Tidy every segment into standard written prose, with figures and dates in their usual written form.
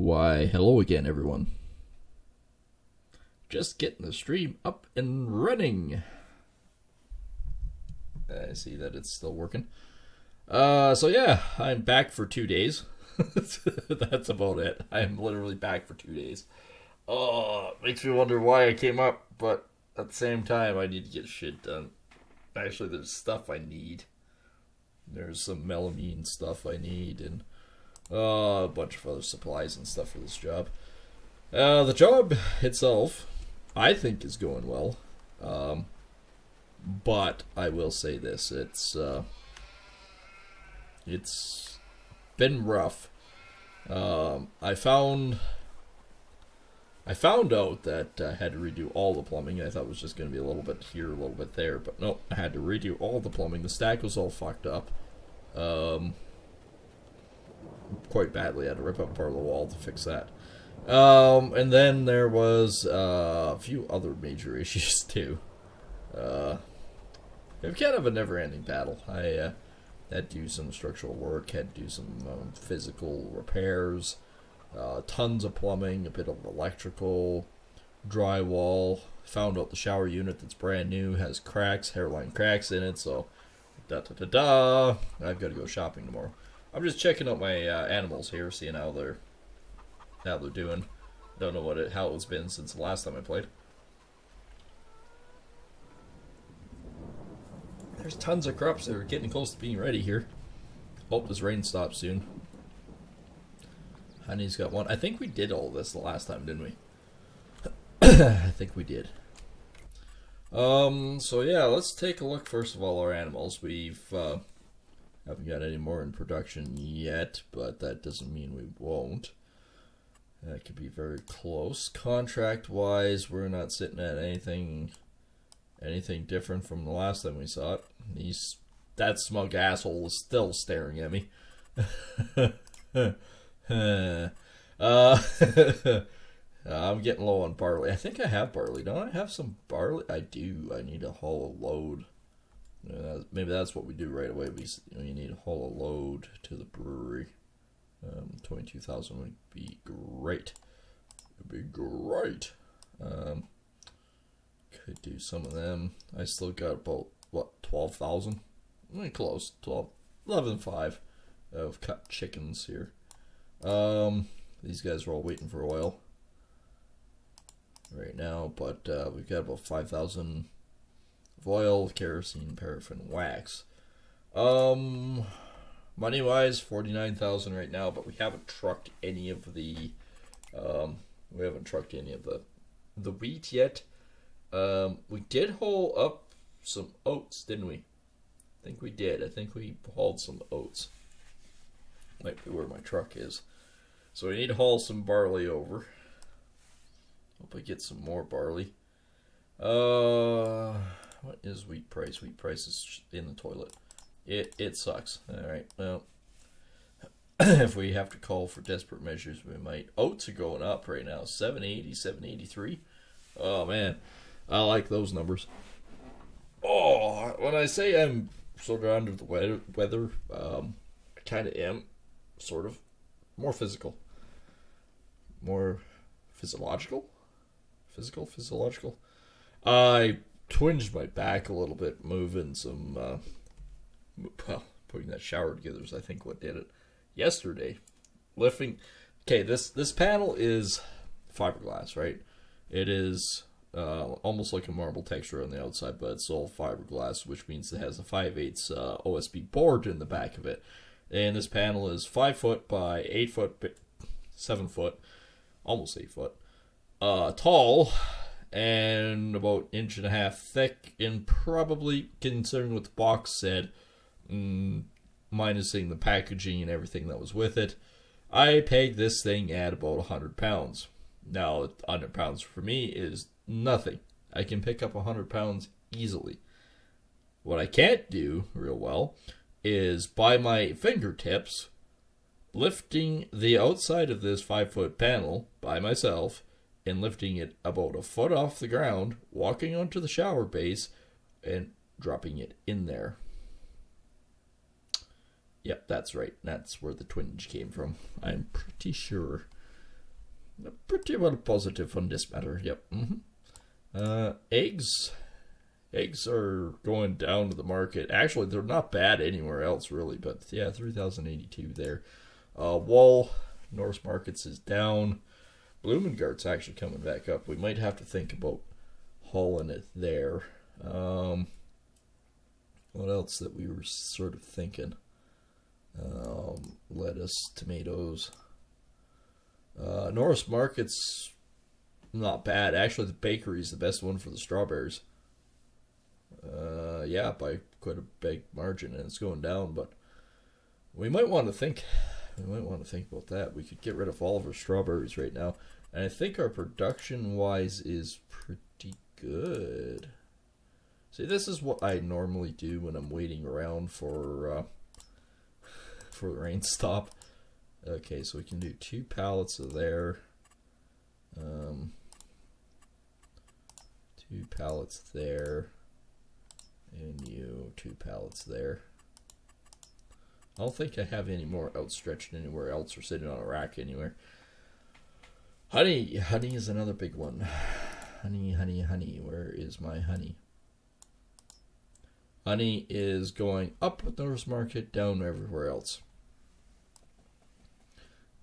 Why, hello again, everyone. Just getting the stream up and running. I see that it's still working. So yeah, I'm back for 2 days. That's about it. I'm literally back for 2 days. Oh, it makes me wonder why I came up, but at the same time, I need to get shit done. Actually, there's stuff I need. There's some melamine stuff I need, and a bunch of other supplies and stuff for this job. The job itself, I think, is going well. But I will say this: it's been rough. I found out that I had to redo all the plumbing. I thought it was just going to be a little bit here, a little bit there, but no, I had to redo all the plumbing. The stack was all fucked up. Quite badly. I had to rip up part of the wall to fix that. And then there was a few other major issues too. It's kind of a never-ending battle. I had to do some structural work, had to do some physical repairs, tons of plumbing, a bit of electrical, drywall. Found out the shower unit that's brand new has cracks, hairline cracks in it, so I've got to go shopping tomorrow. I'm just checking out my animals here, seeing how they're doing. Don't know how it's been since the last time I played. There's tons of crops that are getting close to being ready here. Hope this rain stops soon. Honey's got one. I think we did all this the last time, didn't we? I think we did. So yeah, let's take a look first of all our animals. We've haven't got any more in production yet, but that doesn't mean we won't. That could be very close. Contract-wise, we're not sitting at anything different from the last time we saw it. That smug asshole is still staring at me. I'm getting low on barley. I think I have barley. Don't I have some barley? I do. I need to haul a load. Maybe that's what we do right away. We need to haul a load to the brewery. 22,000 would be great. It'd be great. Could do some of them. I still got about, 12,000? Close. 11.5 of cut chickens here. These guys are all waiting for oil right now, but we've got about 5,000 of oil, kerosene, paraffin, wax. Money wise, 49,000 right now, but we haven't trucked any of the the wheat yet. We did haul up some oats, didn't we? I think we did. I think we hauled some oats. Might be where my truck is. So we need to haul some barley over. Hope I get some more barley. What is wheat price? Wheat price is in the toilet. It sucks. Alright, well, if we have to call for desperate measures, we might. Oats are going up right now. 780, 783. Oh, man. I like those numbers. Oh, when I say I'm sort of under the weather, I kind of am. Sort of. More physical. More physiological? Physiological? I twinged my back a little bit, moving some, putting that shower together is I think what did it. Yesterday, lifting. Okay, this panel is fiberglass, right? It is almost like a marble texture on the outside, but it's all fiberglass, which means it has a 5/8 OSB board in the back of it. And this panel is 5 foot by 8 foot, 7 foot, almost 8 foot, tall, and about 1.5 inches thick, and probably, considering what the box said, minusing the packaging and everything that was with it, I pegged this thing at about 100 pounds. Now, 100 pounds for me is nothing. I can pick up 100 pounds easily. What I can't do real well is by my fingertips, lifting the outside of this 5-foot panel by myself and lifting it about a foot off the ground, walking onto the shower base, and dropping it in there. Yep, that's right. That's where the twinge came from. I'm pretty sure. Pretty well positive on this matter, yep. Eggs. Eggs are going down to the market. Actually, they're not bad anywhere else, really, but yeah, 3,082 there. Wool, Norse Markets is down. Bloomingard's actually coming back up. We might have to think about hauling it there. What else that we were sort of thinking? Lettuce, tomatoes. Norse Market's not bad. Actually, the bakery's the best one for the strawberries. Yeah, by quite a big margin, and it's going down. But we might want to think. We might want to think about that. We could get rid of all of our strawberries right now, and I think our production-wise is pretty good. See, this is what I normally do when I'm waiting around for the rain to stop. Okay, so we can do 2 pallets of there. 2 pallets there. And 2 pallets there. I don't think I have any more outstretched anywhere else or sitting on a rack anywhere. Honey. Honey is another big one. Honey. Where is my honey? Honey is going up with Norse Market, down everywhere else.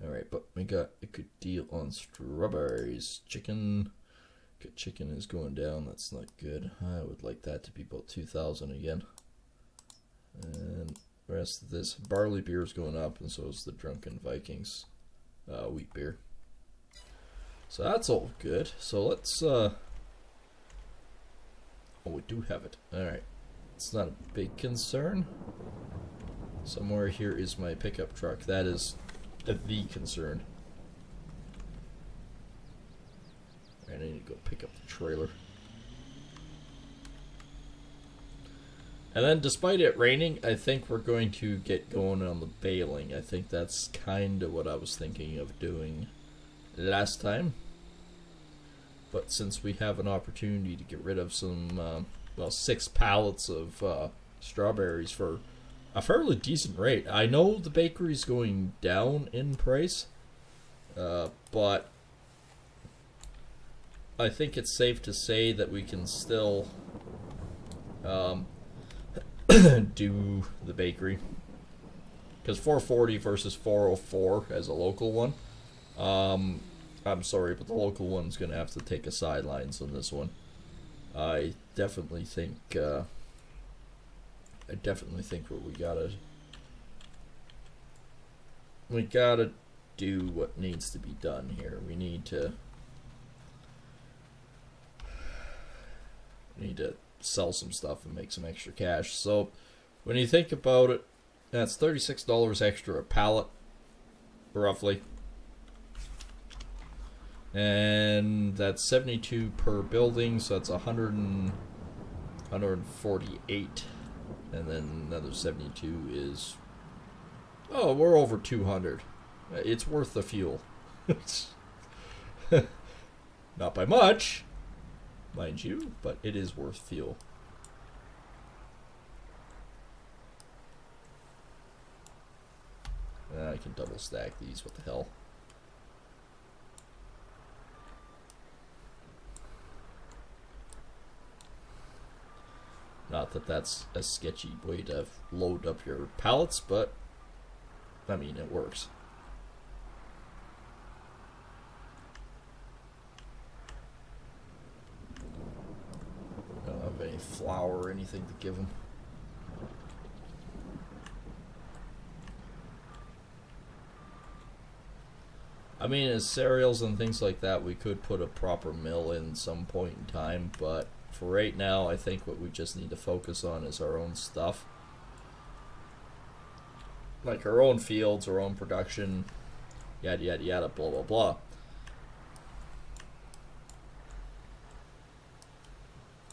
Alright, but we got a good deal on strawberries. Chicken is going down. That's not good. I would like that to be about 2,000 again. And the rest of this barley beer is going up, and so is the Drunken Vikings wheat beer. So that's all good. So let's oh, we do have it. Alright. It's not a big concern. Somewhere here is my pickup truck. That is the concern. Alright, I need to go pick up the trailer. And then despite it raining, I think we're going to get going on the baling. I think that's kind of what I was thinking of doing last time. But since we have an opportunity to get rid of some, well, 6 pallets of strawberries for a fairly decent rate. I know the bakery's going down in price, but I think it's safe to say that we can still do the bakery. Because 440 versus 404 as a local one. I'm sorry, but the local one's going to have to take a sidelines on this one. I definitely think what we gotta do what needs to be done here. We need to sell some stuff and make some extra cash. So when you think about it, that's $36 extra a pallet, roughly. And that's 72 per building, so that's 148. And then another 72 is, oh, we're over 200. It's worth the fuel. Not by much, mind you, but it is worth fuel. I can double stack these, what the hell. Not that that's a sketchy way to load up your pallets, but I mean, it works. I don't have any flour or anything to give them. I mean, as cereals and things like that, we could put a proper mill in some point in time, but for right now, I think what we just need to focus on is our own stuff. Like our own fields, our own production, yada yada yada, blah blah blah.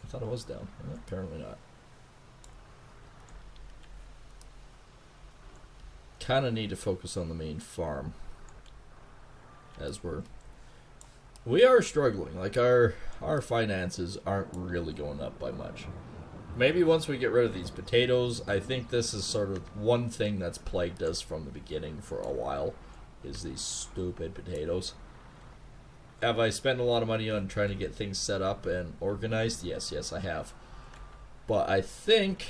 I thought it was down. Well, apparently not. Kind of need to focus on the main farm. As we are struggling. Like our finances aren't really going up by much. Maybe once we get rid of these potatoes, I think this is sort of one thing that's plagued us from the beginning for a while, is these stupid potatoes. Have I spent a lot of money on trying to get things set up and organized? Yes, I have. But I think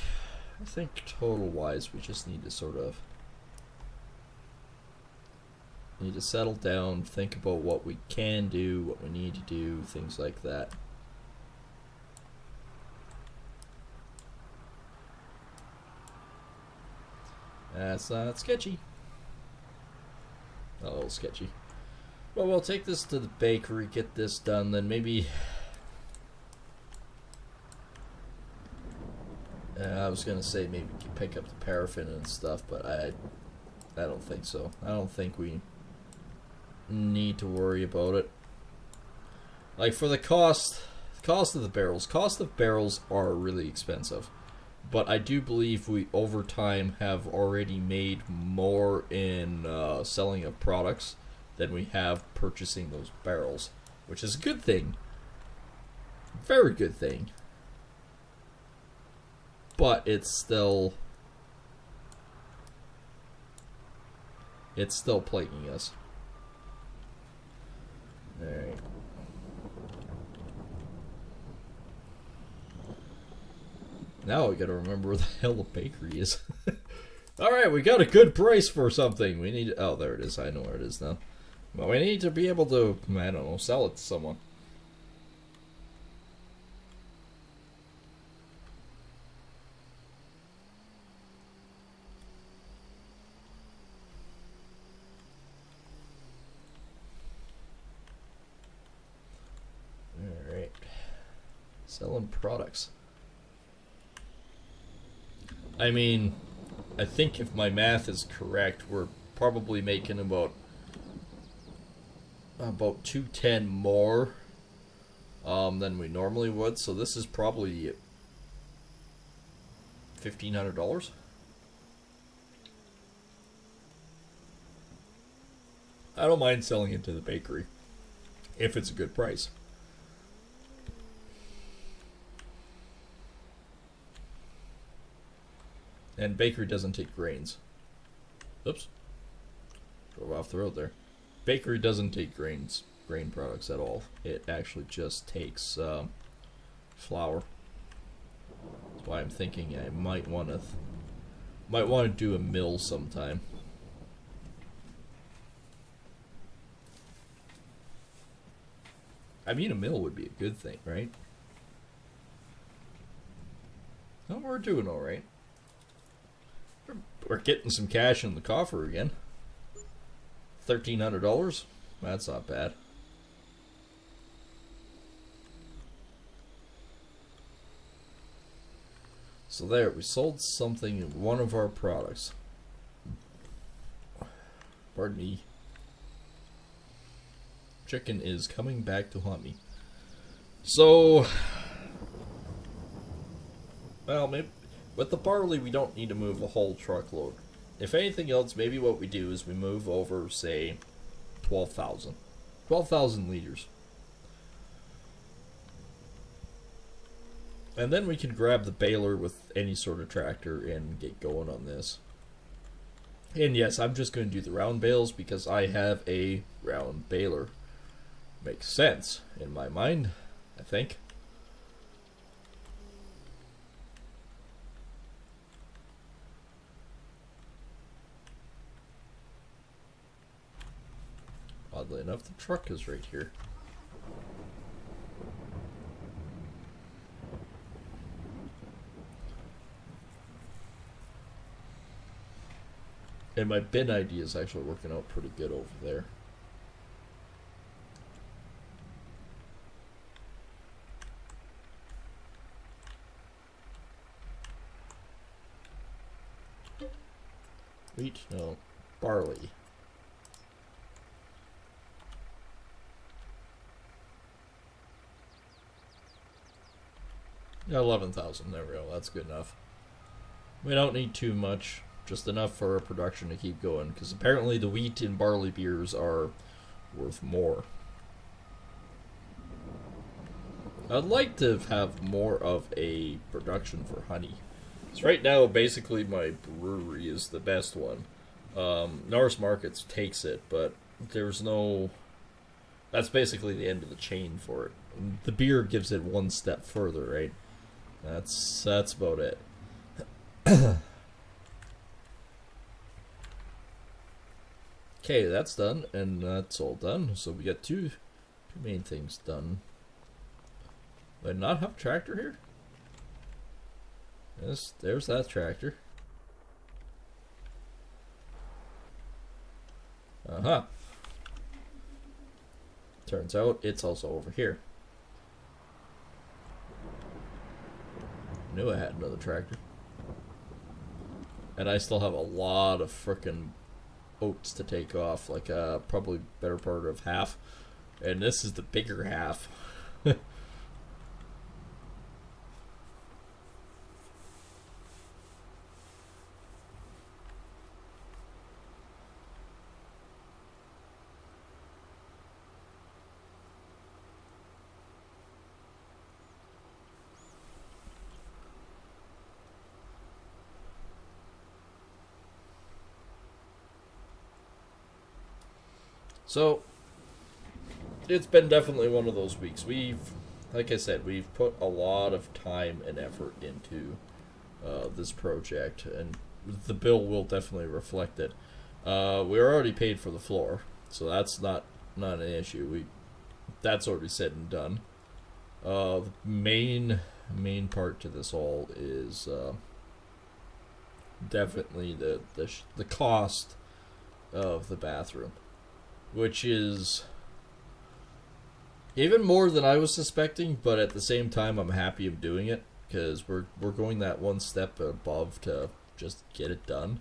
total wise, we just need to sort of settle down, think about what we can do, what we need to do, things like that. That's sketchy. A little sketchy. Well, we'll take this to the bakery, get this done, then maybe... I was going to say maybe pick up the paraffin and stuff, but I don't think so. I don't think we need to worry about it. Like, for the cost of the barrels. Cost of barrels are really expensive. But I do believe we, over time, have already made more in selling of products than we have purchasing those barrels. Which is a good thing. Very good thing. But it's still plaguing us. Alright. Now I gotta remember where the hell the bakery is. Alright, we got a good price for something. We need... Oh, there it is. I know where it is now. Well, we need to be able to, I don't know, sell it to someone. Alright. Selling products. I mean, I think if my math is correct, we're probably making about 210 more than we normally would. So this is probably $1,500. I don't mind selling it to the bakery if it's a good price. And bakery doesn't take grains. Oops. Drove off the road there. Bakery doesn't take grain products at all. It actually just takes flour. That's why I'm thinking I might want to do a mill sometime. I mean, a mill would be a good thing, right? Oh, we're doing all right. We're getting some cash in the coffer again. $1,300. That's not bad. So there, we sold something in one of our products. Pardon me. Chicken is coming back to haunt me. So, well, maybe with the barley, we don't need to move a whole truckload. If anything else, maybe what we do is we move over, say, 12,000. 12,000 liters. And then we can grab the baler with any sort of tractor and get going on this. And yes, I'm just going to do the round bales because I have a round baler. Makes sense in my mind, I think. Oddly enough, the truck is right here. And my bin idea is actually working out pretty good over there. Wheat? No. Barley. Yeah, 11,000. There we go. That's good enough. We don't need too much. Just enough for our production to keep going. Because apparently the wheat and barley beers are worth more. I'd like to have more of a production for honey. Because right now, basically, my brewery is the best one. Norris Markets takes it, but there's no... That's basically the end of the chain for it. The beer gives it one step further, right? That's about it. Okay, that's done, and that's all done. So we got two main things done. Do I not have a tractor here? Yes, there's that tractor. Uh-huh. Turns out it's also over here. Knew I had another tractor. And I still have a lot of frickin' oats to take off, like probably better part of half. And this is the bigger half. So, it's been definitely one of those weeks. Like I said, we've put a lot of time and effort into this project, and the bill will definitely reflect it. We're already paid for the floor, so that's not an issue. That's already said and done. The main part to this all is definitely the cost of the bathroom, which is even more than I was suspecting, but at the same time I'm happy of doing it, because we're going that one step above to just get it done.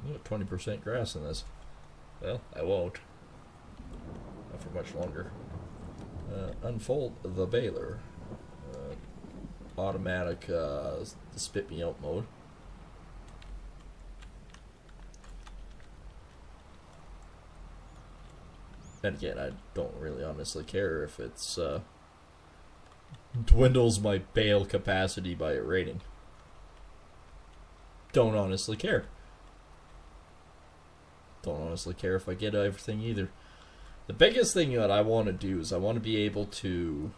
I got 20% grass in this. Well, I won't. Not for much longer. Unfold the baler. Automatic spit me out mode. And again, I don't really honestly care if it's dwindles my bale capacity by a rating. Don't honestly care. Don't honestly care if I get everything either. The biggest thing that I want to do is I want to be able to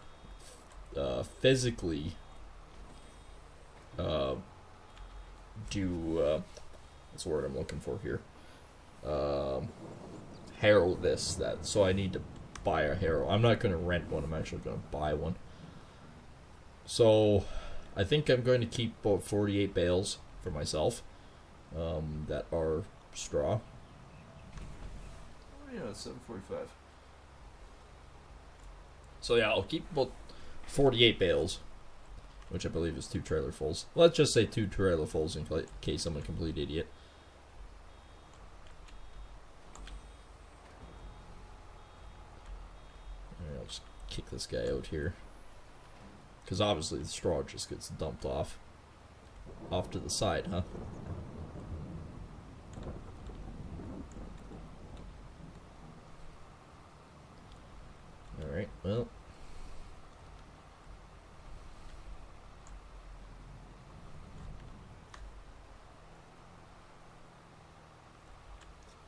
physically do what's the word I'm looking for here? Harrow that. So I need to buy a harrow. I'm not going to rent one. I'm actually going to buy one. So I think I'm going to keep about 48 bales for myself that are straw. Oh yeah, it's 7:45. So yeah, I'll keep about 48 bales, which I believe is 2 trailerfuls. Let's just say 2 trailerfuls in case I'm a complete idiot. Alright, I'll just kick this guy out here, because obviously the straw just gets dumped off to the side, huh? Alright, well.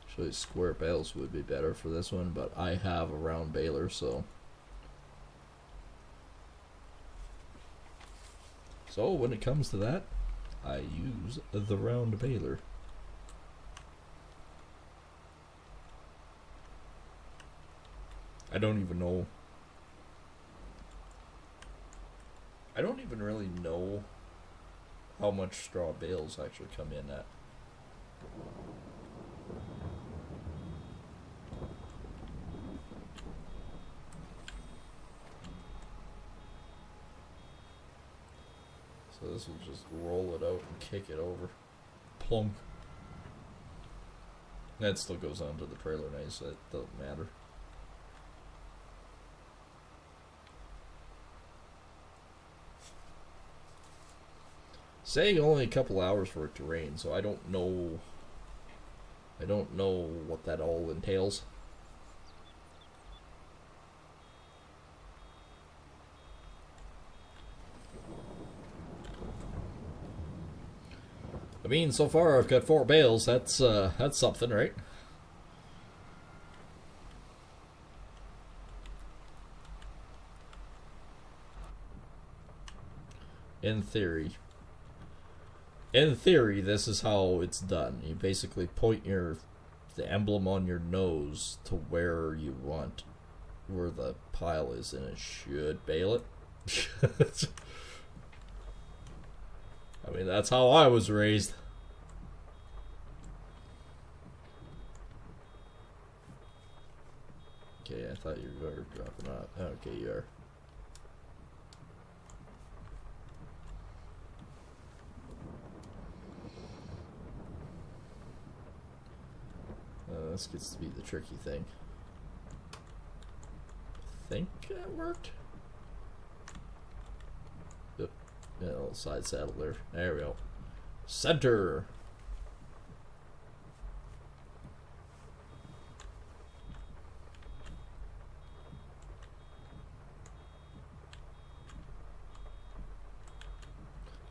Actually, square bales would be better for this one, but I have a round baler, so. So, when it comes to that, I use the round baler. I don't even really know how much straw bales actually come in at. So this will just roll it out and kick it over. Plunk. That still goes onto the trailer nice, so it doesn't matter. Saying only a couple hours for it to rain, so I don't know what that all entails. I mean, so far I've got 4 bales. That's something, right? In theory. In theory, this is how it's done. You basically point the emblem on your nose to where you want, where the pile is, and it should bale it. I mean, that's how I was raised. Okay, I thought you were dropping out. Okay, you are. This gets to be the tricky thing. I think that worked. Yep. Yeah, a little side saddle there. There we go. Center.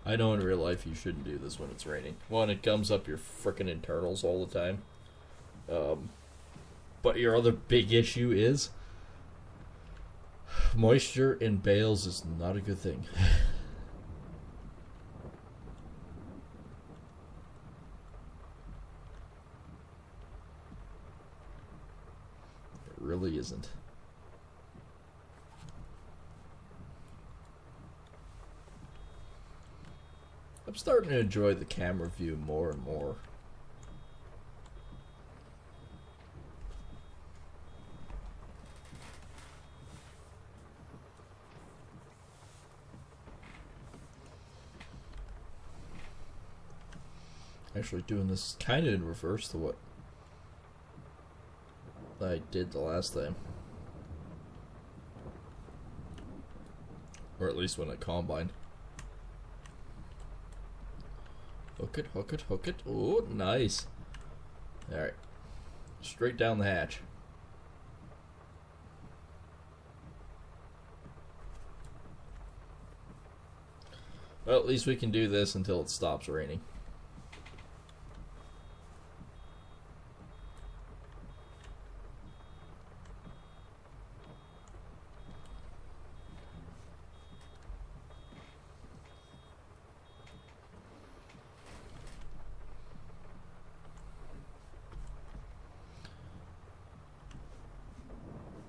I know in real life you shouldn't do this when it's raining. One, it gums up your frickin' internals all the time. But your other big issue is moisture in bales is not a good thing. It really isn't. I'm starting to enjoy the camera view more and more. Actually doing this kind of in reverse to what I did the last time. Or at least when I combined. Hook it, hook it, hook it. Oh, nice. Alright. Straight down the hatch. Well, at least we can do this until it stops raining.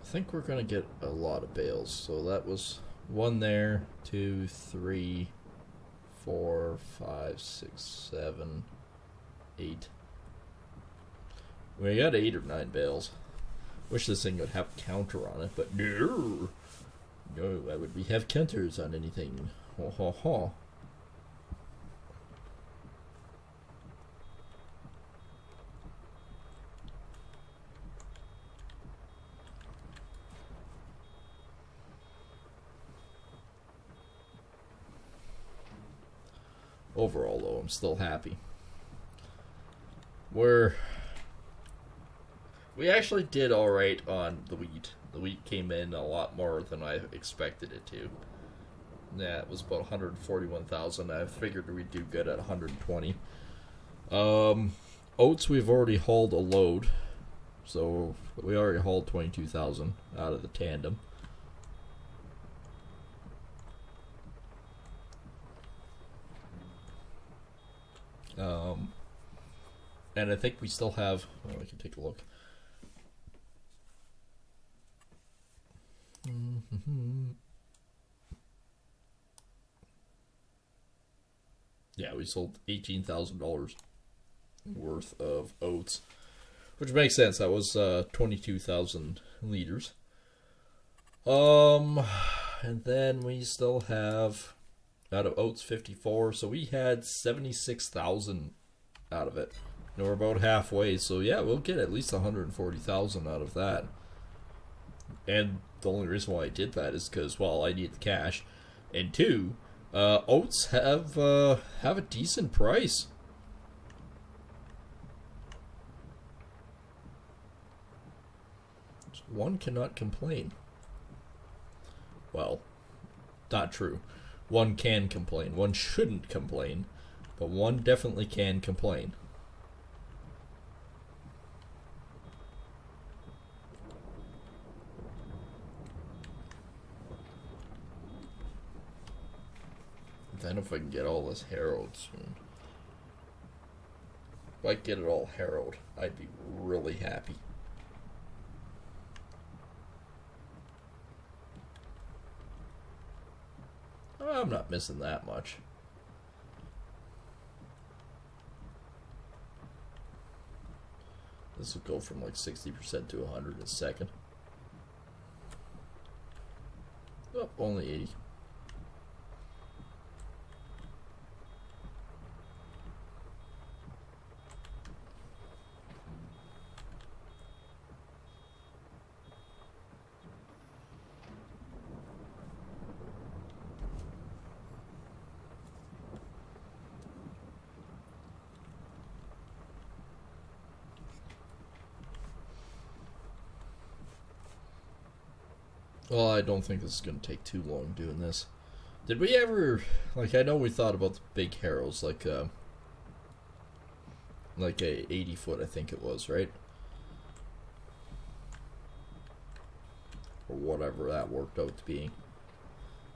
I think we're gonna get a lot of bales. So that was 1 there, 2, 3, 4, 5, 6, 7, 8. We got 8 or 9 bales. Wish this thing would have a counter on it, but no. No, why would we have counters on anything? Ho ho ho. Overall, though, I'm still happy. We actually did alright on the wheat. The wheat came in a lot more than I expected it to. Yeah, it was about 141,000. I figured we'd do good at 120. Oats, we've already hauled a load. So, we already hauled 22,000 out of the tandem. And I think we still have. Oh, we can take a look. Yeah, we sold $18,000 worth of oats, which makes sense. That was 22,000 liters. And then we still have out of oats 54, so we had 76,000 out of it. And we're about halfway, so yeah, we'll get at least 140,000 out of that. And the only reason why I did that is because, well, I need the cash, and 2, oats have a decent price. So one cannot complain. Well, not true. One can complain. One shouldn't complain. But one definitely can complain. Then if I can get all this harrowed soon. If I get it all harrowed, I'd be really happy. I'm not missing that much. This will go from like 60% to 100 in a second. Oh, only 80. Well, I don't think this is going to take too long doing this. Did we ever, like, I know we thought about the big harrows, like a 80 foot, I think it was, right? Or whatever that worked out to be.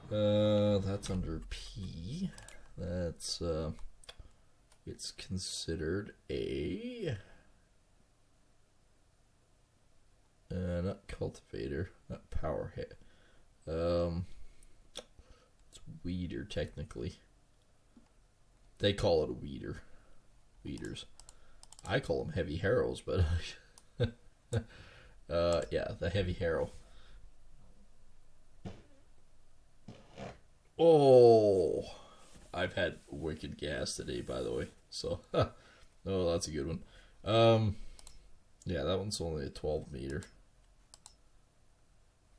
That's under P. That's, it's considered a, not cultivator, not power hit. It's weeder, technically. They call it a weeder. Weeders. I call them heavy harrows, but yeah, the heavy harrow. Oh, I've had wicked gas today, by the way. So, oh, that's a good one. Yeah, that one's only a 12 meter.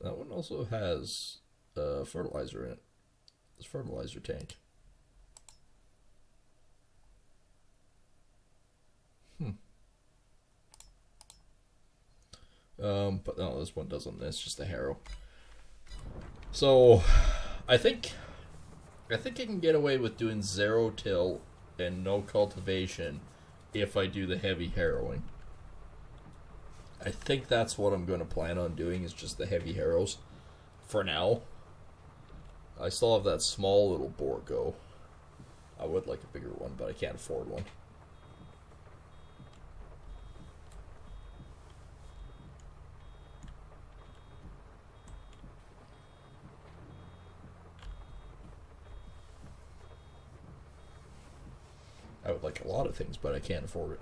That one also has fertilizer in it. It's a fertilizer tank. But no, this one doesn't. It's just a harrow. So, I think I can get away with doing 0 till and no cultivation if I do the heavy harrowing. I think that's what I'm going to plan on doing, is just the heavy harrows for now. I still have that small little bore go. I would like a bigger one, but I can't afford one. I would like a lot of things, but I can't afford it.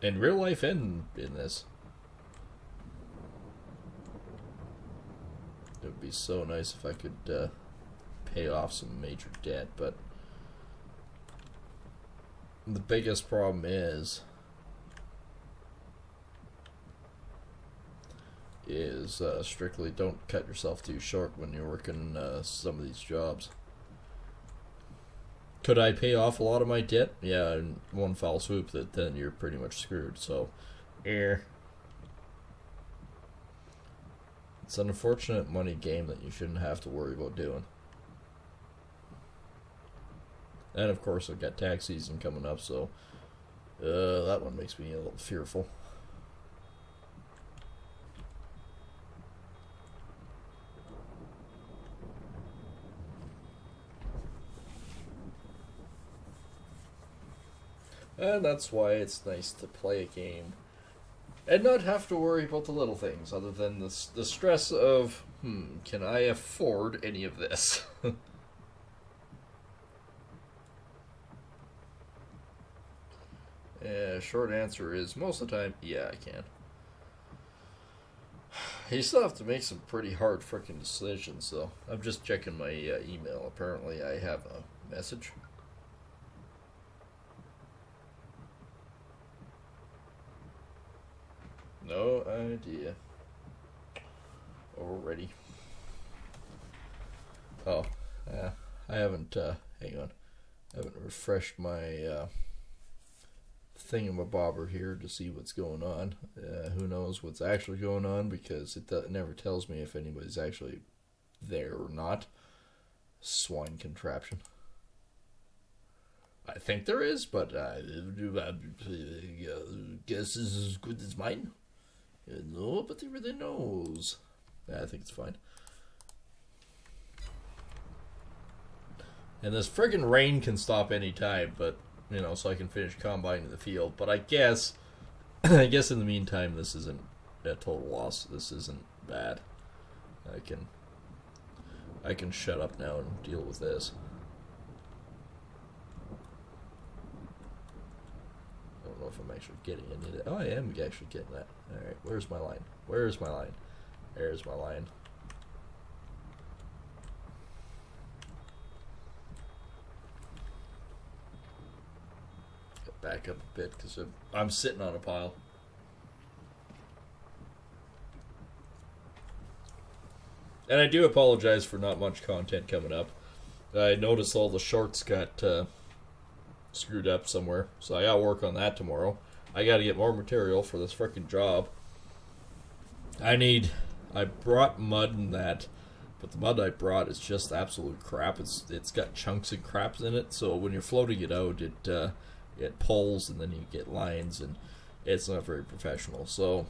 In real life and in this. It would be so nice if I could pay off some major debt, but the biggest problem is strictly don't cut yourself too short when you're working some of these jobs. Could I pay off a lot of my debt? Yeah, in one foul swoop, then you're pretty much screwed, so, It's an unfortunate money game that you shouldn't have to worry about doing. And of course, I've got tax season coming up, so that one makes me a little fearful. And that's why it's nice to play a game and not have to worry about the little things, other than the stress of, can I afford any of this? Short answer is, most of the time, yeah, I can. You still have to make some pretty hard freaking decisions, though. I'm just checking my email. Apparently I have a message. No idea. Already. Oh, I haven't, hang on. I haven't refreshed my, thingamabobber here to see what's going on. Who knows what's actually going on, because it never tells me if anybody's actually there or not. Swine contraption. I think there is, but guess is as good as mine. Nobody really knows. Yeah, I think it's fine. And this friggin' rain can stop any time, but so I can finish combining the field. But I guess in the meantime, this isn't a total loss. This isn't bad. I can shut up now and deal with this. I don't know if I'm actually getting any of that. Oh, I am actually getting that. Alright, where's my line? Where's my line? There's my line. Get back up a bit because I'm sitting on a pile. And I do apologize for not much content coming up. I noticed all the shorts got screwed up somewhere, so I gotta work on that tomorrow. I gotta get more material for this frickin' job. I brought mud and that, but the mud I brought is just absolute crap. It's got chunks and craps in it, so when you're floating it out, it pulls and then you get lines, and it's not very professional. So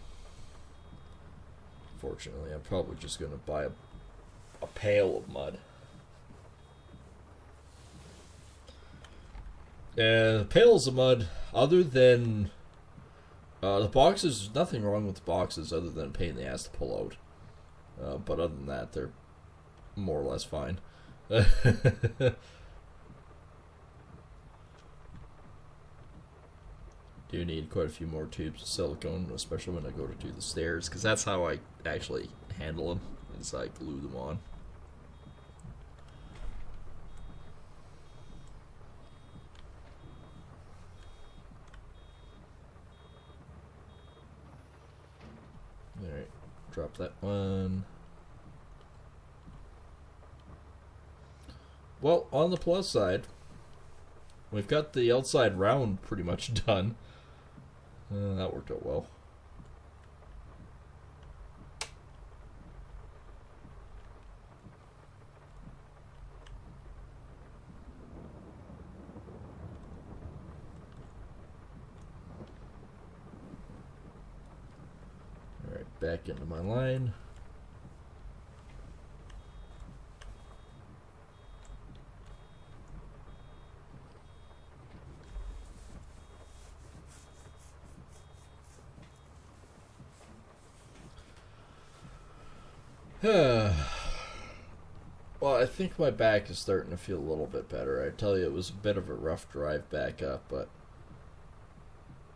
fortunately, I'm probably just gonna buy a pail of mud. Pails of mud, other than the boxes, there's nothing wrong with the boxes other than a pain in the ass to pull out. But other than that, they're more or less fine. Do need quite a few more tubes of silicone, especially when I go to do the stairs, because that's how I actually handle them, is I glue them on. Alright, drop that one. Well, on the plus side, we've got the outside round pretty much done. That worked out well. Alright, back into my line. Well, I think my back is starting to feel a little bit better. I tell you, it was a bit of a rough drive back up, but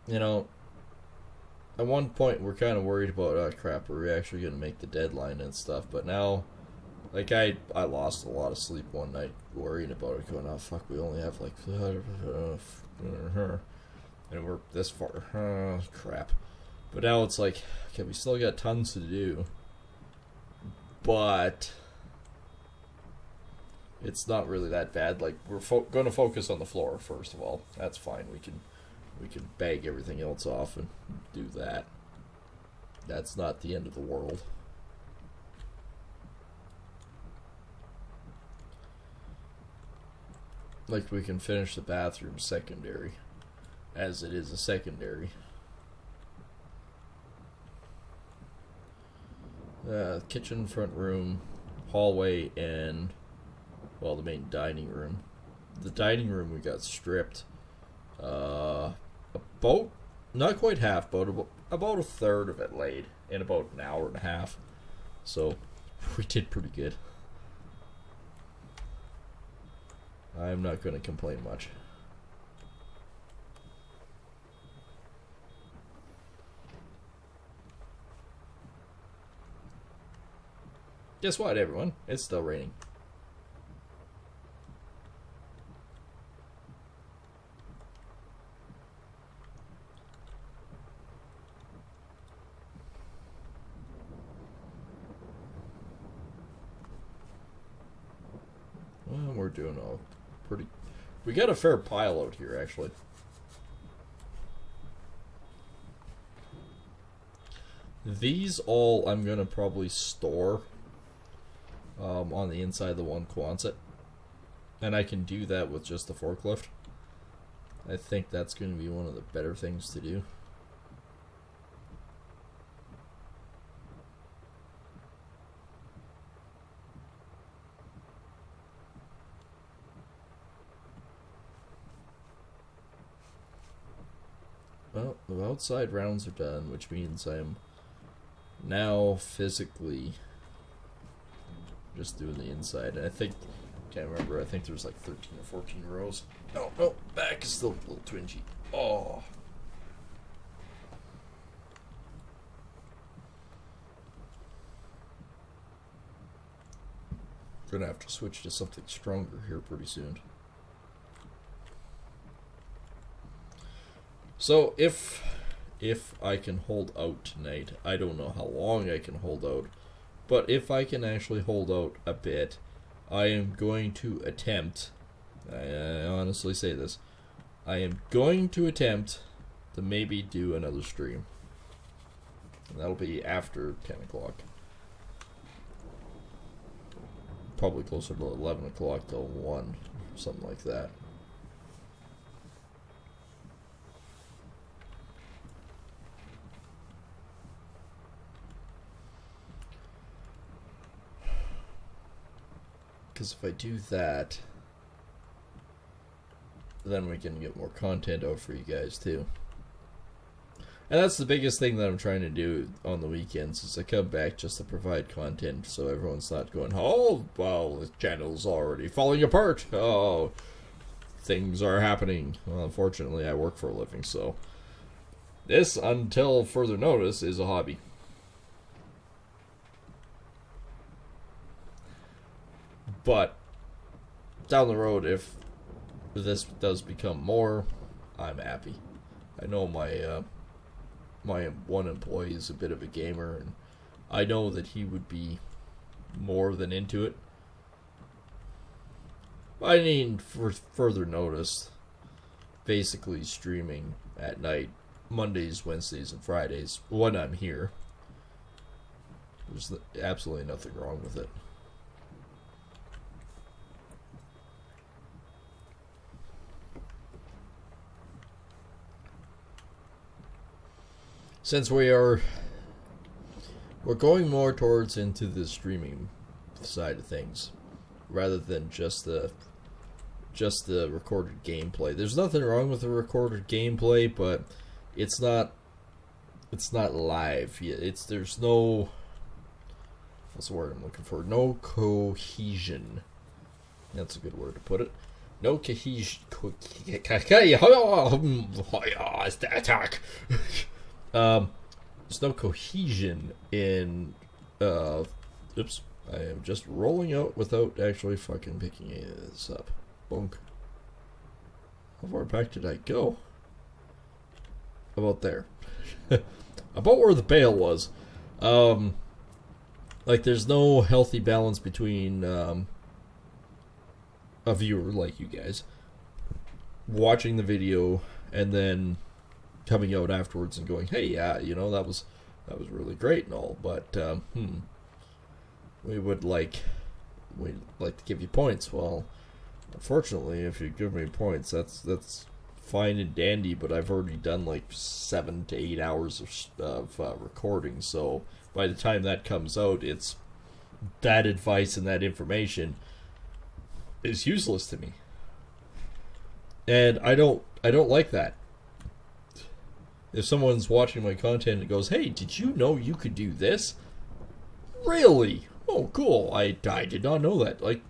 at one point we're kind of worried about, oh crap, are we actually going to make the deadline and stuff? But now, like I lost a lot of sleep one night worrying about it, going, oh fuck, we only have like, and we're this far, crap. But now it's like, okay, we still got tons to do. But it's not really that bad. Like, we're going to focus on the floor first of all. That's fine. We can bag everything else off and do that. That's not the end of the world. Like, we can finish the bathroom secondary, as it is a secondary. Kitchen, front room, hallway, and, well, the main dining room. The dining room we got stripped. About, not quite half, but about a third of it laid in about an hour and a half. So, we did pretty good. I'm not going to complain much. Guess what, everyone? It's still raining. Well, we're doing all pretty... We got a fair pile out here, actually. These all I'm going to probably store on the inside of the one Quonset, and I can do that with just the forklift. I think that's going to be one of the better things to do. Well, the outside rounds are done, which means I'm now physically just doing the inside. And I think, can't remember, I think there's like 13 or 14 rows. No, no, back is still a little twingy. Oh. Gonna have to switch to something stronger here pretty soon. So if I can hold out tonight, I don't know how long I can hold out, but if I can actually hold out a bit, I am going to attempt, I honestly say this, I am going to attempt to maybe do another stream. And that'll be after 10 o'clock. Probably closer to 11 o'clock till 1, something like that. Because if I do that, then we can get more content out for you guys too. And that's the biggest thing that I'm trying to do on the weekends, is I come back just to provide content so everyone's not going, oh, well, the channel's already falling apart. Oh, things are happening. Well, unfortunately, I work for a living, so this, until further notice, is a hobby. But down the road, if this does become more, I'm happy. I know my my one employee is a bit of a gamer, and I know that he would be more than into it. I need, for further notice, basically streaming at night, Mondays, Wednesdays, and Fridays when I'm here. There's absolutely nothing wrong with it. Since we're going more towards into the streaming side of things, rather than just the recorded gameplay. There's nothing wrong with the recorded gameplay, but it's not live. There's no, what's the word I'm looking for? No cohesion. That's a good word to put it. No cohesion. Attack. There's no cohesion in, oops, I am just rolling out without actually fucking picking this up. Bonk. How far back did I go? About there. About where the bale was. Like, there's no healthy balance between, a viewer like you guys watching the video and then coming out afterwards and going, hey, yeah, you know, that was really great and all, but we'd like to give you points. Well, unfortunately, if you give me points, that's fine and dandy, but I've already done like 7 to 8 hours of recording, so by the time that comes out, it's that advice and that information is useless to me, and I don't like that. If someone's watching my content and goes, hey, did you know you could do this? Really? Oh, cool. I did not know that. Like,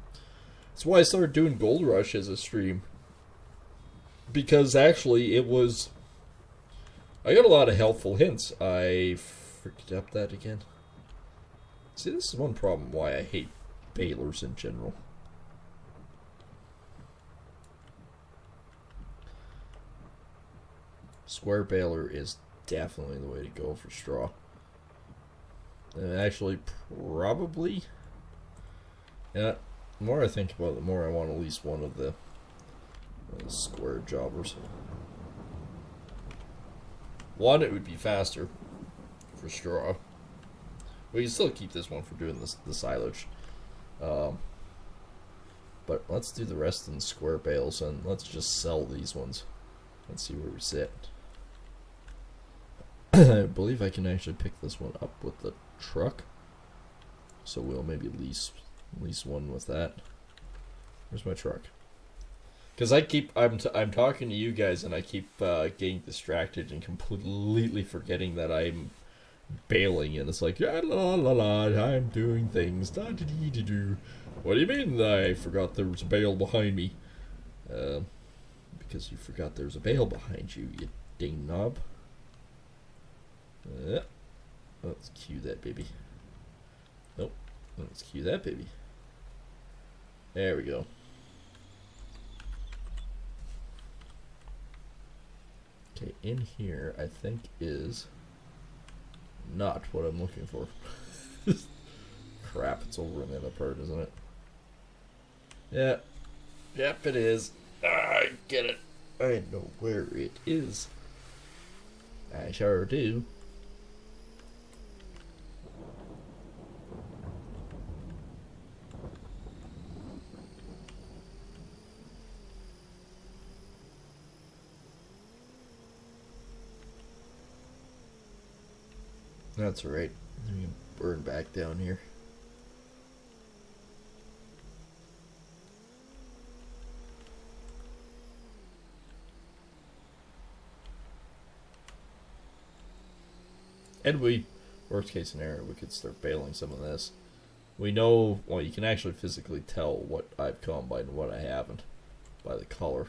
that's why I started doing Gold Rush as a stream. Because actually, I got a lot of helpful hints. I freaked up that again. See, this is one problem why I hate balers in general. Square baler is definitely the way to go for straw. And actually, probably, yeah, the more I think about it, the more I want at least one of the square jobbers. One, it would be faster for straw. We can still keep this one for doing the silage. But let's do the rest in square bales, and let's just sell these ones. Let's see where we sit. I believe I can actually pick this one up with the truck. So we'll maybe lease one with that. Where's my truck? Because I'm talking to you guys and I keep getting distracted and completely forgetting that I'm bailing, and it's like, yeah, la la la, I'm doing things. Da, da, dee, dee, doo. What do you mean I forgot there was a bale behind me? Because you forgot there's a bale behind you, you ding knob. Let's cue that baby. Nope. Let's cue that baby. There we go. Okay, in here I think is not what I'm looking for. Crap, it's over in the other part, isn't it? Yeah. Yep, it is. I get it. I know where it is. I sure do. That's right. Let me burn back down here. And worst case scenario, we could start bailing some of this. We know, well, you can actually physically tell what I've combined and what I haven't by the color.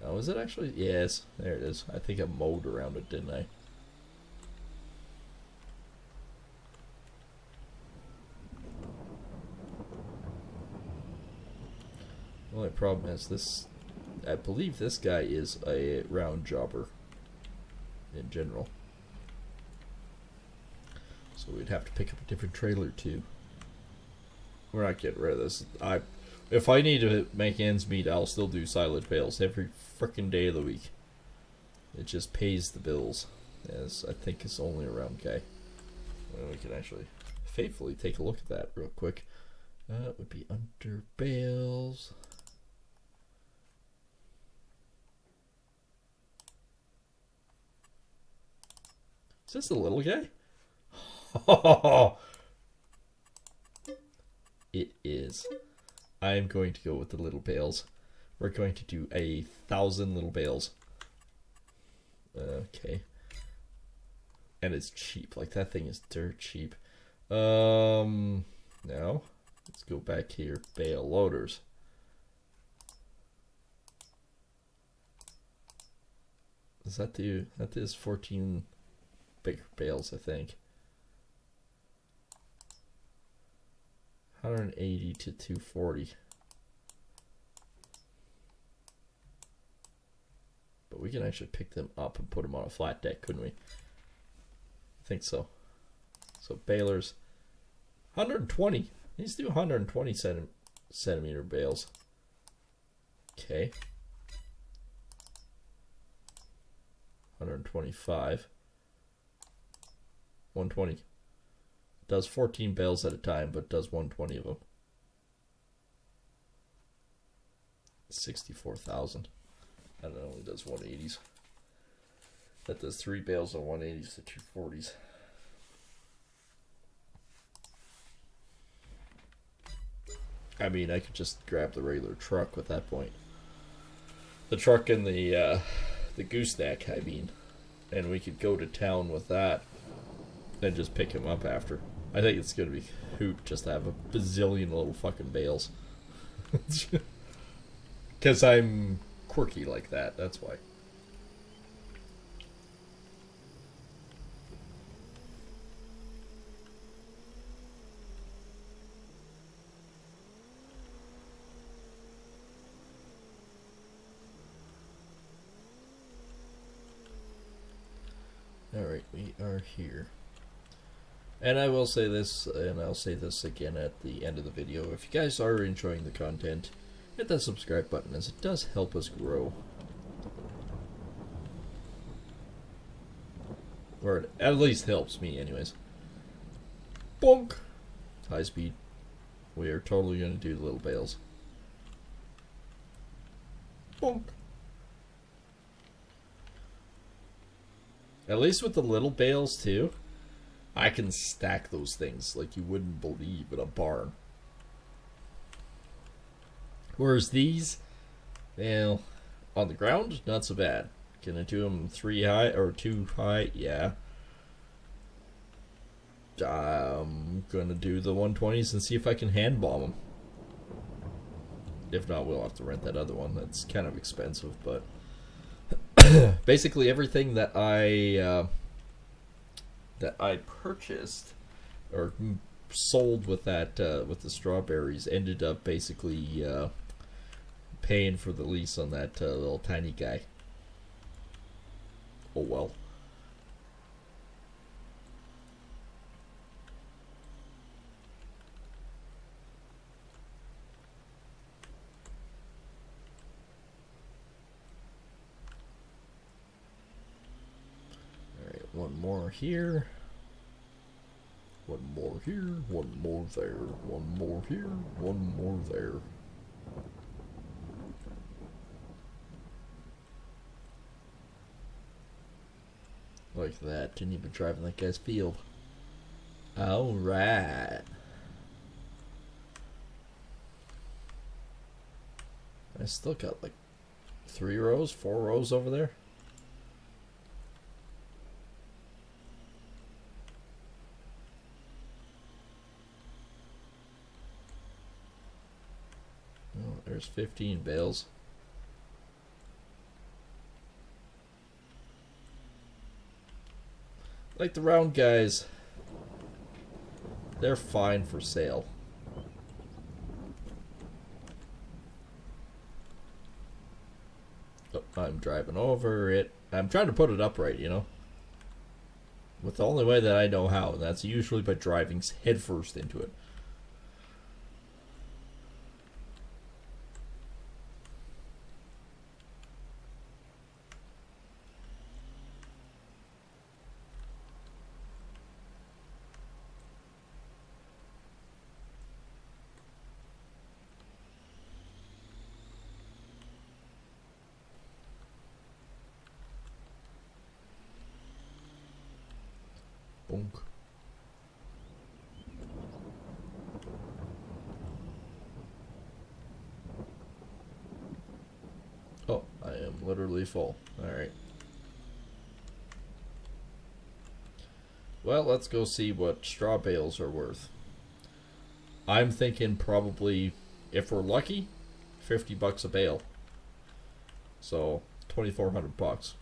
Oh, is it actually? Yes, there it is. I think I mowed around it, didn't I? The only problem is this, I believe this guy is a round jobber in general. So we'd have to pick up a different trailer too. We're not getting rid of this. If I need to make ends meet, I'll still do silage bales every frickin' day of the week. It just pays the bills. As I think it's only around okay. Well, we can actually faithfully take a look at that real quick. It would be under bales. Is this the little guy? It is. I'm going to go with the little bales. We're going to do 1,000 little bales. Okay. And it's cheap. Like, that thing is dirt cheap. Now, let's go back here. Bale loaders. Does that do? That is 14 bigger bales, I think. 180 to 240. But we can actually pick them up and put them on a flat deck, couldn't we? I think so. So balers, 120. Let's do 120 centimeter bales. Okay. 125. 120. Does 14 bales at a time, but does 120 of them. 64,000. That only does 180s. That does 3 bales on 180s to 240s. I mean, I could just grab the regular truck at that point. The truck and the gooseneck, I mean. And we could go to town with that. Then just pick him up after. I think it's going to be hoot just to have a bazillion little fucking bales. Because I'm quirky like that, that's why. Alright, we are here. And I will say this, and I'll say this again at the end of the video. If you guys are enjoying the content, hit that subscribe button, as it does help us grow. Or it at least helps me anyways. Bonk! High speed. We are totally going to do little bales. Bonk! At least with the little bales too, I can stack those things like you wouldn't believe in a barn. Whereas these, well, on the ground, not so bad. Can I do them 3 high or 2 high? Yeah. I'm gonna do the 120s and see if I can hand bomb them. If not, we'll have to rent that other one. That's kind of expensive, but basically everything that I purchased or sold with that with the strawberries ended up basically paying for the lease on that little tiny guy. Oh well. Alright, one more here. One more here, one more there, one more here, one more there. Like that. Didn't even drive in that guy's field. Alright. I still got like 3 rows, 4 rows over there. Oh, there's 15 bales. Like the round guys, they're fine for sale. Oh, I'm driving over it. I'm trying to put it upright, you know, with the only way that I know how, and that's usually by driving headfirst into it. Bonk. Oh, I am literally full. Alright. Well, let's go see what straw bales are worth. I'm thinking probably, if we're lucky, $50 a bale. So, 2,400 bucks.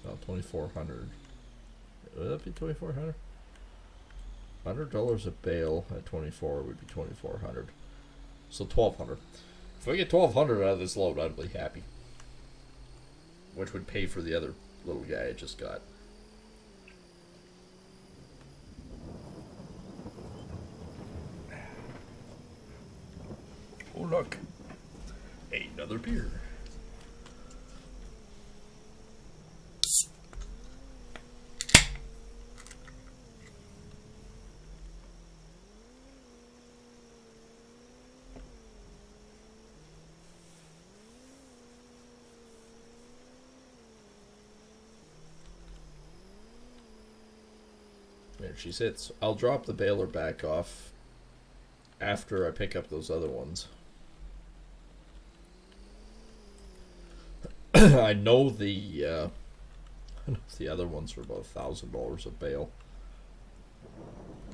Oh, 2,400. Would that be 2,400? $100 a bale at 24 would be 2,400. So 1,200. If I get 1,200 out of this load, I'd be happy. Which would pay for the other little guy I just got. Oh look, another beer. There she sits. I'll drop the baler back off after I pick up those other ones. I know the other ones are about $1,000 a bale.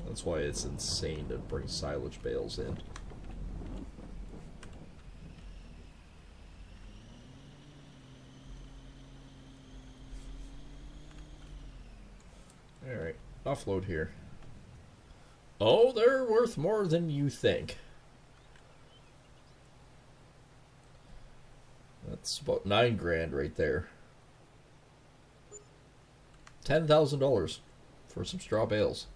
That's why it's insane to bring silage bales in. Alright, offload here. Oh, they're worth more than you think. That's about $9,000 right there. $10,000 for some straw bales.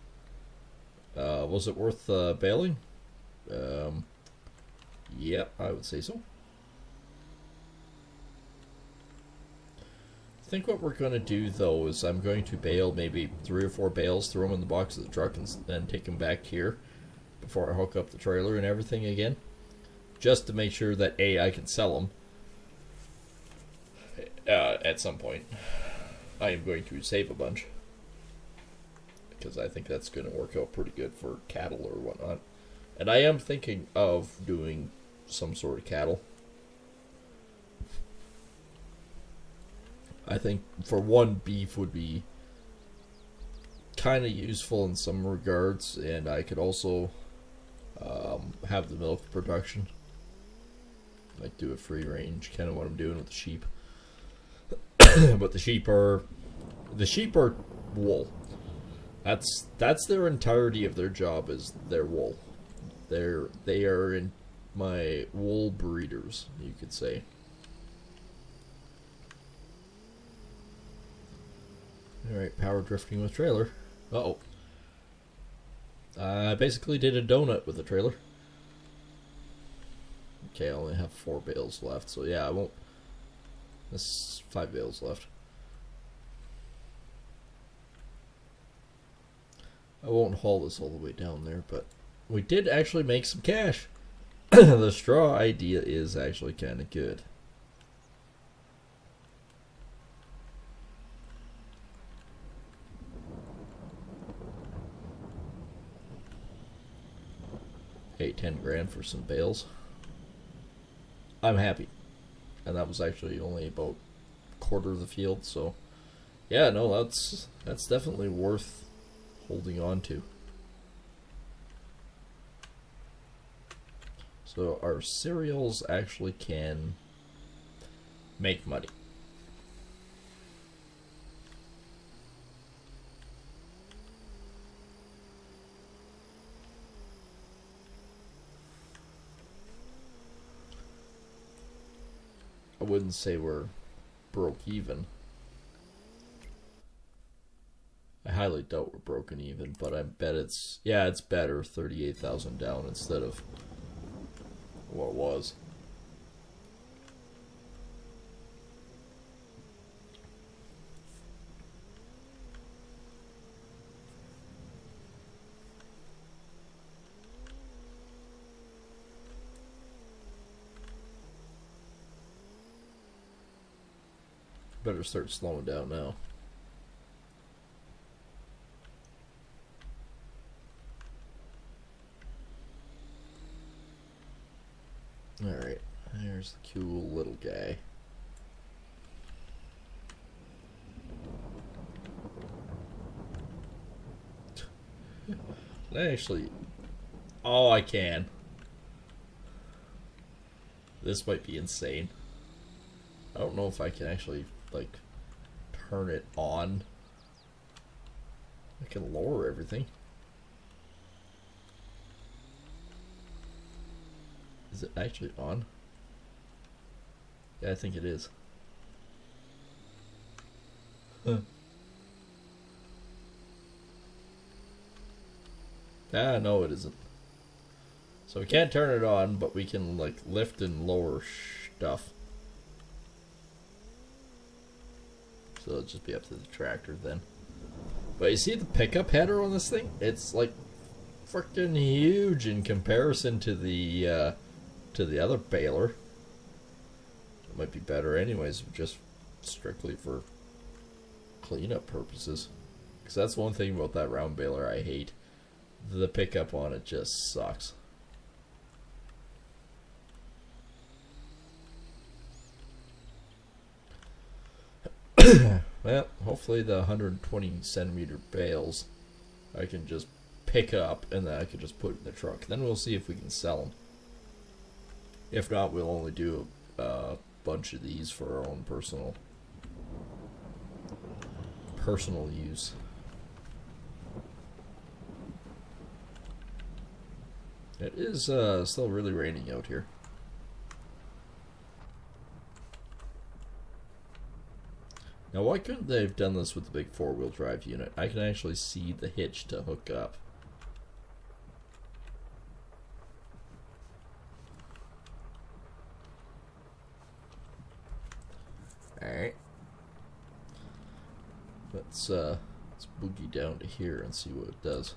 Was it worth baling? Yeah, I would say so. I think what we're going to do, though, is I'm going to bale maybe 3 or 4 bales, throw them in the box of the truck, and then take them back here before I hook up the trailer and everything again. Just to make sure that, A, I can sell them at some point. I am going to save a bunch because I think that's going to work out pretty good for cattle or whatnot. And I am thinking of doing some sort of cattle. I think for one, beef would be kind of useful in some regards, and I could also have the milk production. Like do a free range, kind of what I'm doing with the sheep. But the sheep are wool. That's their entirety of their job, is their wool. They are in my wool breeders, you could say. Alright, power drifting with trailer. Uh-oh. I basically did a donut with the trailer. Okay, I only have 4 bales left, so yeah, I won't... There's 5 bales left. I won't haul this all the way down there, but we did actually make some cash. The straw idea is actually kind of good. Hey, 10 grand for some bales. I'm happy. And that was actually only about a quarter of the field, so yeah, no, that's definitely worth holding on to. So our cereals actually can make money. I wouldn't say we're broke even. I highly doubt we're broken even, but I bet it's better, 38,000 down instead of what it was. Better start slowing down now. Alright, there's the cool little guy. Actually, oh, I can. This might be insane. I don't know if I can actually, like, turn it on. I can lower everything. Is it actually on? Yeah, I think it is. Huh. Ah, no, it isn't. So we can't turn it on, but we can, like, lift and lower stuff. So it'll just be up to the tractor then. But you see the pickup header on this thing? It's, like, freaking huge in comparison to the other baler. It might be better anyways, just strictly for cleanup purposes. Because that's one thing about that round baler I hate. The pickup on it just sucks. Well, hopefully the 120 centimeter bales I can just pick up and then I can just put in the truck. Then we'll see if we can sell them. If not, we'll only do a bunch of these for our own personal use. It is still really raining out here. Now, why couldn't they have done this with the big 4-wheel drive unit? I can actually see the hitch to hook up. Alright. Let's boogie down to here and see what it does.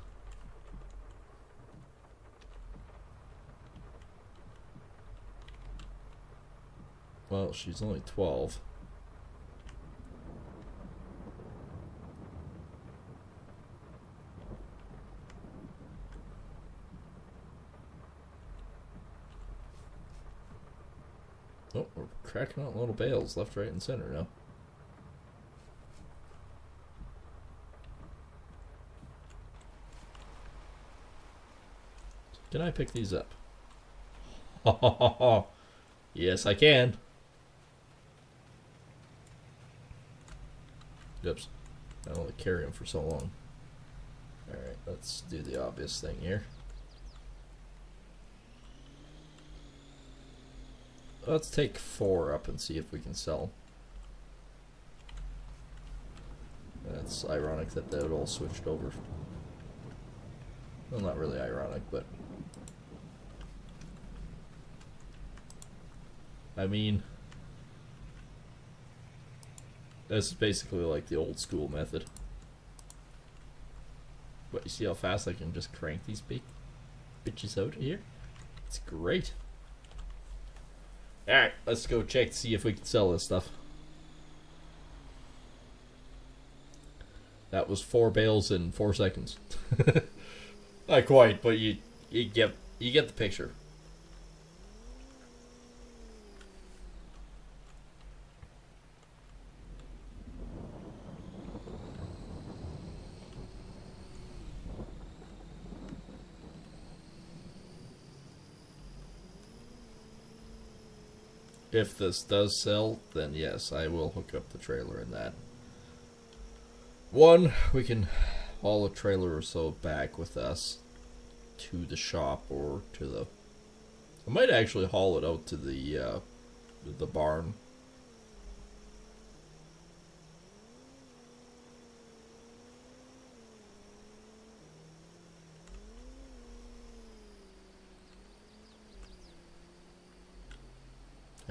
Well, she's only 12. Oh, we're cracking out little bales left, right, and center now. Can I pick these up? Yes, I can. Oops. I only carry them for so long. Alright, let's do the obvious thing here. Let's take 4 up and see if we can sell. That's ironic that that all switched over. Well, not really ironic, but... I mean... This is basically like the old school method. But you see how fast I can just crank these big bitches out of here? It's great. Alright, let's go check to see if we can sell this stuff. That was 4 bales in 4 seconds. Not quite, but you get the picture. If this does sell, then yes, I will hook up the trailer in that. One, we can haul a trailer or so back with us to the shop or to the... I might actually haul it out to the barn.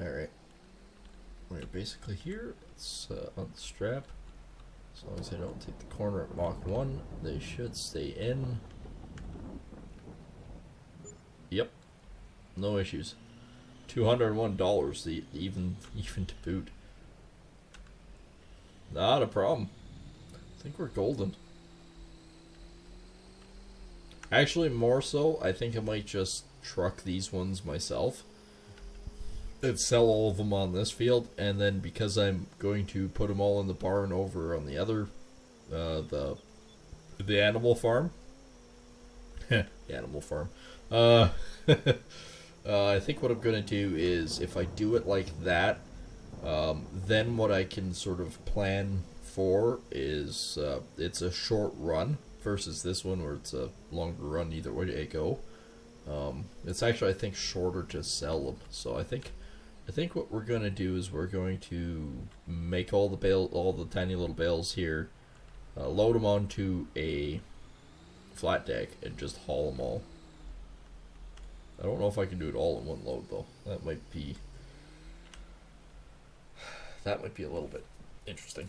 Alright. We're basically here. Let's unstrap. As long as they don't take the corner at Mach 1, they should stay in. Yep. No issues. $201 even to boot. Not a problem. I think we're golden. Actually, more so, I think I might just truck these ones myself and sell all of them on this field, and then because I'm going to put them all in the barn over on the other, the animal farm. The animal farm. I think what I'm going to do is, if I do it like that, then what I can sort of plan for is, it's a short run versus this one where it's a longer run either way I go. It's actually, I think, shorter to sell them. So I think what we're going to do is we're going to make all the tiny little bales here, load them onto a flat deck, and just haul them all. I don't know if I can do it all in one load though. That might be a little bit interesting.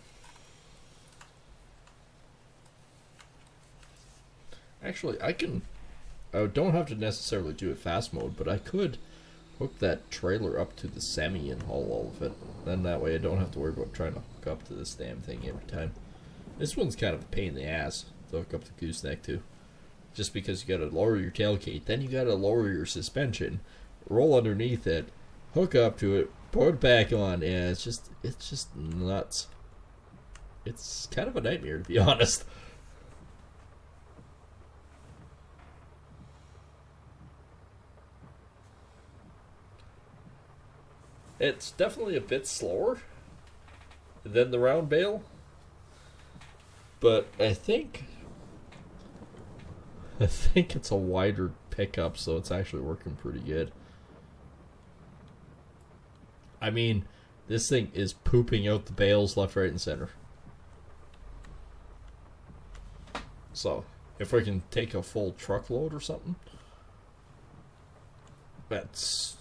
Actually, I don't have to necessarily do it fast mode, but I could hook that trailer up to the semi and haul all of it. Then that way I don't have to worry about trying to hook up to this damn thing every time. This one's kind of a pain in the ass to hook up the gooseneck to. Just because you gotta lower your tailgate, then you gotta lower your suspension, roll underneath it, hook up to it, put it back on, and it's just nuts. It's kind of a nightmare, to be honest. It's definitely a bit slower than the round bale, but I think it's a wider pickup, so it's actually working pretty good. I mean, this thing is pooping out the bales left, right, and center. So, if we can take a full truckload or something,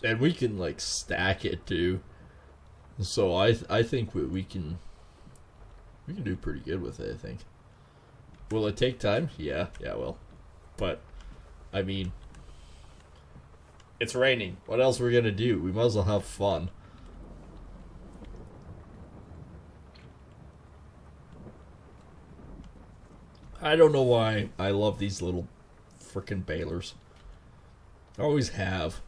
and we can like stack it too. So I think we can do pretty good with it, I think. Will it take time? Yeah, it will. But I mean, it's raining. What else are we gonna do? We might as well have fun. I don't know why I love these little frickin' balers. I always have.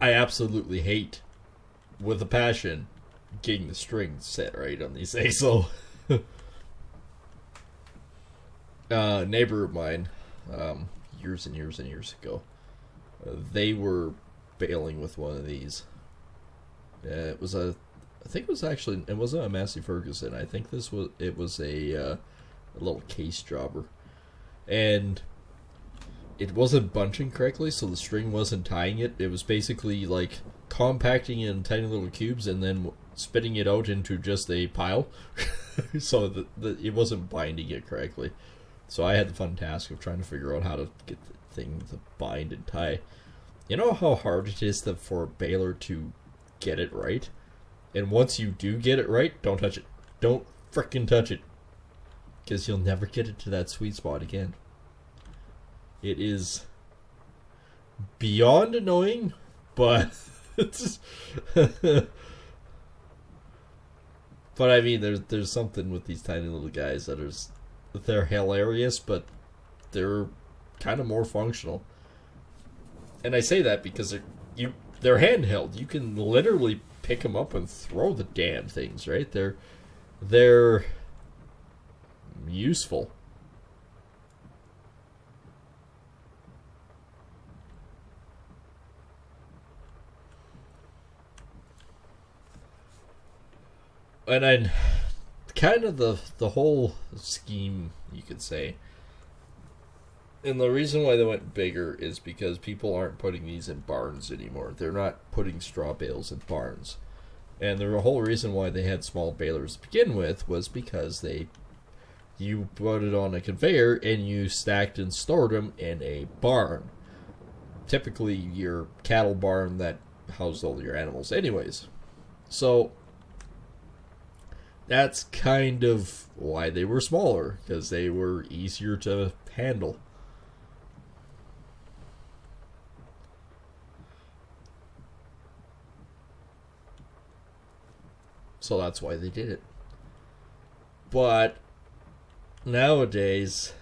I absolutely hate, with a passion, getting the strings set right on these things. So, neighbor of mine, years and years and years ago, they were bailing with one of these. It was I think it wasn't a Massey Ferguson. I think it was a little case jobber, and it wasn't bunching correctly, so the string wasn't tying it. It was basically like compacting it in tiny little cubes and then spitting it out into just a pile, so that it wasn't binding it correctly. So I had the fun task of trying to figure out how to get the thing to bind and tie. You know how hard it is for a baler to get it right? And once you do get it right, don't touch it. Don't frickin' touch it. Because you'll never get it to that sweet spot again. It is beyond annoying, but it's but I mean, there's something with these tiny little guys they're hilarious, but they're kind of more functional. And I say that because they're handheld. You can literally pick them up and throw the damn things, right? They're useful. And then kind of the whole scheme, you could say. And the reason why they went bigger is because people aren't putting these in barns anymore. They're not putting straw bales in barns. And the whole reason why they had small balers to begin with was because you put it on a conveyor and you stacked and stored them in a barn. Typically your cattle barn that housed all your animals anyways. So that's kind of why they were smaller, because they were easier to handle. So that's why they did it. But nowadays,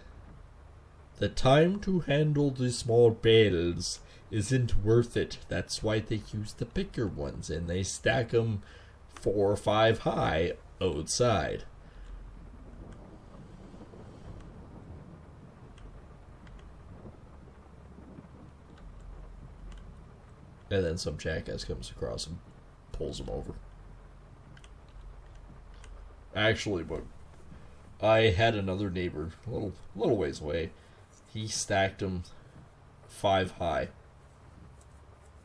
the time to handle the small bales isn't worth it. That's why they use the bigger ones, and they stack them 4 or 5 high outside. And then some jackass comes across and pulls them over. Actually, but I had another neighbor a little ways away. He stacked them 5 high.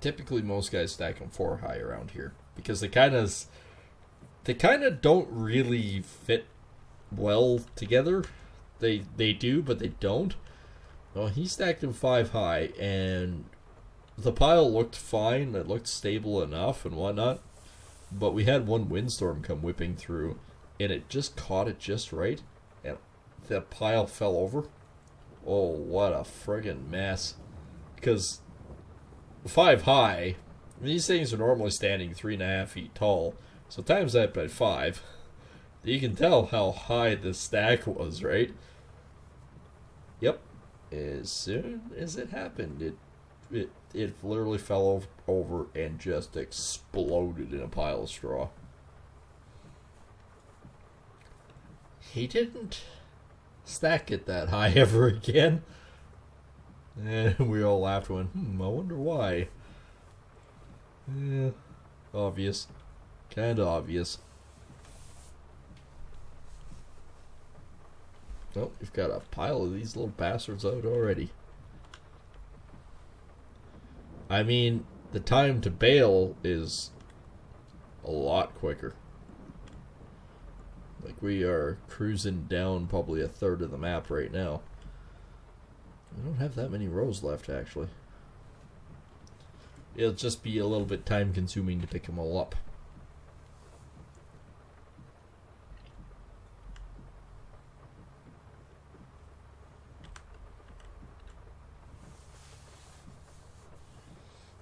Typically, most guys stack them 4 high around here because they kind of don't really fit well together. They do, but they don't. Well, he stacked them 5 high, and the pile looked fine. It looked stable enough and whatnot. But we had one windstorm come whipping through, and it just caught it just right, and the pile fell over. Oh, what a friggin' mess. Because 5 high, these things are normally standing 3.5 feet tall, so times that by 5, you can tell how high the stack was, right? Yep. As soon as it happened, it literally fell over and just exploded in a pile of straw. He didn't stack it that high ever again. And we all laughed and went, I wonder why. Yeah, obvious. Kinda obvious. Oh, we've got a pile of these little bastards out already. I mean, the time to bale is a lot quicker. Like, we are cruising down probably a third of the map right now. We don't have that many rows left, actually. It'll just be a little bit time consuming to pick them all up.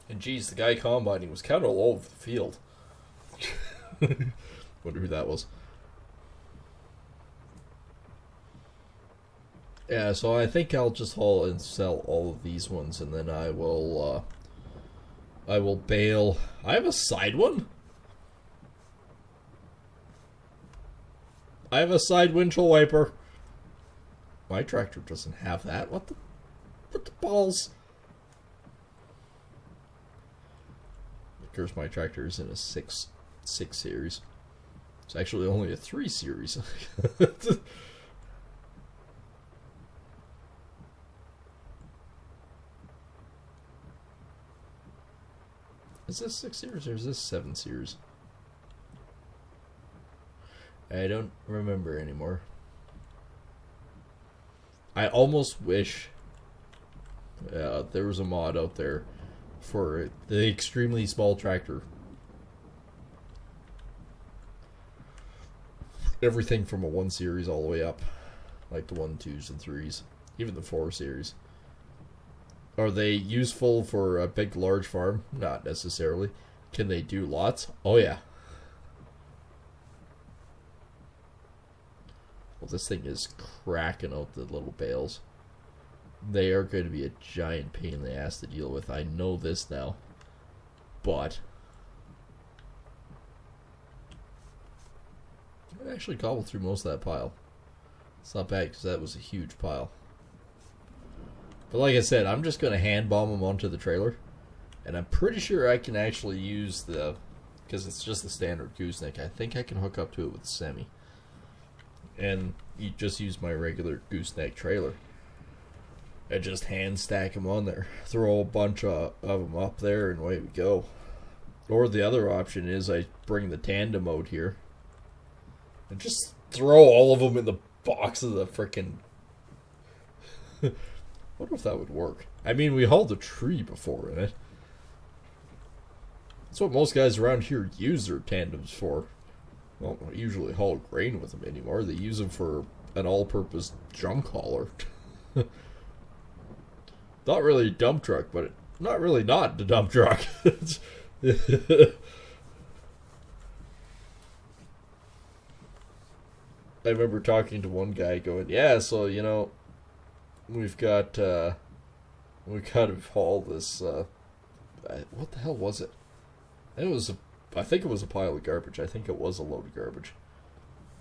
And geez, the guy combining was kind of all over the field. Wonder who that was. Yeah, so I think I'll just haul and sell all of these ones, and then I will I will bail. I have a side one? I have a side windshield wiper. My tractor doesn't have that. What the balls? Of course, my tractor is in a 6 series. It's actually only a 3 series. Is this 6 series or is this 7 series? I don't remember anymore. I almost wish there was a mod out there for the extremely small tractor. Everything from a 1 series all the way up. Like the 1, 2s, and 3s. Even the 4 series. Are they useful for a big, large farm? Not necessarily. Can they do lots? Oh, yeah. Well, this thing is cracking out the little bales. They are going to be a giant pain in the ass to deal with. I know this now. But I actually cobbled through most of that pile. It's not bad because that was a huge pile. But like I said, I'm just going to hand bomb them onto the trailer. And I'm pretty sure I can actually use the... because it's just the standard gooseneck. I think I can hook up to it with a semi. And you just use my regular gooseneck trailer. And just hand stack them on there. Throw a bunch of them up there and away we go. Or the other option is I bring the tandem out here. And just throw all of them in the box of the frickin'... I wonder if that would work. I mean, we hauled a tree before in it. That's what most guys around here use their tandems for. Well, don't usually haul grain with them anymore. They use them for an all-purpose junk hauler. Not really a dump truck, but not really not the dump truck. I remember talking to one guy going, yeah, so, you know, we've got to haul this, what the hell was it? I think it was a pile of garbage. I think it was a load of garbage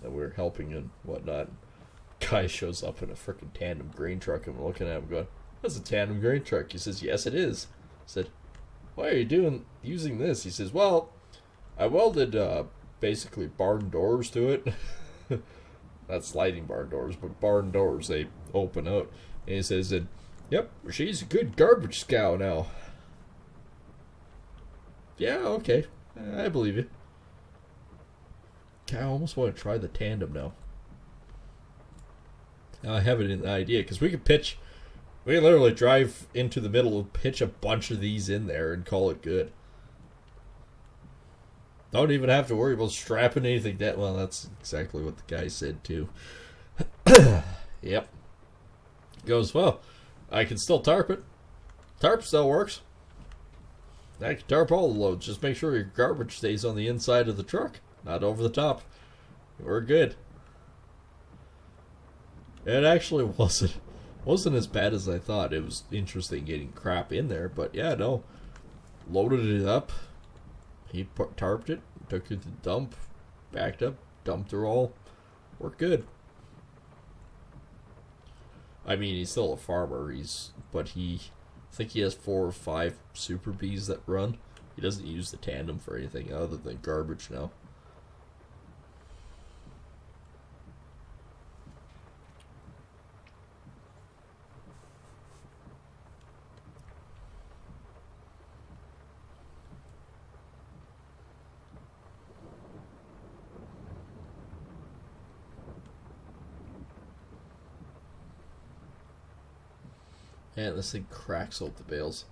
that we were helping and whatnot. Guy shows up in a freaking tandem grain truck and I'm looking at him going, that's a tandem grain truck. He says, yes it is. I said, why are you using this? He says, well, I welded basically barn doors to it. Not sliding barn doors, but barn doors. They open out. And he says, yep, she's a good garbage scow now. Yeah, okay. I believe you. I almost want to try the tandem now. Now I have an idea, because we can literally drive into the middle and pitch a bunch of these in there and call it good. Don't even have to worry about strapping anything down. Well, that's exactly what the guy said, too. Yep. Goes, well, I can still tarp it. Tarp still works. I can tarp all the loads. Just make sure your garbage stays on the inside of the truck, not over the top. We're good. It actually wasn't as bad as I thought. It was interesting getting crap in there, but yeah, no. Loaded it up. He tarped it, took it to the dump, backed up, dumped her all. We're good. I mean, he's still a farmer. I think he has 4 or 5 Super Bees that run. He doesn't use the tandem for anything other than garbage now. Man, this thing cracks out the bales.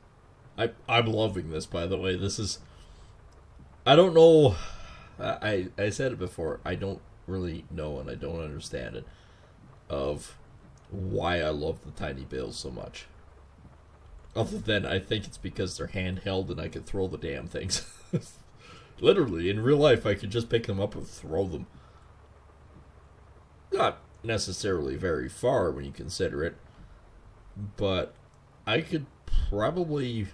I'm loving this, by the way. This is... I don't know... I said it before. I don't really know and I don't understand it. Of why I love the tiny bales so much. Other than I think it's because they're handheld and I can throw the damn things. Literally, in real life, I could just pick them up and throw them. Not necessarily very far when you consider it. But I could probably...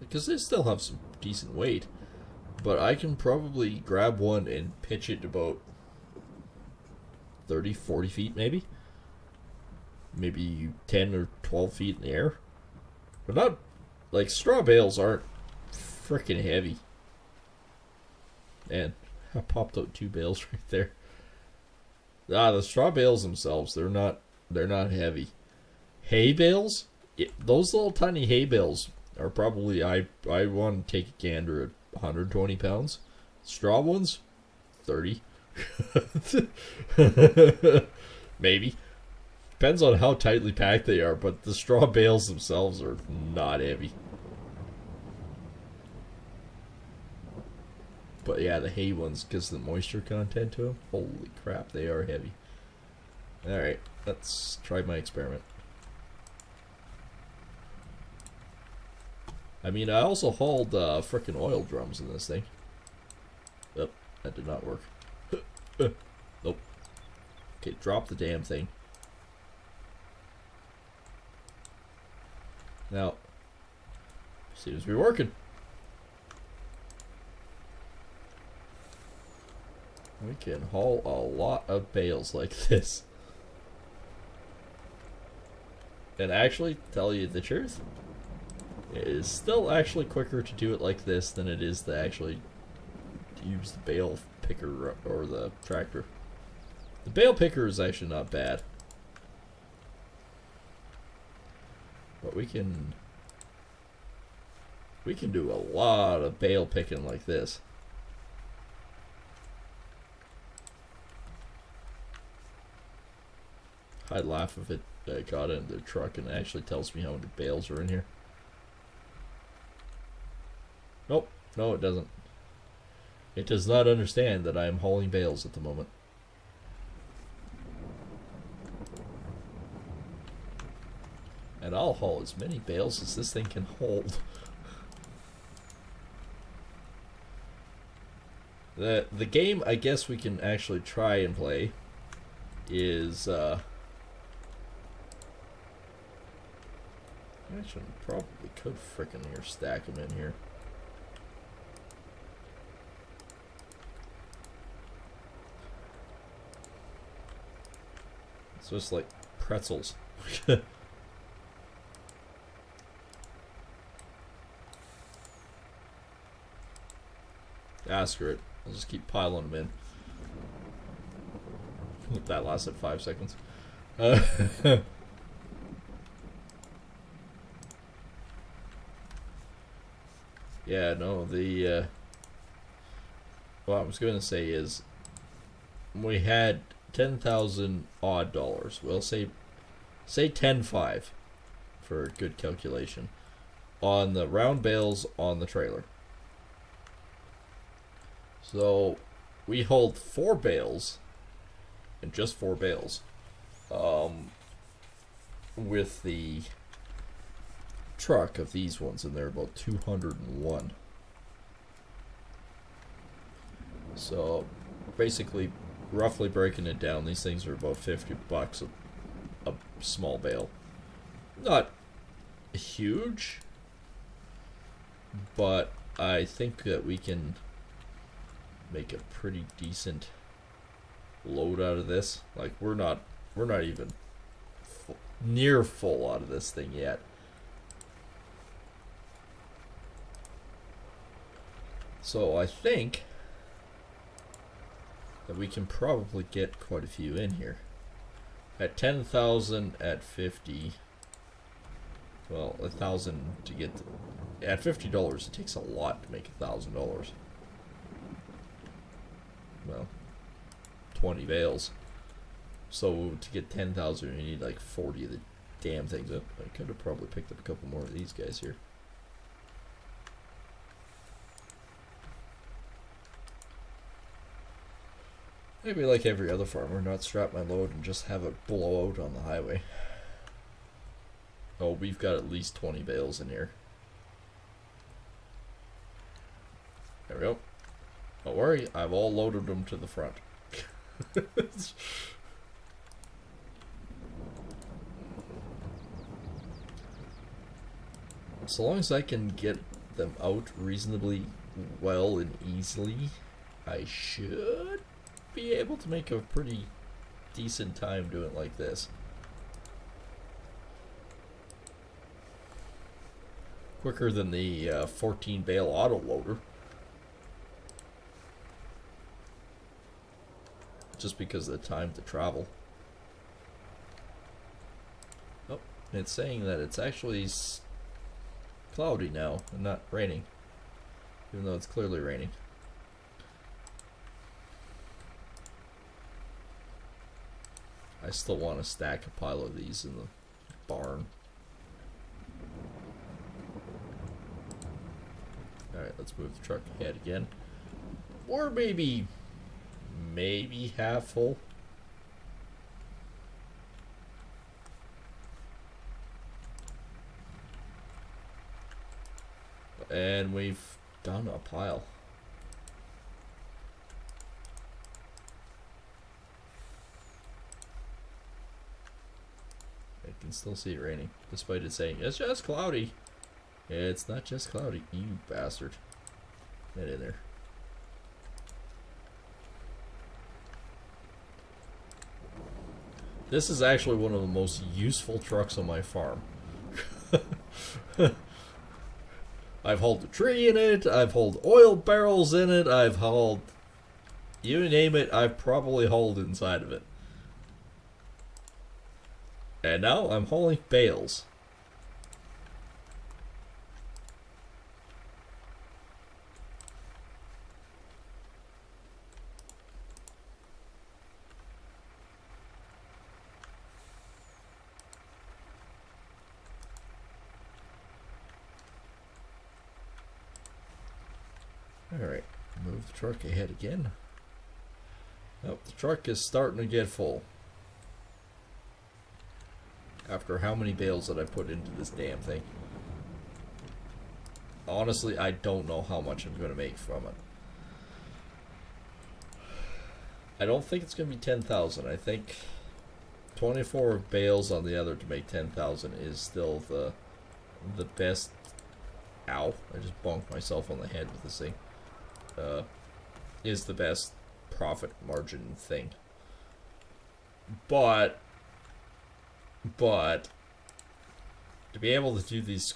because they still have some decent weight. But I can probably grab one and pitch it about 30, 40 feet maybe. Maybe 10 or 12 feet in the air. But not, like, straw bales aren't freaking heavy. Man, I popped out 2 bales right there. The straw bales themselves, they're not heavy. Hay bales, those little tiny hay bales are probably, I want to take a gander at 120 pounds. Straw ones, 30. Maybe. Depends on how tightly packed they are, but the straw bales themselves are not heavy. But yeah, the hay ones, because of the moisture content to them, holy crap, they are heavy. Alright, let's try my experiment. I mean, I also hauled frickin' oil drums in this thing. Yep, that did not work. Nope. Okay, drop the damn thing. Now, seems to be working. We can haul a lot of bales like this. And actually, tell you the truth, it is still actually quicker to do it like this than it is to actually use the bale picker or the tractor. The bale picker is actually not bad. But we can do a lot of bale picking like this. I'd laugh if it got into the truck and actually tells me how many bales are in here. Nope, no it doesn't. It does not understand that I am hauling bales at the moment. And I'll haul as many bales as this thing can hold. The game I guess we can actually try and play is actually probably could frickin' here stack them in here. It's just like pretzels. Ah, screw it. I'll just keep piling them in. That lasted 5 seconds. Yeah, no, what I was going to say is, we had 10,000 odd dollars. We'll say 10.5 for a good calculation on the round bales on the trailer. So we hold 4 bales, and just 4 bales, with the truck of these ones, and they're about 201. So basically, roughly breaking it down, these things are about $50 a small bale. Not huge, but I think that we can make a pretty decent load out of this. Like, we're not even near full out of this thing yet. So I think that we can probably get quite a few in here. At 10,000, at 50, well, 1,000 to get at $50, it takes a lot to make $1,000. Well, 20 bales. So to get 10,000, you need like 40 of the damn things up. I could have probably picked up a couple more of these guys here. Maybe like every other farmer, not strap my load and just have it blow out on the highway. Oh, we've got at least 20 bales in here. There we go. Don't worry, I've all loaded them to the front. So long as I can get them out reasonably well and easily, I should be able to make a pretty decent time doing it like this. Quicker than the 14 bale auto loader. Just because of the time to travel. Oh, it's saying that it's actually cloudy now and not raining. Even though it's clearly raining. I still want to stack a pile of these in the barn. Alright, let's move the truck ahead again. Or maybe half full. And we've done a pile. I can still see it raining, despite it saying it's just cloudy. It's not just cloudy, you bastard. Get in there. This is actually one of the most useful trucks on my farm. I've hauled a tree in it, I've hauled oil barrels in it, I've hauled... you name it, I've probably hauled inside of it. And now I'm hauling bales. Alright, move the truck ahead again. Oh, the truck is starting to get full. After how many bales did I put into this damn thing? Honestly, I don't know how much I'm going to make from it. I don't think it's going to be 10,000. I think 24 bales on the other to make 10,000 is still the best. Ow, I just bonked myself on the head with this thing. Is the best profit margin thing. But to be able to do these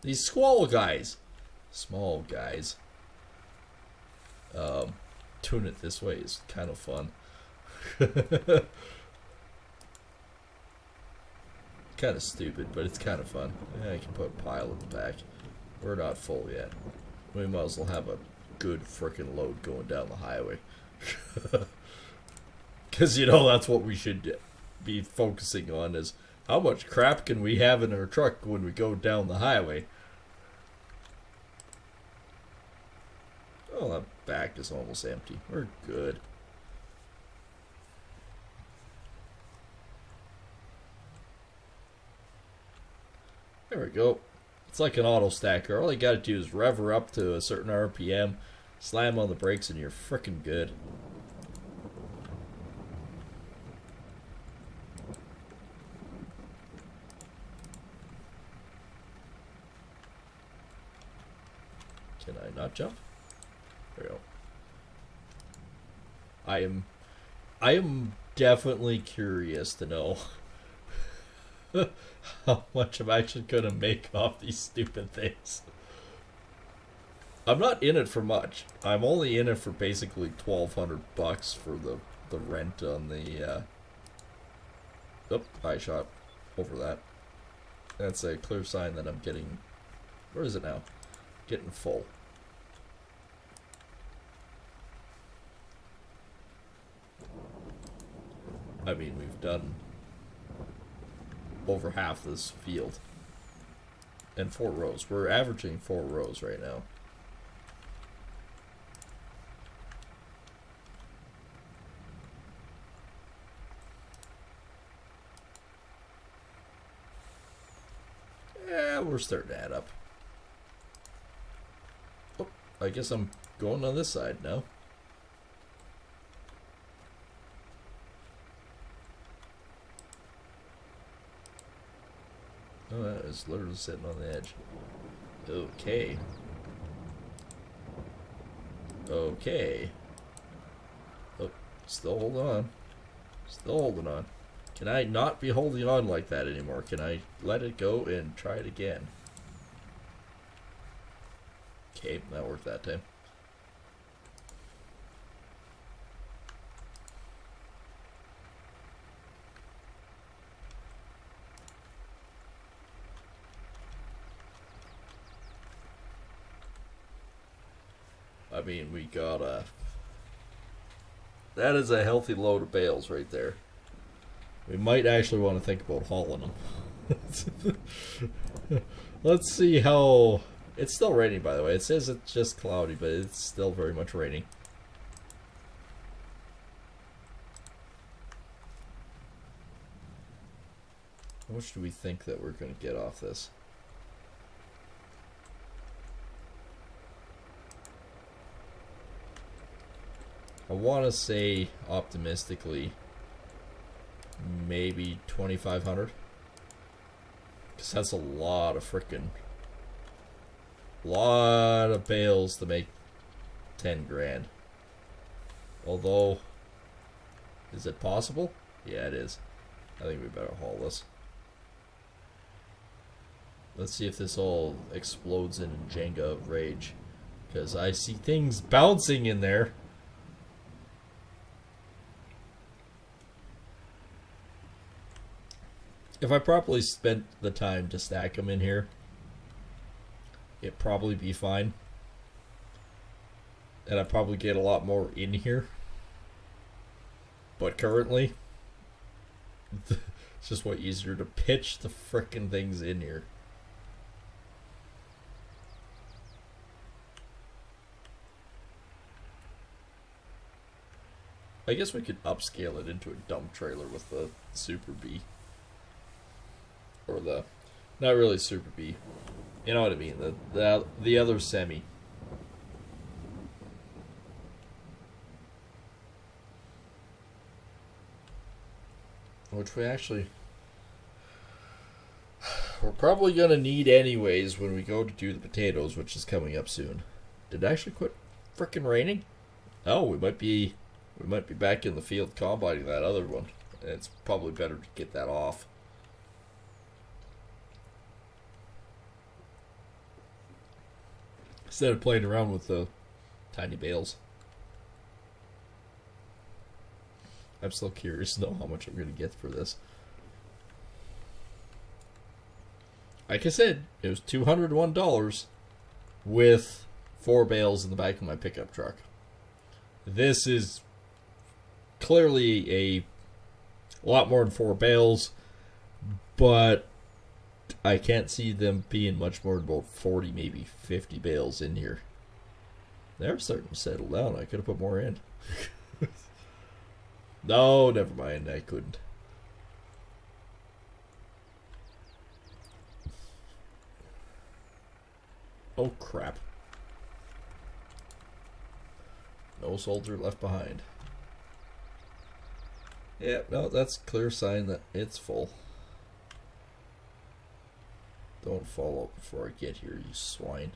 these squall guys, small guys, tune it this way is kind of fun. Kind of stupid, but it's kind of fun. I can put a pile in the back. We're not full yet. We might as well have a good frickin' load going down the highway. Because, you know, that's what we should be focusing on, is how much crap can we have in our truck when we go down the highway. Oh, that back is almost empty. We're good. There we go. It's like an auto stacker. All you gotta do is rev her up to a certain RPM, slam on the brakes, and you're frickin' good. Can I not jump? There we go. I am definitely curious to know how much I'm actually gonna make off these stupid things. I'm not in it for much. I'm only in it for basically $1,200 for the rent on the oh, I shot over that. That's a clear sign that I'm getting, where is it now? Getting full. I mean, we've done over half this field. And 4 rows. We're averaging 4 rows right now. Yeah, we're starting to add up. Oh, I guess I'm going on this side now. Oh, that is literally sitting on the edge. Okay. Okay. Oh, still holding on. Still holding on. Can I not be holding on like that anymore? Can I let it go and try it again? Okay, that worked that time. I mean, we got a... That is a healthy load of bales right there. We might actually want to think about hauling them. Let's see how... It's still raining, by the way. It says it's just cloudy, but it's still very much raining. How much do we think that we're going to get off this? I want to say, optimistically, maybe 2,500. Because that's a lot of frickin'... lot of bales to make 10 grand. Although, is it possible? Yeah, it is. I think we better haul this. Let's see if this all explodes in Jenga rage. Because I see things bouncing in there. If I properly spent the time to stack them in here, it'd probably be fine. And I'd probably get a lot more in here. But currently, it's just way easier to pitch the frickin' things in here. I guess we could upscale it into a dump trailer with the Super B. Or the, not really Super B. You know what I mean, the other semi. Which we actually... We're probably going to need anyways when we go to do the potatoes, which is coming up soon. Did it actually quit frickin' raining? Oh, we might be back in the field combining that other one. And it's probably better to get that off. Instead of playing around with the tiny bales. I'm still curious to know how much I'm going to get for this. Like I said, it was $201 with 4 bales in the back of my pickup truck. This is clearly a lot more than 4 bales, but I can't see them being much more than about 40, maybe 50 bales in here. They're starting to settle down. I could have put more in. No, never mind. I couldn't. Oh, crap. No soldier left behind. Yeah, no, that's a clear sign that it's full. Don't fall out before I get here, you swine.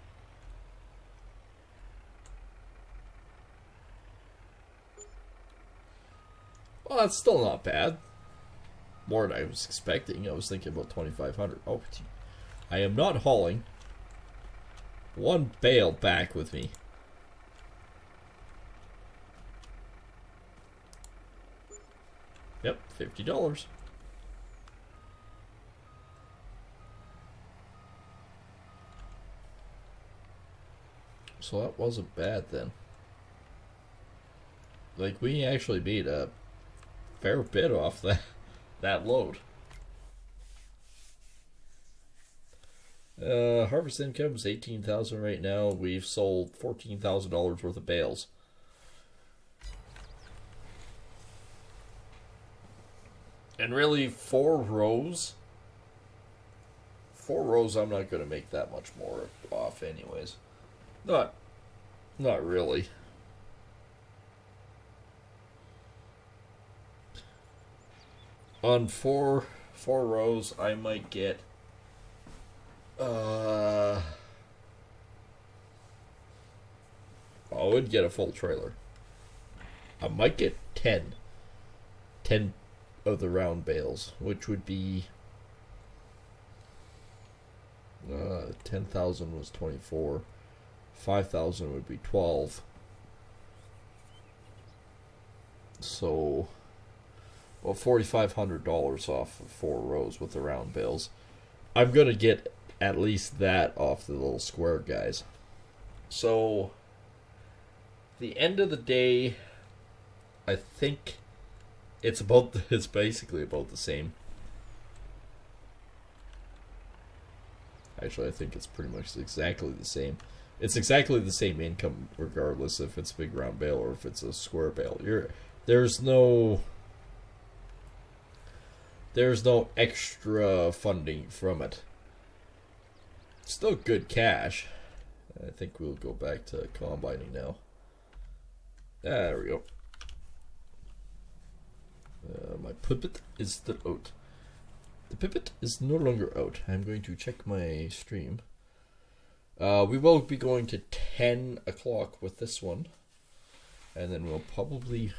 Well, that's still not bad. More than I was expecting. I was thinking about 2,500. Oh, I am not hauling 1 bale back with me. Yep, $50. So that wasn't bad then. Like, we actually made a fair bit off that load. Harvest income is $18,000 right now. We've sold $14,000 worth of bales. And really, 4 rows. 4 rows, I'm not going to make that much more off, anyways. Not really. On 4 rows, I might get I would get a full trailer. I might get 10. 10 of the round bales, which would be 10,000 was 24. 5,000 would be 12. So, well, $4,500 off of 4 rows with the round bales. I'm gonna get at least that off the little square guys. So, the end of the day, I think it's basically about the same. Actually, I think it's pretty much exactly the same. It's exactly the same income regardless if it's a big round bale or if it's a square bale. There's no extra funding from it. Still good cash. I think we'll go back to combining now. There we go. My pipet is still out. The pipet is no longer out. I'm going to check my stream. We will be going to 10 o'clock with this one. And then we'll probably...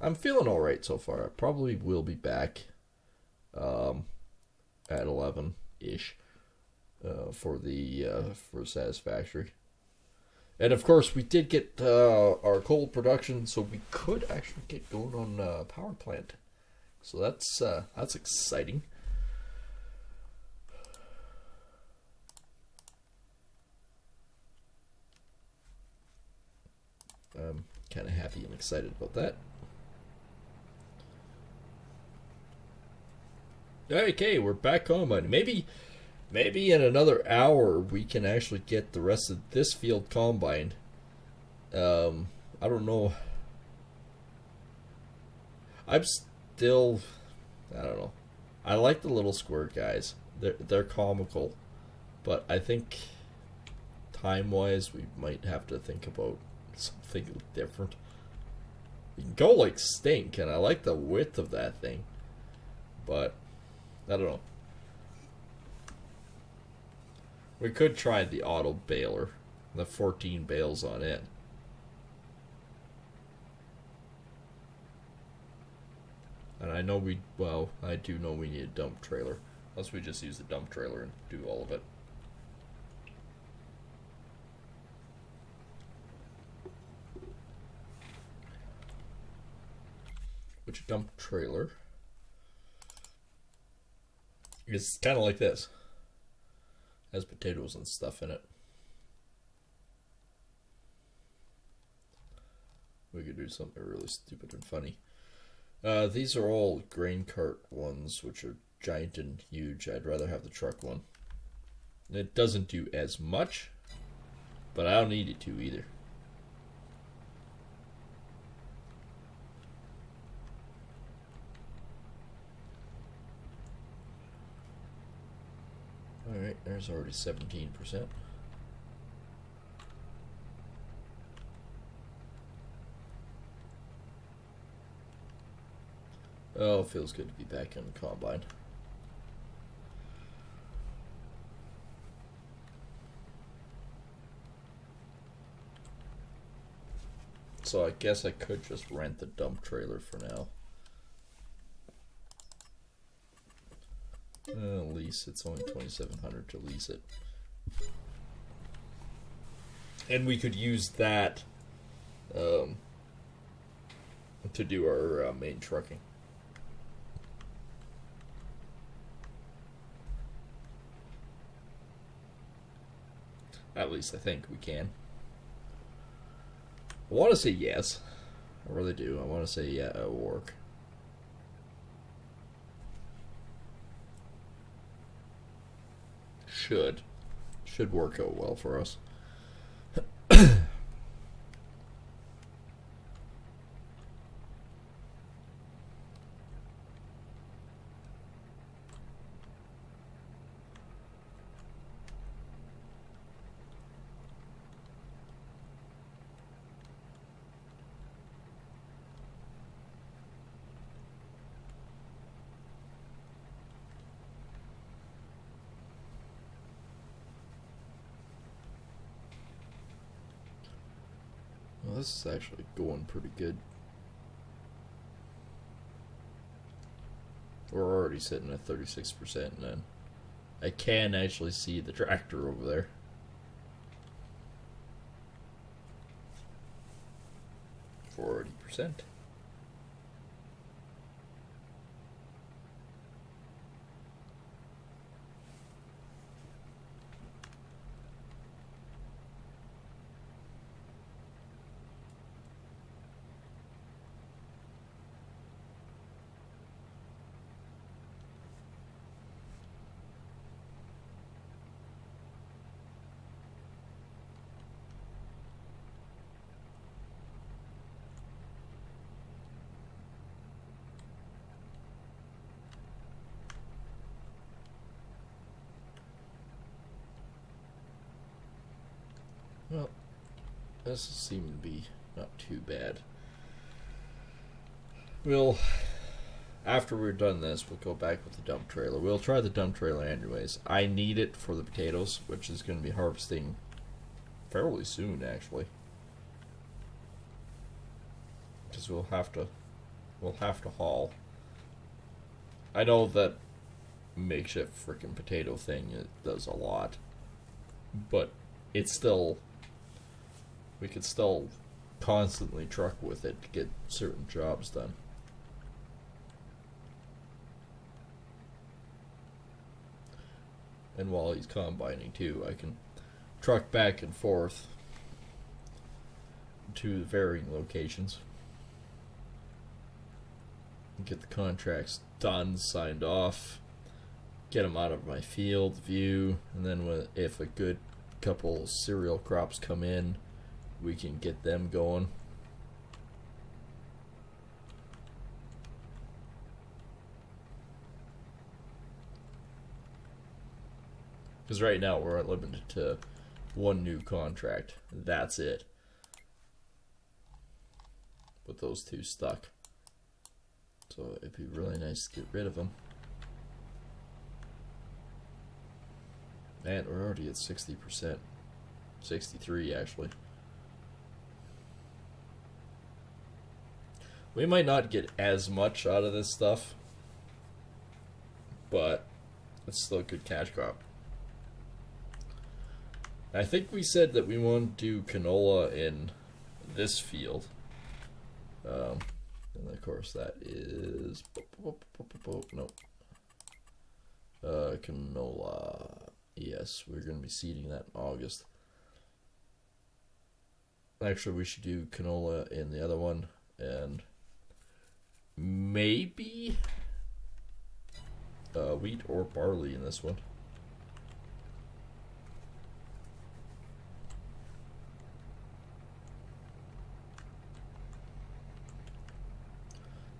I'm feeling alright so far. I probably will be back at 11-ish for Satisfactory. And of course, we did get our coal production, so we could actually get going on power plant. So that's exciting. I'm kind of happy and excited about that. Okay, we're back on, buddy. Maybe in another hour we can actually get the rest of this field combined. I don't know. I don't know. I like the little square guys. They're comical, but I think time-wise we might have to think about something different. You can go like stink, and I like the width of that thing, but I don't know. We could try the auto baler, the 14 bales on it. And I know I do know we need a dump trailer. Unless we just use the dump trailer and do all of it. Which dump trailer is kind of like this. Has potatoes and stuff in it. We could do something really stupid and funny. These are all grain cart ones, which are giant and huge. I'd rather have the truck one. It doesn't do as much, but I don't need it to either. Alright, there's already 17%. Oh, it feels good to be back in the combine. So I guess I could just rent the dump trailer for now. Lease, it's only $2,700 to lease it. And we could use that to do our main trucking. At least I think we can. I want to say yes. I really do. I want to say yeah, it'll work. Should work out well for us. Well, this is actually going pretty good. We're already sitting at 36%, and then I can actually see the tractor over there. %. Well, this seems to be not too bad. After we're done this, we'll go back with the dump trailer. We'll try the dump trailer anyways. I need it for the potatoes, which is going to be harvesting fairly soon, actually. Because we'll have to haul. I know that makeshift freaking potato thing, it does a lot, but it's still, we could still constantly truck with it to get certain jobs done. And while he's combining too, I can truck back and forth to varying locations. Get the contracts done, signed off, get them out of my field view, and then if a good couple cereal crops come in, we can get them going. Because right now we're limited to one new contract. That's it. With those two stuck. So it'd be really nice to get rid of them. And we're already at 60%. 63 actually. We might not get as much out of this stuff, but it's still a good cash crop. I think we said that we want to do canola in this field. And of course that is no canola. Yes, we're going to be seeding that in August. Actually, we should do canola in the other one, and maybe wheat or barley in this one.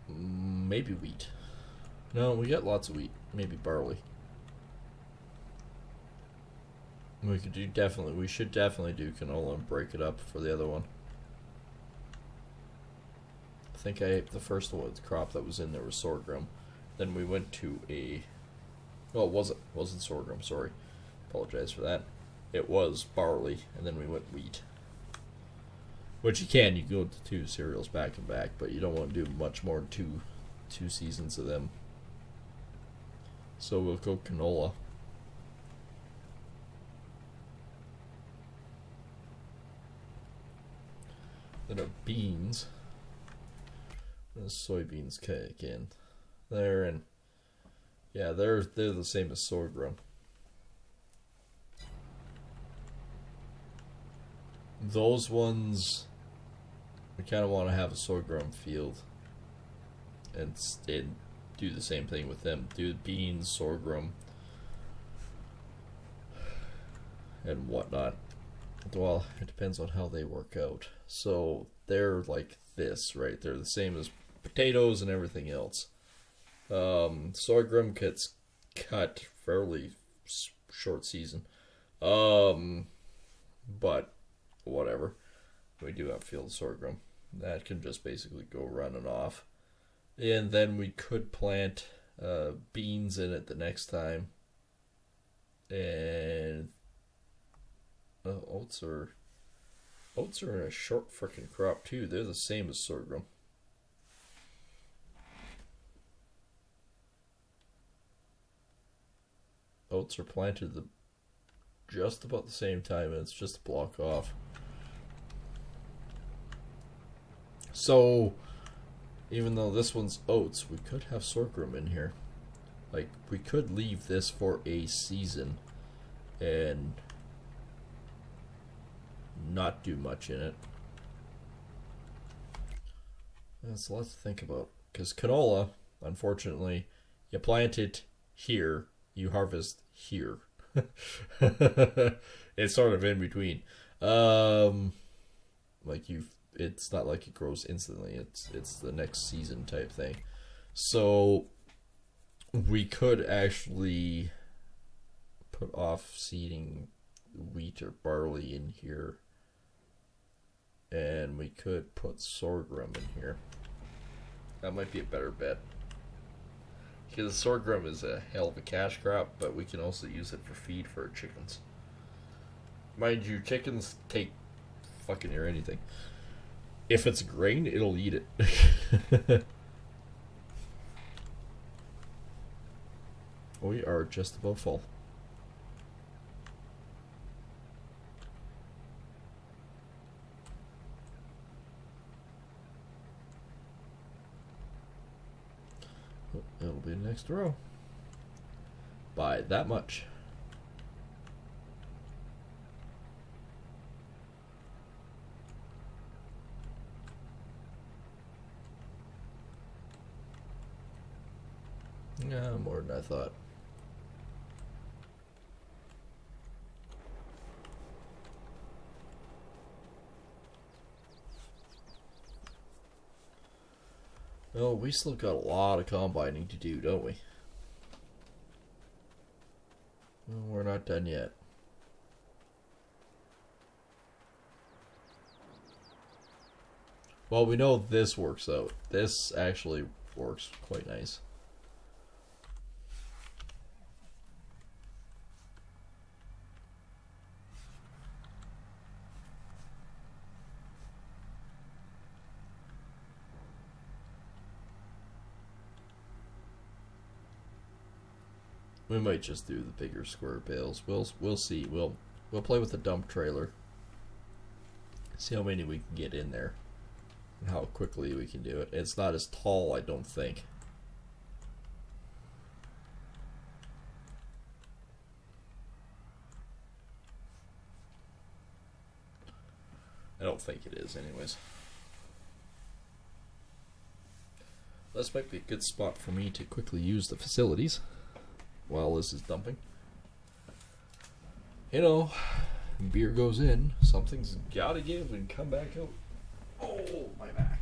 Maybe wheat. No, we got lots of wheat. Maybe barley. We could do we should definitely do canola and break it up for the other one. I think the first crop that was in there was sorghum. Then we went to well, it wasn't sorghum, sorry. Apologize for that. It was barley, and then we went wheat. Which you can go to two cereals back and back, but you don't want to do much more than two seasons of them. So we'll go canola. Then our beans. And the soybeans kick in. They're the same as sorghum. Those ones, we kind of want to have a sorghum field and do the same thing with them. Do beans, sorghum, and whatnot. Well, it depends on how they work out. So they're like this, right? They're the same as potatoes and everything else. Sorghum gets cut fairly short season. But whatever. We do have field sorghum. That can just basically go running off. And then we could plant beans in it the next time. And oats are Oats are in a short frickin' crop too. They're the same as sorghum. Oats are planted just about the same time, and it's just a block off. So, even though this one's oats, we could have sorghum in here. Like, we could leave this for a season and not do much in it. That's a lot to think about. Because canola, unfortunately, you plant it here, you harvest here. It's sort of in between. Like it's not like it grows instantly. It's the next season type thing. So we could actually put off seeding wheat or barley in here, and we could put sorghum in here. That might be a better bet. Because sorghum is a hell of a cash crop, but we can also use it for feed for our chickens. Mind you, chickens take fucking near anything. If it's grain, it'll eat it. We are just about full. It'll be the next row. By that much. Yeah, more than I thought. Well, we still got a lot of combining to do, don't we? Well, we're not done yet. Well, we know this works out. This actually works quite nice. We might just do the bigger square bales. We'll see. We'll play with the dump trailer. See how many we can get in there, and how quickly we can do it. It's not as tall, I don't think. I don't think it is, anyways. This might be a good spot for me to quickly use the facilities while this is dumping. You know, beer goes in, something's gotta give and come back out. Oh, my back.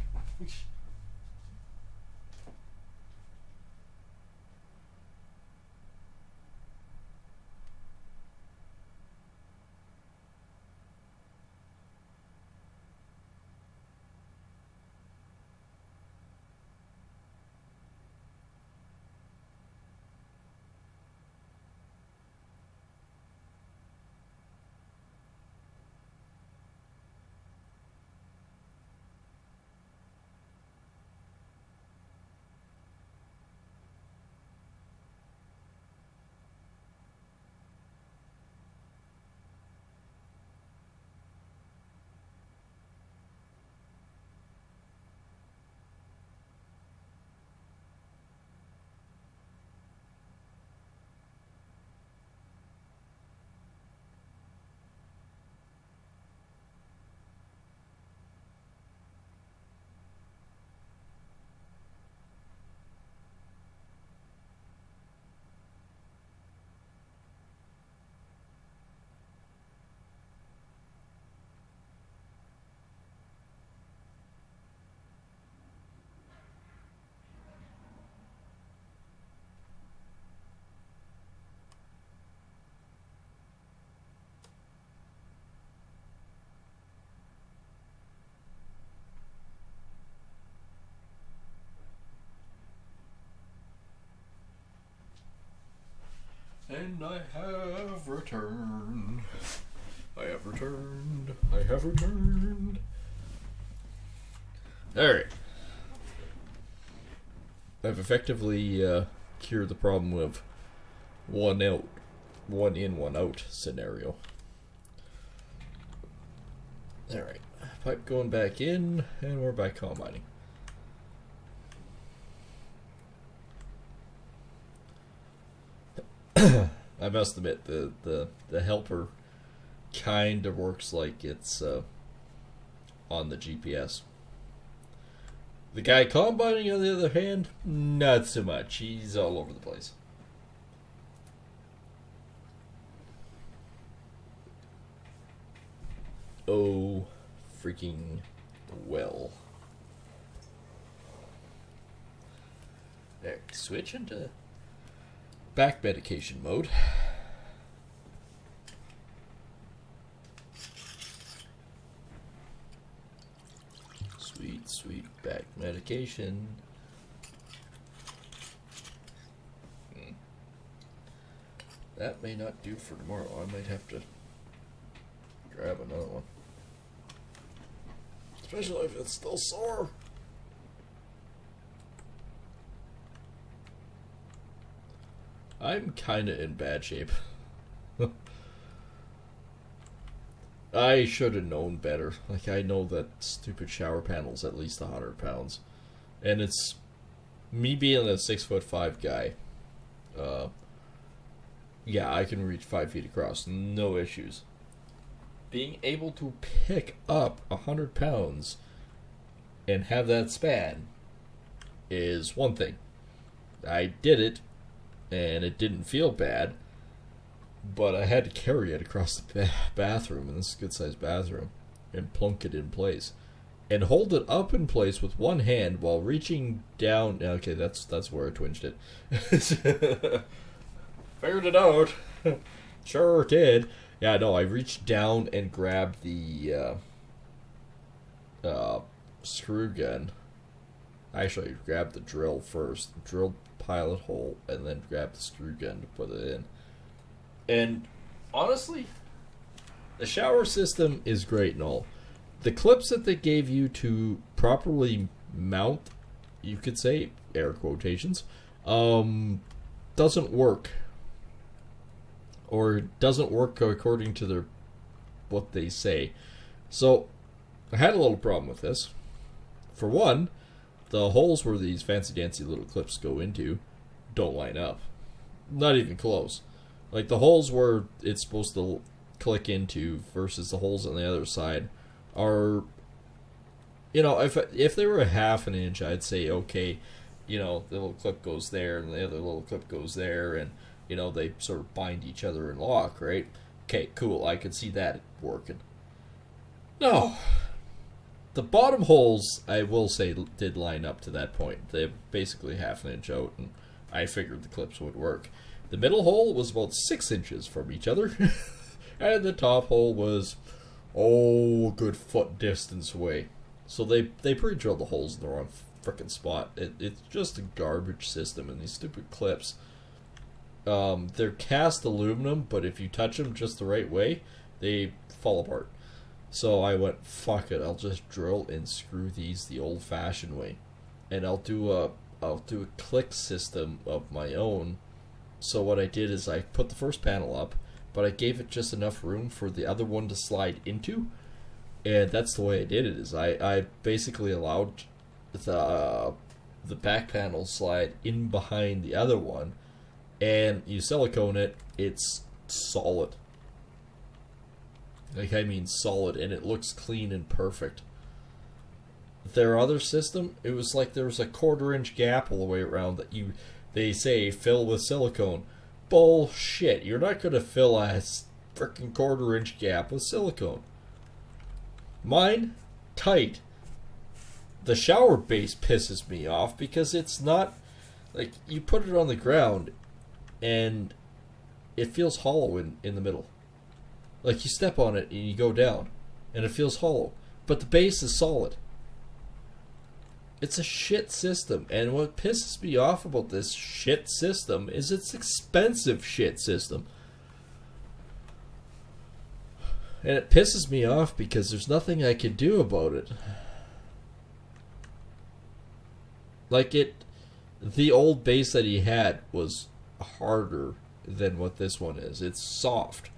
And I have returned. I have have returned. I have returned. Alright. I've effectively cured the problem of one in, one out scenario. Alright. Pipe going back in, and we're back combining. I must admit, the helper kind of works like it's on the GPS. The guy combining, on the other hand, not so much. He's all over the place. Oh, freaking well. There, switch into back medication mode. Sweet, sweet back medication. That may not do for tomorrow. I might have to grab another one. Especially if it's still sore. I'm kinda in bad shape. I should have known better. Like, I know that stupid shower panel's at least 100 pounds. And it's me being a 6'5" guy. Yeah, I can reach 5 feet across, no issues. Being able to pick up 100 pounds and have that span is one thing. I did it, and it didn't feel bad, but I had to carry it across the bathroom, and this is a good-sized bathroom, and plunk it in place. And hold it up in place with one hand while reaching down. Okay, that's where I twinged it. Figured it out. Sure did. Yeah, no, I reached down and grabbed the screw gun. Actually, I grabbed the drill first. Drilled the pilot hole, and then grabbed the screw gun to put it in. And honestly, the shower system is great and all. The clips that they gave you to properly mount, you could say, air quotations, doesn't work. Or doesn't work according to what they say. So, I had a little problem with this. For one, the holes where these fancy-dancy little clips go into don't line up. Not even close. Like, the holes where it's supposed to click into versus the holes on the other side are, you know, if they were a half an inch, I'd say, okay, you know, the little clip goes there and the other little clip goes there, and, you know, they sort of bind each other and lock, right? Okay, cool, I could see that working. No. The bottom holes, I will say, did line up to that point. They're basically half an inch out, and I figured the clips would work. The middle hole was about 6 inches from each other, and the top hole was, a good foot distance away. So they pre-drilled the holes in the wrong frickin' spot. It's just a garbage system, and these stupid clips, they're cast aluminum, but if you touch them just the right way, they fall apart. So I went, fuck it, I'll just drill and screw these the old-fashioned way, and I'll do a click system of my own. So what I did is I put the first panel up, but I gave it just enough room for the other one to slide into, and that's the way I did it. Is I basically allowed the back panel slide in behind the other one, and you silicone it. It's solid. Like, I mean solid, and it looks clean and perfect. Their other system, it was like there was a 1/4 inch gap all the way around that they say fill with silicone. Bullshit. You're not going to fill a freaking 1/4 inch gap with silicone. Mine, tight. The shower base pisses me off because it's not, like, you put it on the ground and it feels hollow in the middle. Like, you step on it and you go down and it feels hollow. But the base is solid. It's a shit system, and what pisses me off about this shit system is it's expensive shit system. And it pisses me off because there's nothing I can do about it. Like the old base that he had was harder than what this one is. It's soft.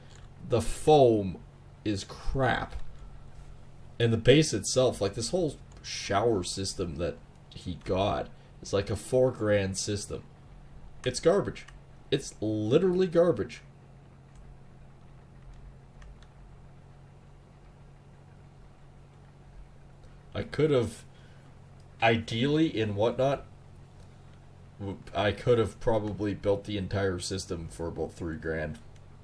The foam is crap. And the base itself, like this whole shower system that he got, is like a $4,000 system. It's garbage. It's literally garbage. I could have, ideally in Whatnot, I could have probably built the entire system for about $3,000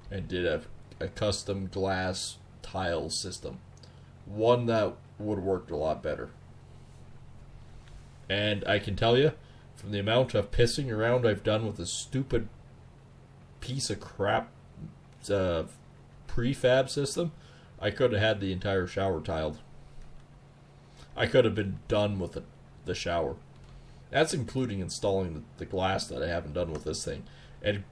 and did a custom glass tile system. One that would have worked a lot better. And I can tell you, from the amount of pissing around I've done with this stupid piece of crap prefab system, I could have had the entire shower tiled. I could have been done with the shower. That's including installing the glass that I haven't done with this thing. And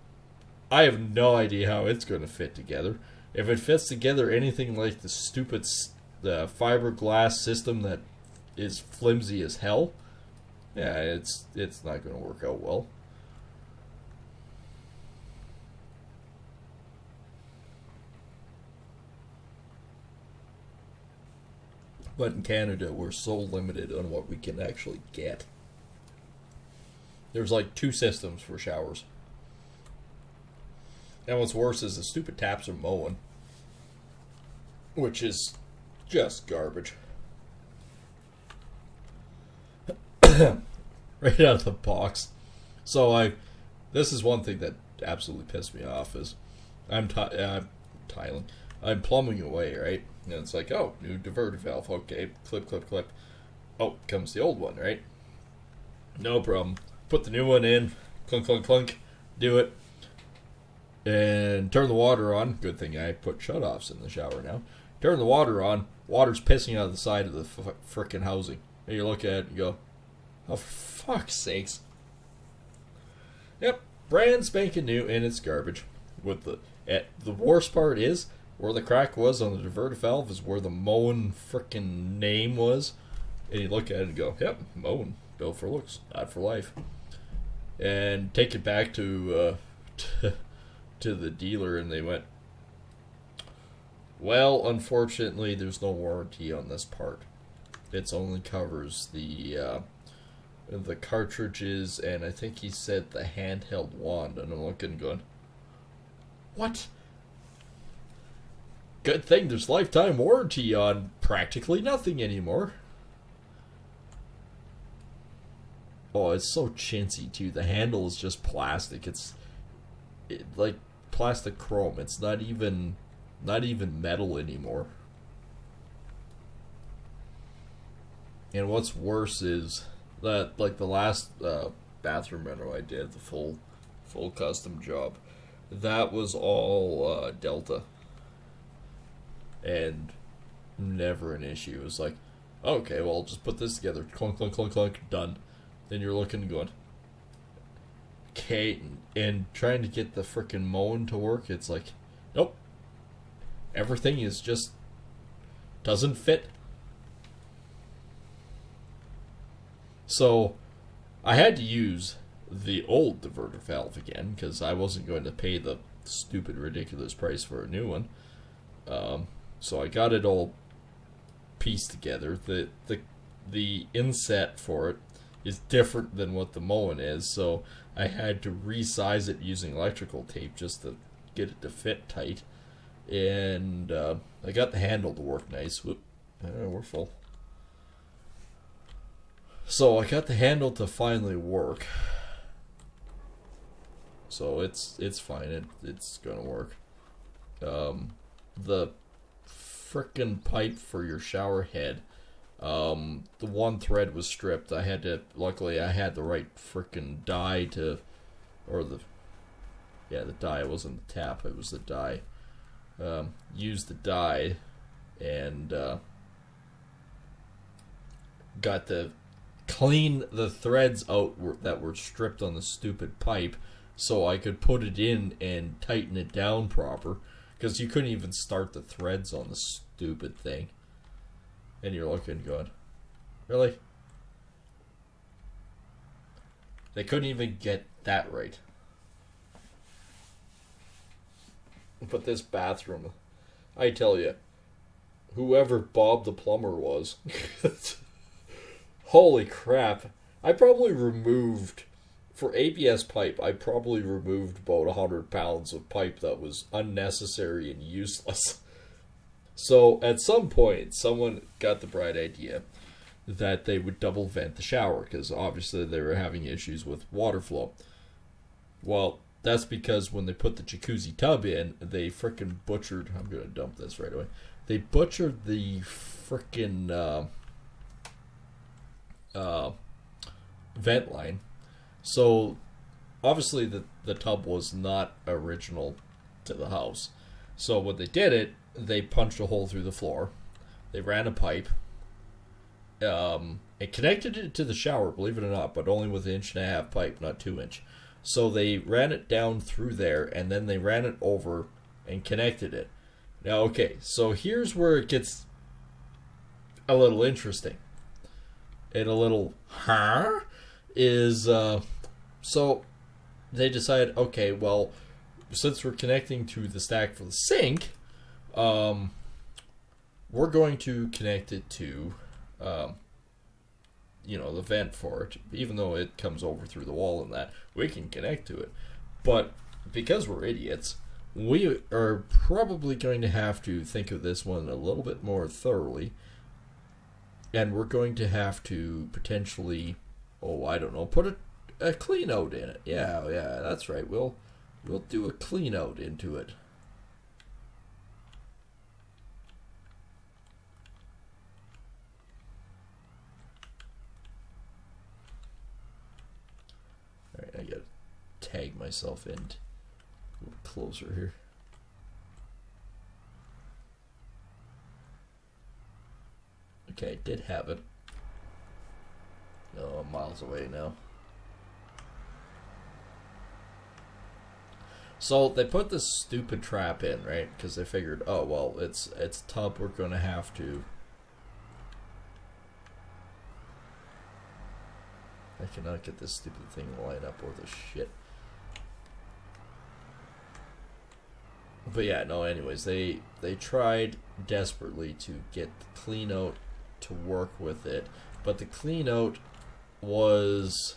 I have no idea how it's going to fit together. If it fits together anything like the stupid fiberglass system that is flimsy as hell, yeah, it's not going to work out well. But in Canada, we're so limited on what we can actually get. There's like 2 systems for showers. And what's worse is the stupid taps are mowing, which is just garbage. Right out of the box. So this is one thing that absolutely pissed me off is I'm tiling. I'm plumbing away, right? And it's like, oh, new diverter valve. Okay, clip, clip, clip. Oh, comes the old one, right? No problem. Put the new one in. Clunk, clunk, clunk. Do it. And turn the water on. Good thing I put shutoffs in the shower now. Turn the water on. Water's pissing out of the side of the frickin' housing. And you look at it and you go, oh, fuck's sakes. Yep, brand spanking new, and it's garbage. With the worst part is, where the crack was on the diverter valve is where the Moen frickin' name was. And you look at it and go, yep, Moen, built for looks, not for life. And take it back to the dealer, and they went, well, unfortunately, there's no warranty on this part. It only covers the cartridges, and I think he said the handheld wand. And I'm looking and going, what? Good thing there's lifetime warranty on practically nothing anymore. Oh, it's so chintzy too. The handle is just plastic. It's like plastic chrome. It's not even metal anymore. And what's worse is that, like the last bathroom reno I did, the full custom job, that was all Delta. And never an issue. It was like, okay, well, I'll just put this together. Clunk, clunk, clunk, clunk, done. Then you're looking and going, okay, and trying to get the frickin' Moen to work, it's like, nope. Everything is just, doesn't fit. So, I had to use the old diverter valve again, because I wasn't going to pay the stupid, ridiculous price for a new one. So I got it all pieced together. The inset for it is different than what the Moen is, so I had to resize it using electrical tape just to get it to fit tight. And I got the handle to work nice. Whoop. We're full. So I got the handle to finally work. So it's fine. It's gonna work. The frickin' pipe for your shower head, the one thread was stripped. Luckily I had the right frickin' die the die, it wasn't the tap, it was the die. Used the die and got to clean the threads out that were stripped on the stupid pipe so I could put it in and tighten it down proper. because you couldn't even start the threads on the stupid thing. And you're looking going, really? They couldn't even get that right. But this bathroom, I tell you, whoever Bob the plumber was, holy crap. I probably removed, for ABS pipe, I probably removed about 100 pounds of pipe that was unnecessary and useless. So at some point, someone got the bright idea that they would double vent the shower, because obviously they were having issues with water flow. Well, that's because when they put the jacuzzi tub in, they frickin' butchered, I'm going to dump this right away, they butchered the frickin' vent line. So obviously the tub was not original to the house. So when they did it, they punched a hole through the floor. They ran a pipe. It connected it to the shower, believe it or not, but only with an 1.5-inch pipe, not 2-inch. So they ran it down through there, and then they ran it over and connected it. Now, okay, so here's where it gets a little interesting. And a little, is, so they decided, okay, well, since we're connecting to the stack for the sink, we're going to connect it to, the vent for it. Even though it comes over through the wall and that, we can connect to it. But because we're idiots, we are probably going to have to think of this one a little bit more thoroughly. And we're going to have to potentially, put a clean out in it. Yeah, that's right. We'll do a clean out into it. Alright, I gotta tag myself in a little closer here. Okay, I did have it. No, I'm miles away now. So they put this stupid trap in, right? Because they figured, oh well, it's tub. We're gonna have to. I cannot get this stupid thing to line up with the shit. But yeah, no. Anyways, they tried desperately to get the clean out to work with it, but the clean out was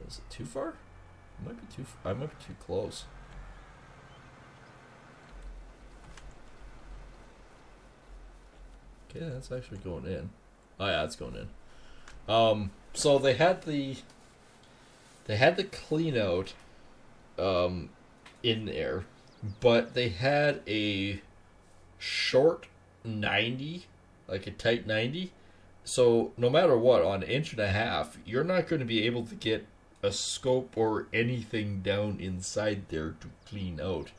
it too far? It might be too. I might be too close. Okay, that's actually going in. Oh yeah, it's going in. So they had the clean out in there, but they had a short 90, like a tight 90. So no matter what, on 1.5 inch, you're not going to be able to get a scope or anything down inside there to clean out.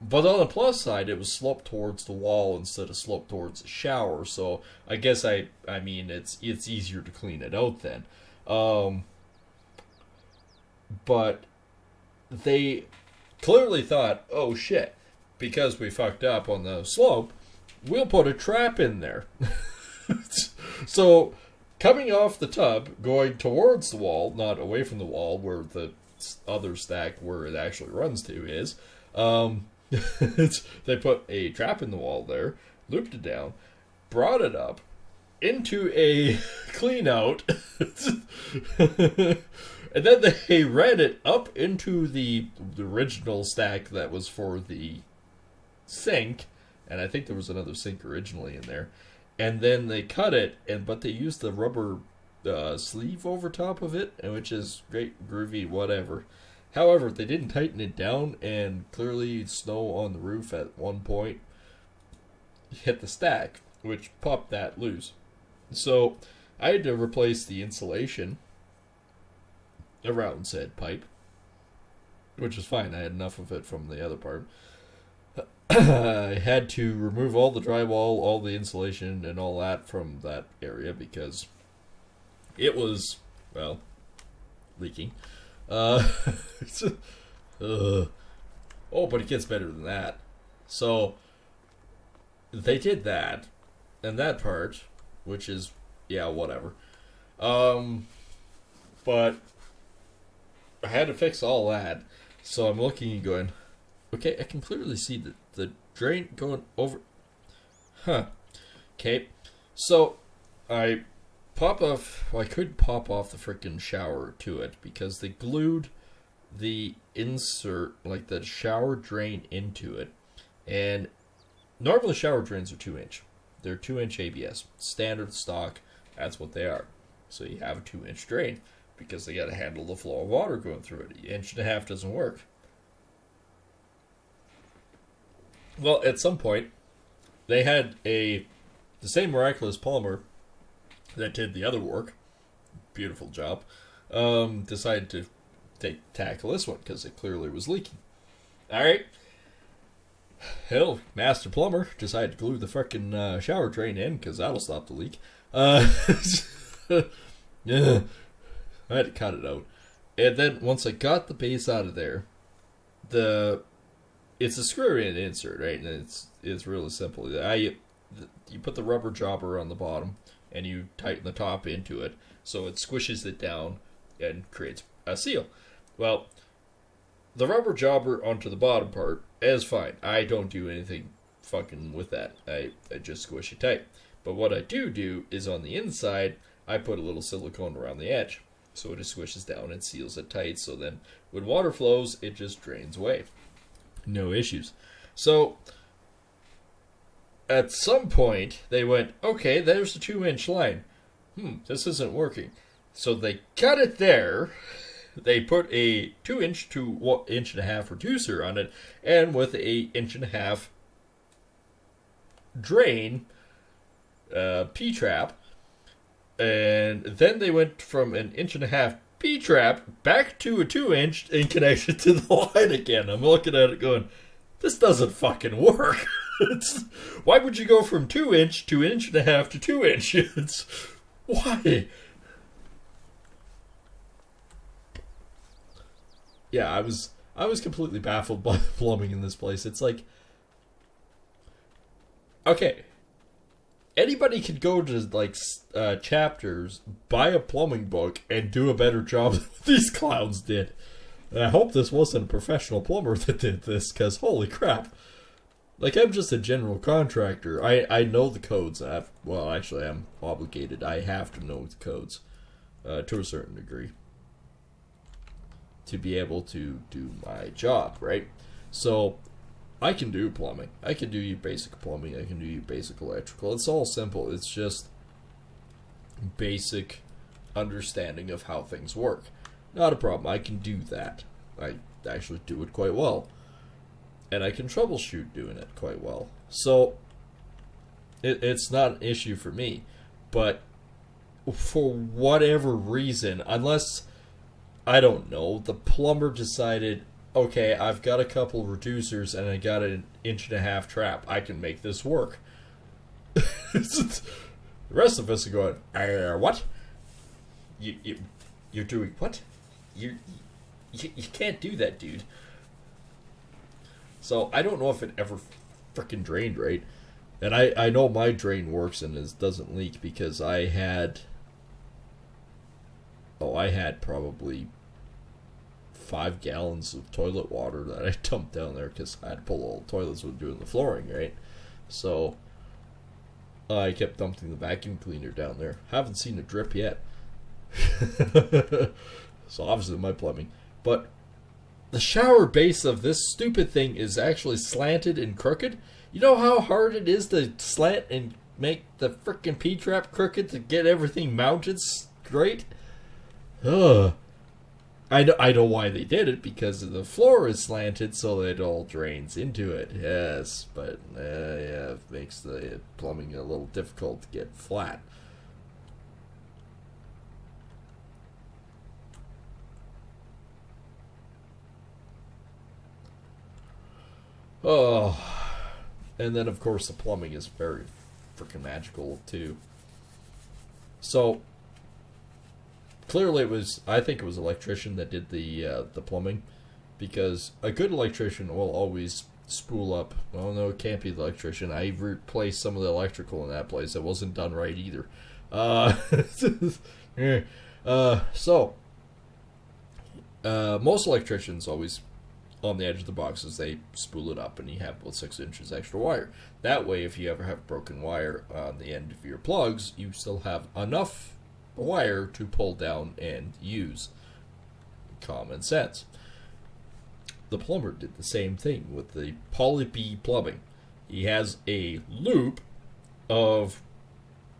But on the plus side, it was sloped towards the wall instead of sloped towards the shower. So I guess I mean it's easier to clean it out then. But they clearly thought, oh shit, because we fucked up on the slope, we'll put a trap in there. So coming off the tub, going towards the wall, not away from the wall where the other stack where it actually runs to is, they put a trap in the wall there, looped it down, brought it up into a clean out, and then they ran it up into the original stack that was for the sink, and I think there was another sink originally in there, and then they cut it, but they used the rubber sleeve over top of it, which is great, groovy, whatever. However, they didn't tighten it down, and clearly snow on the roof at one point hit the stack, which popped that loose. So I had to replace the insulation around said pipe, which was fine. I had enough of it from the other part. I had to remove all the drywall, all the insulation, and all that from that area because it was, well, leaking. Uh, oh, but it gets better than that. So they did that, and that part, which is yeah, whatever. But I had to fix all that, so I'm looking and going, okay, I can clearly see the drain going over. Huh. Okay, so I pop off. Well, I could pop off the freaking shower to it because they glued the insert, like the shower drain, into it, and normally shower drains are 2-inch. They're 2-inch ABS, standard stock. That's what they are. So you have a 2-inch drain because they got to handle the flow of water going through it. 1.5 doesn't work. Well, at some point, they had the same miraculous plumber that did the other work. Beautiful job. Decided to tackle this one because it clearly was leaking. All right. Hell, master plumber decided to glue the frickin' shower drain in because that'll stop the leak. Yeah, I had to cut it out. And then once I got the base out of there, it's a screw-in insert, right? And it's really simple. You put the rubber jobber on the bottom, and you tighten the top into it, so it squishes it down and creates a seal. Well, the rubber jobber onto the bottom part is fine. I don't do anything fucking with that. I just squish it tight. But what I do is on the inside, I put a little silicone around the edge. So it just squishes down and seals it tight. So then when water flows, it just drains away. No issues. So at some point, they went, okay, there's the 2-inch line. This isn't working. So they cut it there. They put a 2-inch to 1.5-inch reducer on it, and with a 1.5-inch drain, P-trap, and then they went from an 1.5-inch P-trap back to a 2-inch and connected to the line again. I'm looking at it going, this doesn't fucking work. Why would you go from 2-inch to 1.5-inch to 2-inch? Why? Yeah, I was completely baffled by the plumbing in this place. It's like, okay, anybody could go to like chapters, buy a plumbing book, and do a better job than these clowns did. And I hope this wasn't a professional plumber that did this, because holy crap. Like, I'm just a general contractor. I know the codes. Well, actually, I'm obligated. I have to know the codes to a certain degree to be able to do my job, right? So I can do plumbing. I can do your basic plumbing. I can do your basic electrical. It's all simple. It's just basic understanding of how things work. Not a problem. I can do that. I actually do it quite well. And I can troubleshoot doing it quite well. So it's not an issue for me. But for whatever reason, unless, I don't know, the plumber decided, okay, I've got a couple reducers and I got an 1.5-inch trap. I can make this work. The rest of us are going, what? You're doing what? You can't do that, dude. So I don't know if it ever frickin' drained right. And I know my drain works and doesn't leak because I had probably 5 gallons of toilet water that I dumped down there because I had to pull all the toilets when doing the flooring, right? So I kept dumping the vacuum cleaner down there. Haven't seen a drip yet. So obviously my plumbing. But the shower base of this stupid thing is actually slanted and crooked. You know how hard it is to slant and make the frickin' P-trap crooked to get everything mounted straight? Ugh. I know why they did it, because the floor is slanted so that it all drains into it. Yes, but yeah, it makes the plumbing a little difficult to get flat. Oh, and then of course the plumbing is very freaking magical too. So clearly it was. I think it was an electrician that did the plumbing, because a good electrician will always spool up. Oh no, it can't be the electrician. I replaced some of the electrical in that place. It wasn't done right either. So most electricians always, on the edge of the boxes, they spool it up, and you have about 6 inches extra wire. That way, if you ever have broken wire on the end of your plugs, you still have enough wire to pull down and use. Common sense. The plumber did the same thing with the Poly B plumbing. He has a loop of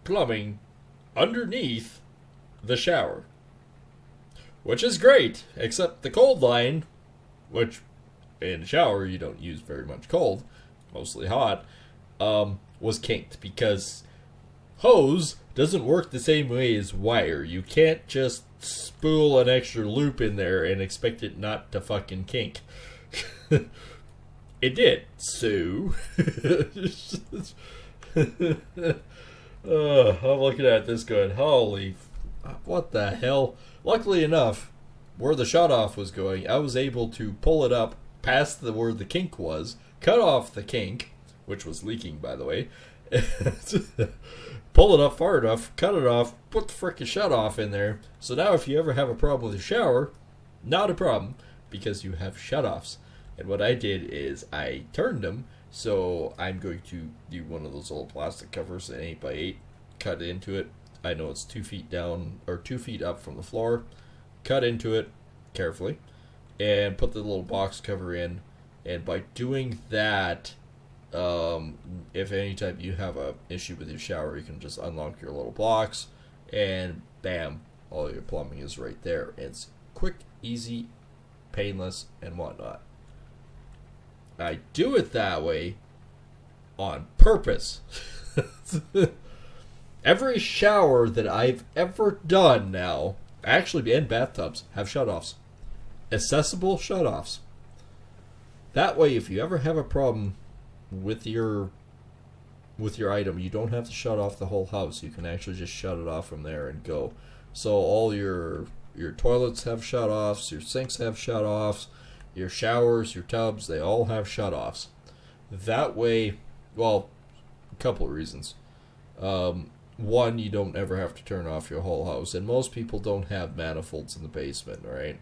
plumbing underneath the shower, which is great, except the cold line, which in the shower you don't use very much cold, mostly hot, was kinked, because hose doesn't work the same way as wire. You can't just spool an extra loop in there and expect it not to fucking kink. It did. So I'm looking at this going, holy, what the hell? Luckily enough, where the shut off was going, I was able to pull it up past where the kink was, cut off the kink, which was leaking, by the way, pull it up far enough, cut it off, put the frickin' shut off in there. So now if you ever have a problem with your shower, not a problem, because you have shut offs. And what I did is I turned them, so I'm going to do one of those little plastic covers, an 8x8, cut into it. I know it's 2 feet down, or 2 feet up from the floor. Cut into it carefully, and put the little box cover in. And by doing that, if any time you have a issue with your shower, you can just unlock your little box, and bam, all your plumbing is right there. It's quick, easy, painless, and whatnot. I do it that way on purpose. Every shower that I've ever done now, actually, and bathtubs, have shutoffs. Accessible shutoffs. That way, if you ever have a problem with your item, you don't have to shut off the whole house. You can actually just shut it off from there and go. So all your toilets have shutoffs, your sinks have shutoffs, your showers, your tubs, they all have shutoffs. That way, well, a couple of reasons. One, you don't ever have to turn off your whole house, and most people don't have manifolds in the basement, right?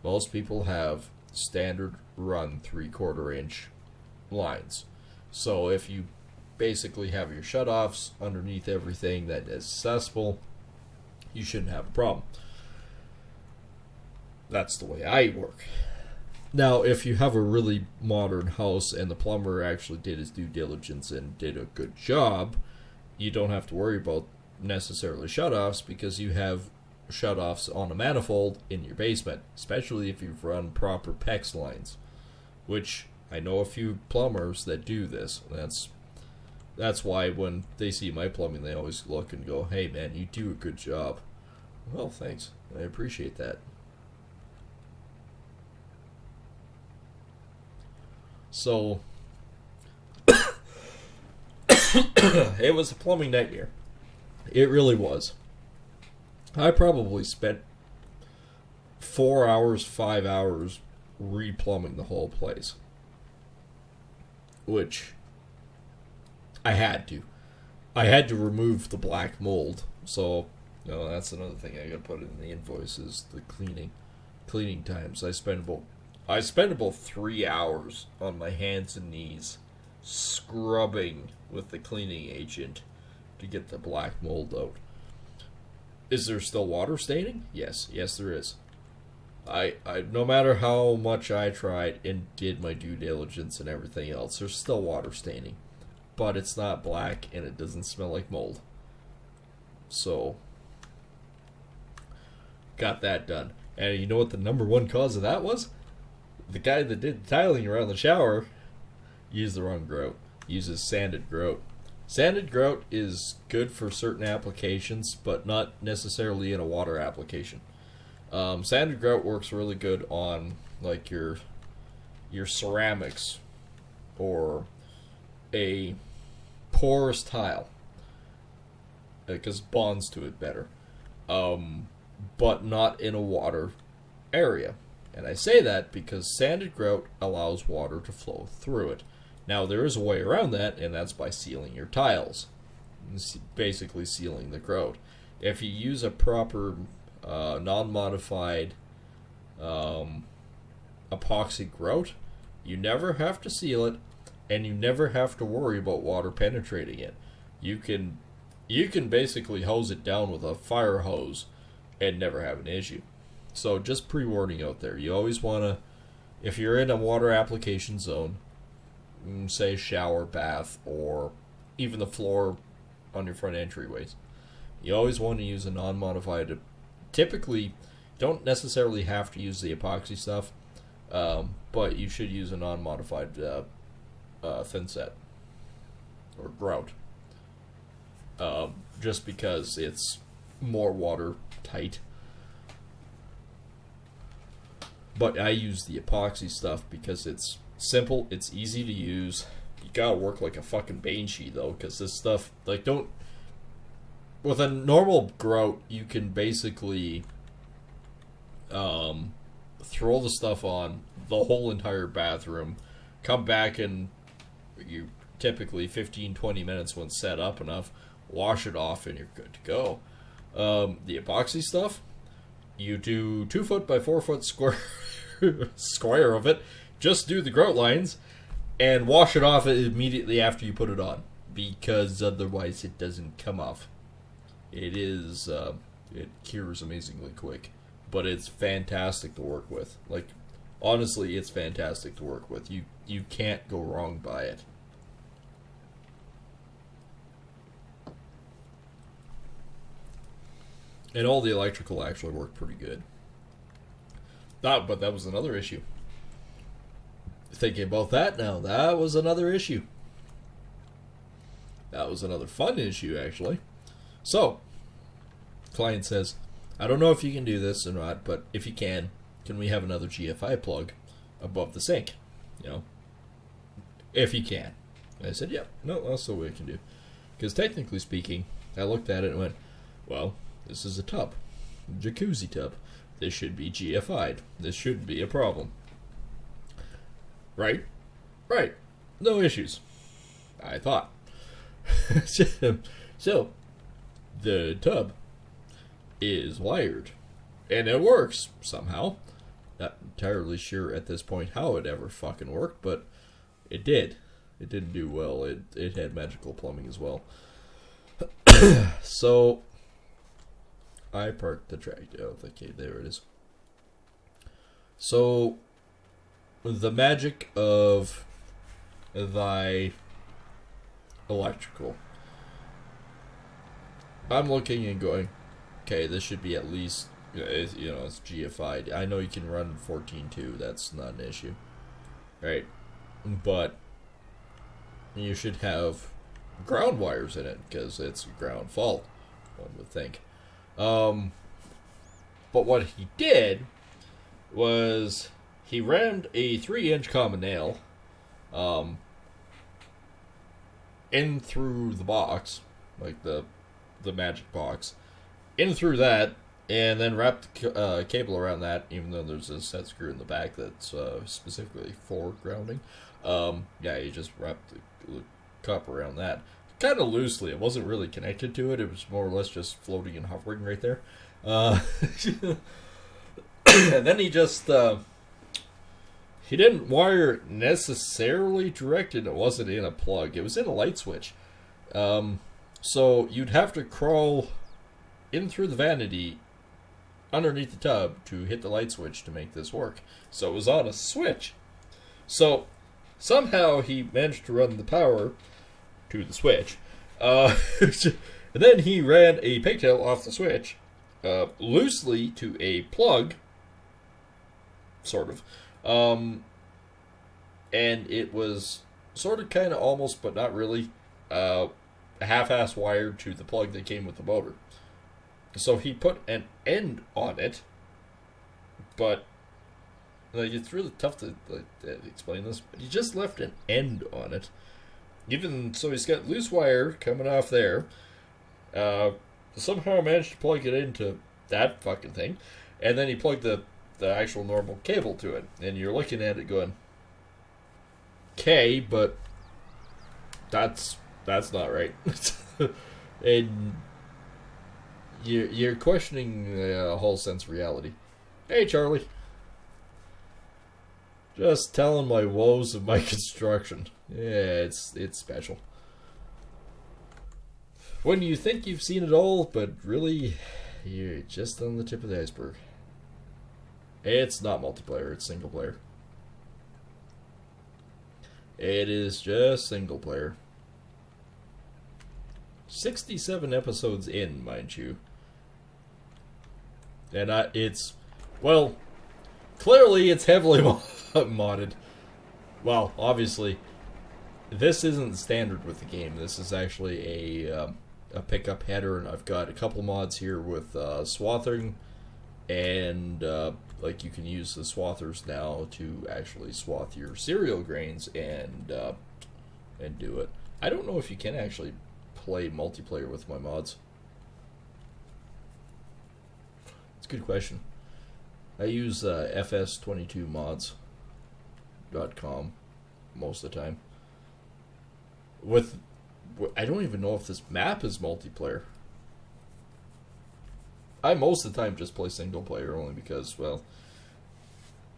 Most people have standard run 3/4 inch lines. So if you basically have your shutoffs underneath everything that is accessible, you shouldn't have a problem. That's the way I work. Now, if you have a really modern house and the plumber actually did his due diligence and did a good job, you don't have to worry about necessarily shutoffs, because you have shutoffs on a manifold in your basement, especially if you've run proper PEX lines, which I know a few plumbers that do this. That's why when they see my plumbing, they always look and go, "Hey man, you do a good job." Well, thanks. I appreciate that. So it was a plumbing nightmare. It really was. I probably spent 4 hours, 5 hours re-plumbing the whole place, which I had to. I had to remove the black mold. So, that's another thing I gotta put in the invoice, is the cleaning times. I spend about 3 hours on my hands and knees scrubbing with the cleaning agent to get the black mold out. Is there still water staining? Yes, there is. I no matter how much I tried and did my due diligence and everything else, there's still water staining. But it's not black and it doesn't smell like mold. So, got that done. And you know what the number one cause of that was? The guy that did the tiling around the shower used the wrong grout. Uses sanded grout. Sanded grout is good for certain applications, but not necessarily in a water application. Sanded grout works really good on like your ceramics or a porous tile, because it bonds to it better. but not in a water area. And I say that because sanded grout allows water to flow through it. Now, there is a way around that, and that's by sealing your tiles. Basically sealing the grout. If you use a proper non-modified epoxy grout, you never have to seal it, and you never have to worry about water penetrating it. You can basically hose it down with a fire hose and never have an issue. So just pre-warning out there. You always want to, if you're in a water application zone, say shower, bath, or even the floor on your front entryways, you always want to use a non-modified. Typically, don't necessarily have to use the epoxy stuff, but you should use a non-modified thin set or grout, just because it's more watertight. But I use the epoxy stuff because it's simple, it's easy to use. You gotta work like a fucking banshee though, because this stuff, like, don't. With a normal grout, you can basically throw the stuff on the whole entire bathroom, come back and you typically 15-20 minutes when set up enough, wash it off, and you're good to go. The epoxy stuff, you do 2 foot by 4 foot square of it, just do the grout lines, and wash it off immediately after you put it on, because otherwise it doesn't come off. It cures amazingly quick, but it's fantastic to work with. Like, honestly, it's fantastic to work with. You can't go wrong by it. And all the electrical actually worked pretty good. But that was another issue. Thinking about that now, that was another issue. That was another fun issue, actually. So, client says, I don't know if you can do this or not, but if you can we have another GFI plug above the sink? You know, if you can. And I said, yeah, no, that's the way I can do. Because technically speaking, I looked at it and went, well, this is a tub, jacuzzi tub. This should be GFI'd. This shouldn't be a problem. Right? Right. No issues, I thought. So, the tub is wired, and it works somehow. Not entirely sure at this point how it ever fucking worked, but it did. It didn't do well. It had magical plumbing as well. So, I parked the tractor. Oh, okay, there it is. So, the magic of thy electrical. I'm looking and going, okay, this should be at least, it's GFI. I know you can run 14.2. That's not an issue, right? But you should have ground wires in it because it's ground fault, one would think. But what he did was he rammed a 3-inch common nail in through the box, like the magic box, in through that, and then wrapped cable around that, even though there's a set screw in the back that's specifically for grounding. You just wrapped the copper around that. Kind of loosely. It wasn't really connected to it. It was more or less just floating and hovering right there. And then he just... he didn't wire it necessarily directed. It wasn't in a plug. It was in a light switch. So you'd have to crawl in through the vanity underneath the tub to hit the light switch to make this work. So it was on a switch. So somehow he managed to run the power to the switch. And then he ran a pigtail off the switch loosely to a plug, sort of. And it was sort of, kind of, almost, but not really, half-ass wired to the plug that came with the motor. So he put an end on it, but it's really tough to explain this. But he just left an end on it. Even so, he's got loose wire coming off there. Somehow managed to plug it into that fucking thing. And then you plug the actual normal cable to it, and you're looking at it going, okay, but that's not right. And you're questioning the whole sense of reality. Hey, Charlie. Just telling my woes of my construction. Yeah, it's special. When you think you've seen it all, but really, you're just on the tip of the iceberg. It's not multiplayer, it's single player. It is just single player. 67 episodes in, mind you. And it's, well, clearly it's heavily modded. Well, obviously, this isn't standard with the game. This is actually a pickup header, and I've got a couple mods here with swathering, and like you can use the swathers now to actually swath your cereal grains and do it. I don't know if you can actually play multiplayer with my mods. It's a good question. I use fs22mods.com most of the time. I don't even know if this map is multiplayer. I most of the time just play single player only because, well,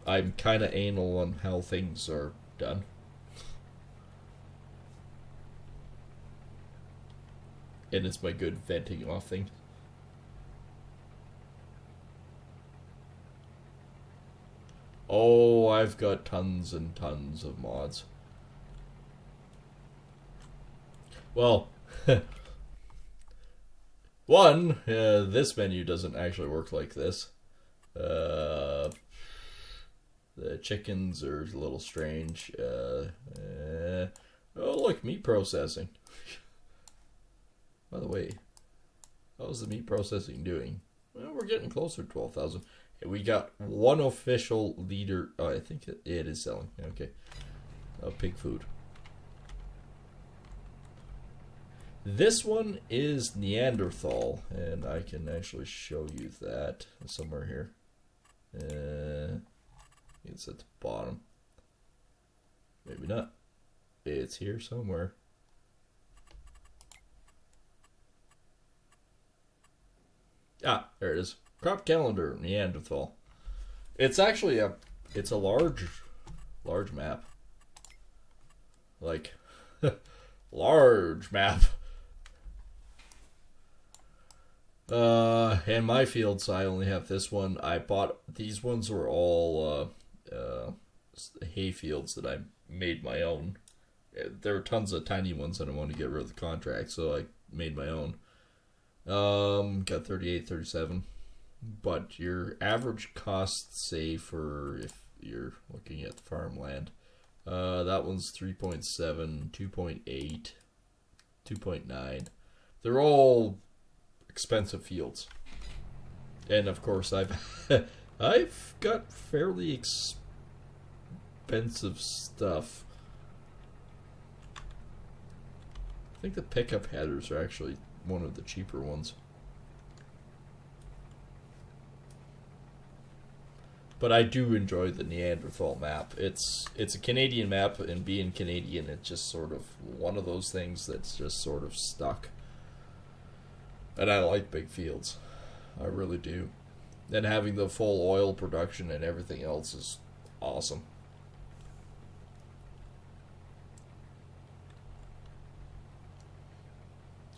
I'm kind of anal on how things are done. And it's my good venting off thing. Oh, I've got tons and tons of mods. Well, one, this menu doesn't actually work like this. The chickens are a little strange. Oh, look, meat processing. By the way, how's the meat processing doing? Well, we're getting closer to 12,000. We got one official leader. Oh, I think it is selling. Okay. Pig food. This one is Neanderthal, and I can actually show you that somewhere here. It's at the bottom. Maybe not. It's here somewhere. Ah, there it is. Crop calendar, Neanderthal. It's actually a large map. Like, large map. And my fields, I only have this one. I bought, these ones were all, hay fields that I made my own. There were tons of tiny ones that I wanted to get rid of the contract, so I made my own. Got 38, 37. But your average cost, say, for if you're looking at farmland, that one's 3.7, 2.8, 2.9. They're all expensive fields. And of course, I've got fairly expensive stuff. I think the pickup headers are actually one of the cheaper ones. But I do enjoy the Neanderthal map. It's a Canadian map, and being Canadian, it's just sort of one of those things that's just sort of stuck. And I like big fields. I really do. And having the full oil production and everything else is awesome.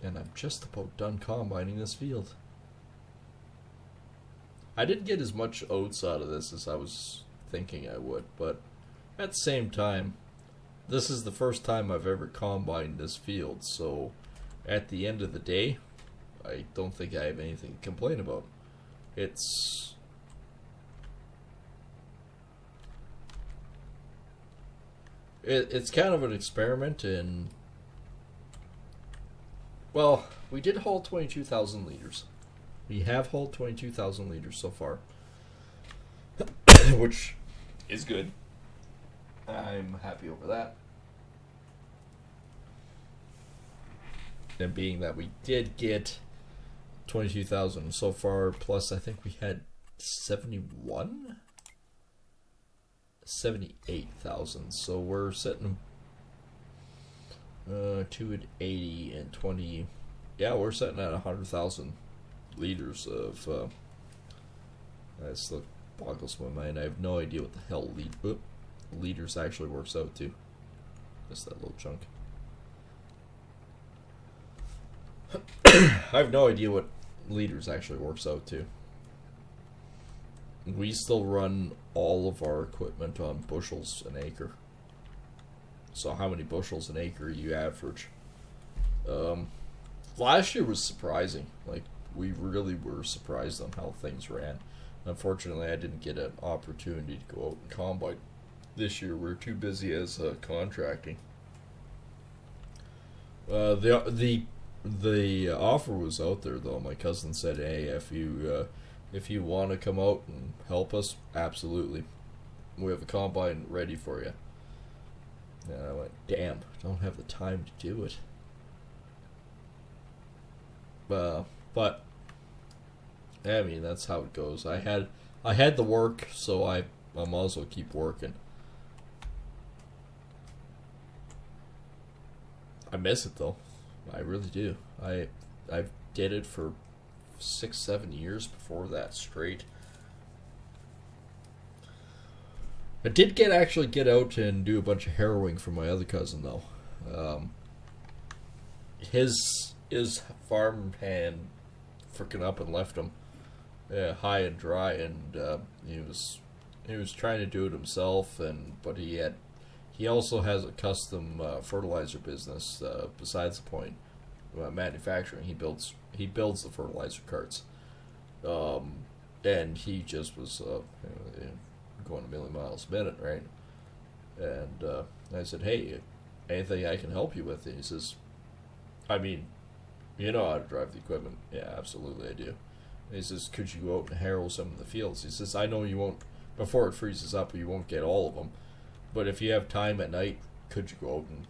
And I'm just about done combining this field. I didn't get as much oats out of this as I was thinking I would, but at the same time, this is the first time I've ever combined this field, so at the end of the day, I don't think I have anything to complain about. It's kind of an experiment in, well, we did haul 22,000 liters. We have hauled 22,000 liters so far, which is good. I'm happy over that. And being that we did get 22,000 so far. Plus, I think we had 71, 78,000. So we're sitting 280 and 20. Yeah, we're sitting at 100,000 liters of. That still boggles my mind. I have no idea what the hell liters actually works out to. Just that little chunk. I have no idea what liters actually works out to. We still run all of our equipment on bushels an acre. So how many bushels an acre you average? Last year was surprising. Like, we really were surprised on how things ran. Unfortunately, I didn't get an opportunity to go out and combine. This year, we're too busy as contracting. The offer was out there though. My cousin said, "Hey, if you want to come out and help us, absolutely. We have a combine ready for you." And I went, "Damn, don't have the time to do it." But I mean, that's how it goes. I had the work, so I might as well keep working. I miss it though. I really do. I did it for 6-7 years before that straight. I did actually get out and do a bunch of harrowing for my other cousin though. His farm hand freaking up and left him high and dry, and he was trying to do it himself, but he also has a custom fertilizer business. Besides the point, manufacturing, he builds the fertilizer carts, and he just was going a million miles a minute, right? And I said, "Hey, anything I can help you with?" And he says, "I mean, you know how to drive the equipment." "Yeah, absolutely, I do." And he says, "Could you go out and harrow some of the fields?" He says, "I know you won't, before it freezes up, you won't get all of them. But if you have time at night, could you go out and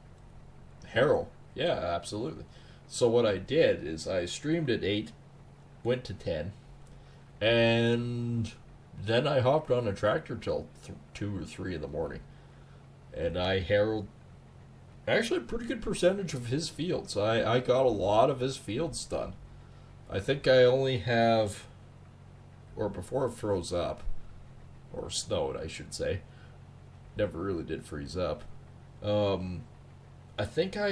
harrow?" "Yeah, absolutely." So what I did is I streamed at 8, went to 10, and then I hopped on a tractor till 2 or 3 in the morning. And I harrowed actually a pretty good percentage of his fields. I got a lot of his fields done. I think I only have, or before it froze up, or snowed, I should say. Never really did freeze up. I think I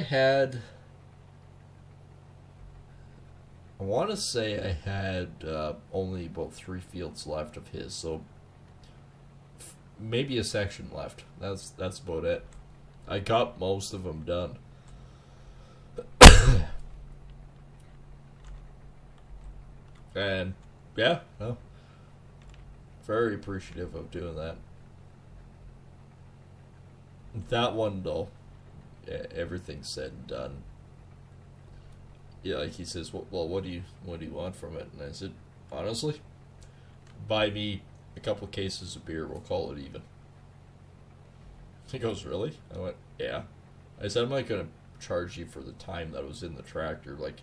want to say I had only about 3 fields left of his, so maybe a section left. That's about it. I got most of them done. And yeah, no, very appreciative of doing that. That one though, everything's said and done. Yeah, like he says, "Well, what do you want from it?" And I said, "Honestly, buy me a couple of cases of beer. We'll call it even." He goes, "Really?" I went, "Yeah." I said, "I'm not gonna charge you for the time that was in the tractor. Like,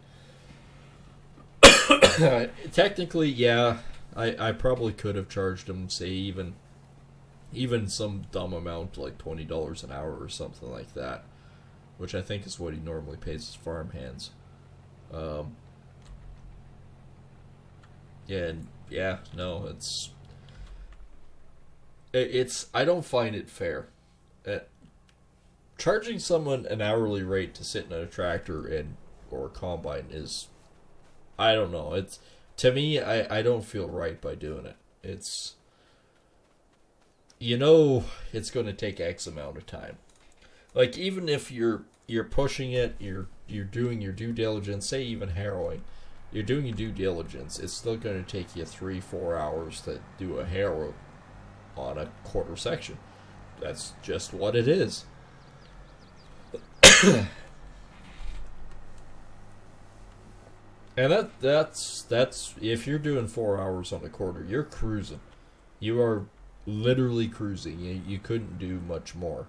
technically, yeah, I probably could have charged him, say even some dumb amount like $20 an hour or something like that, which I think is what he normally pays his farm hands." Yeah, and yeah, no, it's I don't find it fair. Charging someone an hourly rate to sit in a tractor or a combine is, I don't know. It's, to me, I don't feel right by doing it. It's, it's going to take X amount of time. Like, even if you're pushing it, you're doing your due diligence, say even harrowing, you're doing your due diligence, it's still going to take you 3-4 hours to do a harrow on a quarter section. That's just what it is. And that's if you're doing 4 hours on a quarter, you're cruising. You are literally cruising. You couldn't do much more.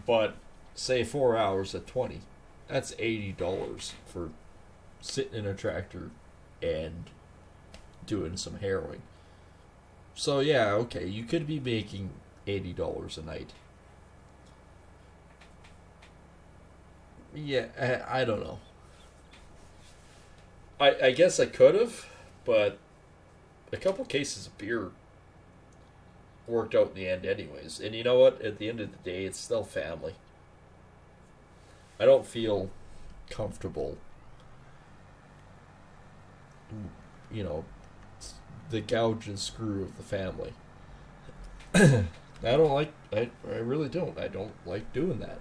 But say 4 hours at 20, that's $80 for sitting in a tractor and doing some harrowing. So yeah, okay, you could be making $80 a night. Yeah, I don't know. I guess I could have, but a couple cases of beer worked out in the end anyways. And you know what? At the end of the day, it's still family. I don't feel comfortable, you know, the gouge and screw of the family. I don't like, I really don't. I don't like doing that.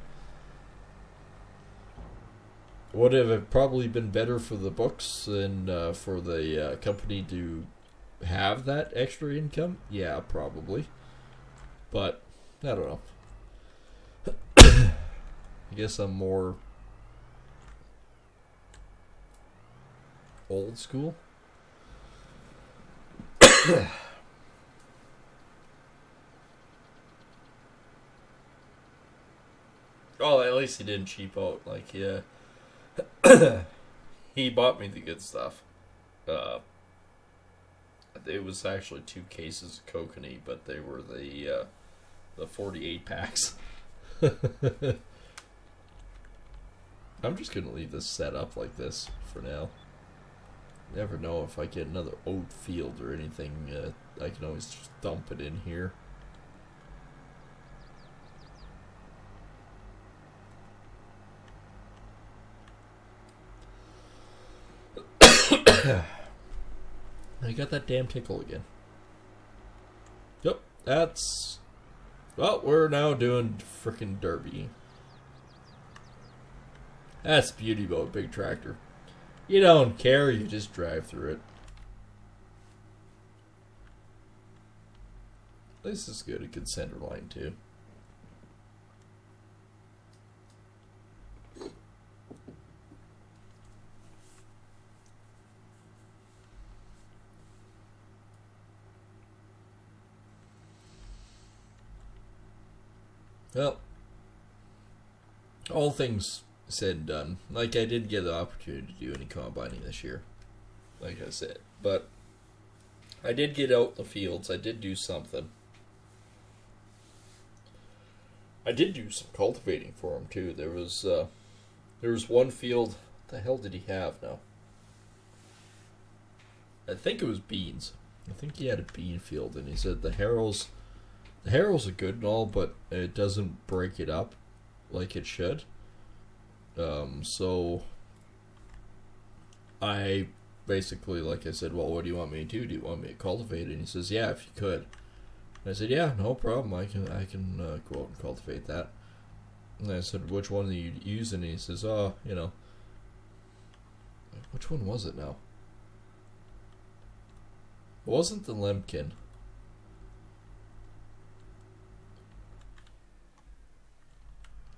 Would have probably been better for the books and for the company to have that extra income? Yeah, probably. But, I don't know. I guess I'm more old school. Oh, at least he didn't cheap out. Like, yeah. He bought me the good stuff. It was actually 2 cases of kokanee, but they were the 48 packs. I'm just gonna leave this set up like this for now. Never know if I get another oat field or anything. I can always just dump it in here. I got that damn tickle again. Yep, that's... Well, we're now doing frickin' derby. That's the beauty about a big tractor. You don't care, you just drive through it. This is good, a good center line too. Well, all things said and done. Like, I didn't get the opportunity to do any combining this year, like I said. But I did get out in the fields. I did do something. I did do some cultivating for him, too. There was one field. What the hell did he have now? I think it was beans. I think he had a bean field, and he said the harrows are good and all, but it doesn't break it up like it should. So I basically, like I said, well, what do you want me to do? Do you want me to cultivate it? And he says, yeah, if you could. And I said, yeah, no problem. I can go out and cultivate that. And I said, which one are you using? And he says, oh, you know, which one was it now? It wasn't the Lemkin.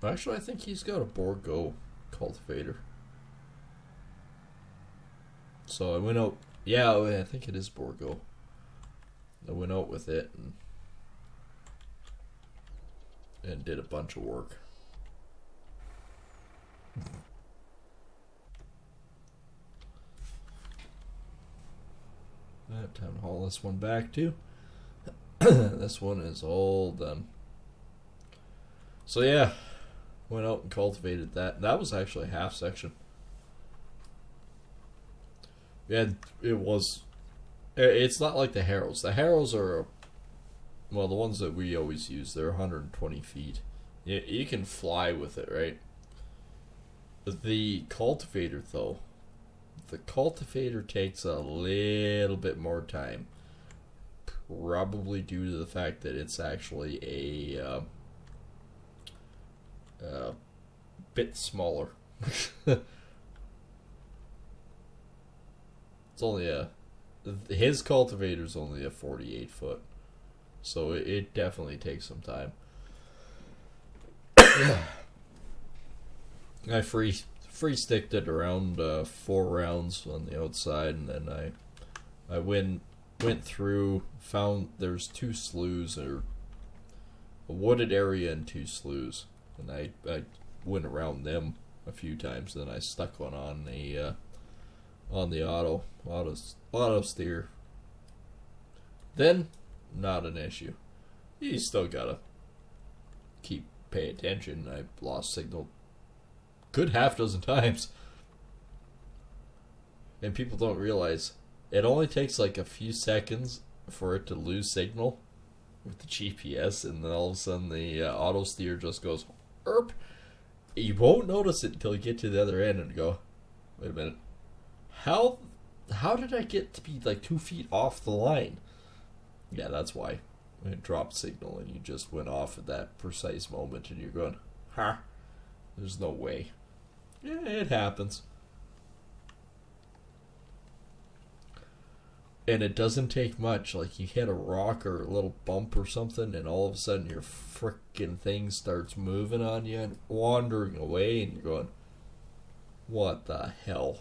Actually, I think he's got a Borgo cultivator. So I went out. Yeah, I think it is Borgo. I went out with it and did a bunch of work. Time to haul this one back too. This one is all done. So yeah, went out and cultivated that. That was actually a half section. Yeah, it was. It's not like the harrows. The harrows are, well, the ones that we always use. They're 120 feet. You can fly with it, right? The cultivator, though, the cultivator takes a little bit more time. Probably due to the fact that it's actually a bit smaller. It's only his cultivator's only a 48 foot, so it definitely takes some time. I free sticked it around 4 rounds on the outside, and then I went through, found there's 2 sloughs, or a wooded area and 2 sloughs, and I went around them a few times. Then I stuck one on on the auto steer. Then, not an issue. You still gotta pay attention. I lost signal good half dozen times. And people don't realize it only takes like a few seconds for it to lose signal with the GPS, and then all of a sudden the auto steer just goes erp. You won't notice it until you get to the other end and go, wait a minute, how did I get to be like 2 feet off the line? Yeah, that's why. It dropped signal and you just went off at that precise moment and you're going, huh? There's no way. Yeah, it happens. And it doesn't take much. Like, you hit a rock or a little bump or something, and all of a sudden your frickin' thing starts moving on you and wandering away, and you're going, what the hell?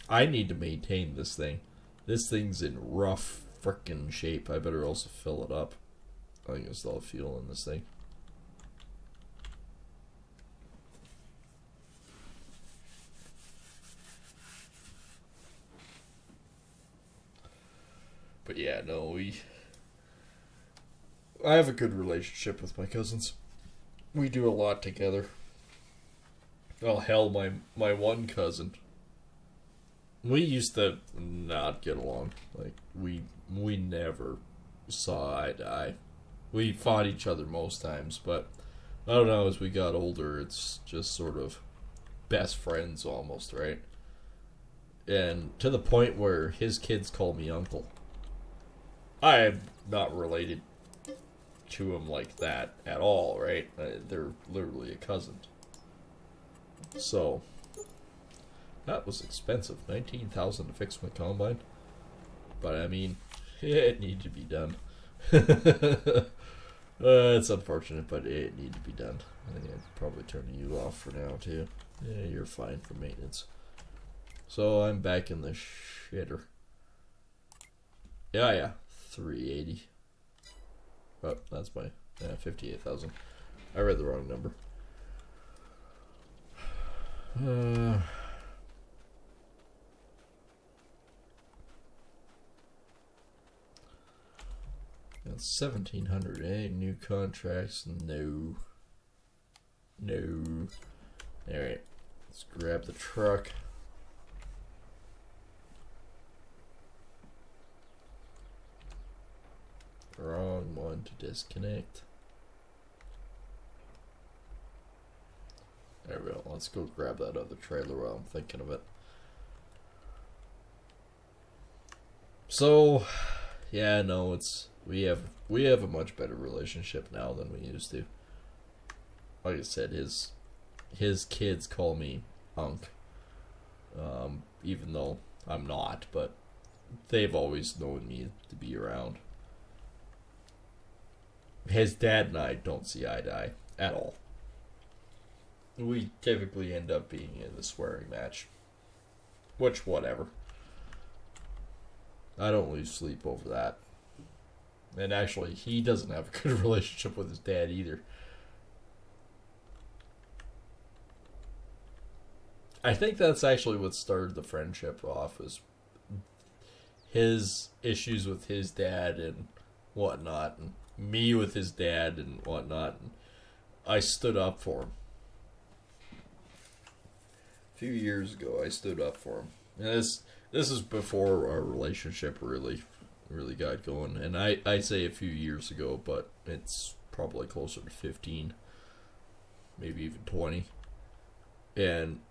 I need to maintain this thing. This thing's in rough frickin' shape. I better also fill it up. I think there's still fuel in this thing. But yeah, no, I have a good relationship with my cousins. We do a lot together. Oh hell, my one cousin. We used to not get along. Like, we never saw eye to eye. We fought each other most times, but I don't know, as we got older, it's just sort of best friends almost, right? And to the point where his kids call me uncle. I am not related to him like that at all, right? They're literally a cousin. So, that was expensive. $19,000 to fix my combine. But I mean, it needed to be done. It's unfortunate, but it needed to be done. I think I'm probably turning you off for now, too. Yeah, you're fine for maintenance. So, I'm back in the shitter. Yeah. 380. Oh, that's my 58,000. I read the wrong number. That's 1,700. New contracts? No. Alright. Let's grab the truck. Wrong one to disconnect. There we go. Let's go grab that other trailer while I'm thinking of it. So, yeah, no, we have a much better relationship now than we used to. Like I said, his kids call me Unc, even though I'm not, but they've always known me to be around. His dad and I don't see eye to eye at all. We typically end up being in the swearing match. Which, whatever. I don't lose sleep over that. And actually, he doesn't have a good relationship with his dad either. I think that's actually what started the friendship off, is his issues with his dad and whatnot, and me with his dad and whatnot. And I stood up for him. A few years ago, I stood up for him. And this is before our relationship really got going. And I say a few years ago, but it's probably closer to 15, maybe even 20. And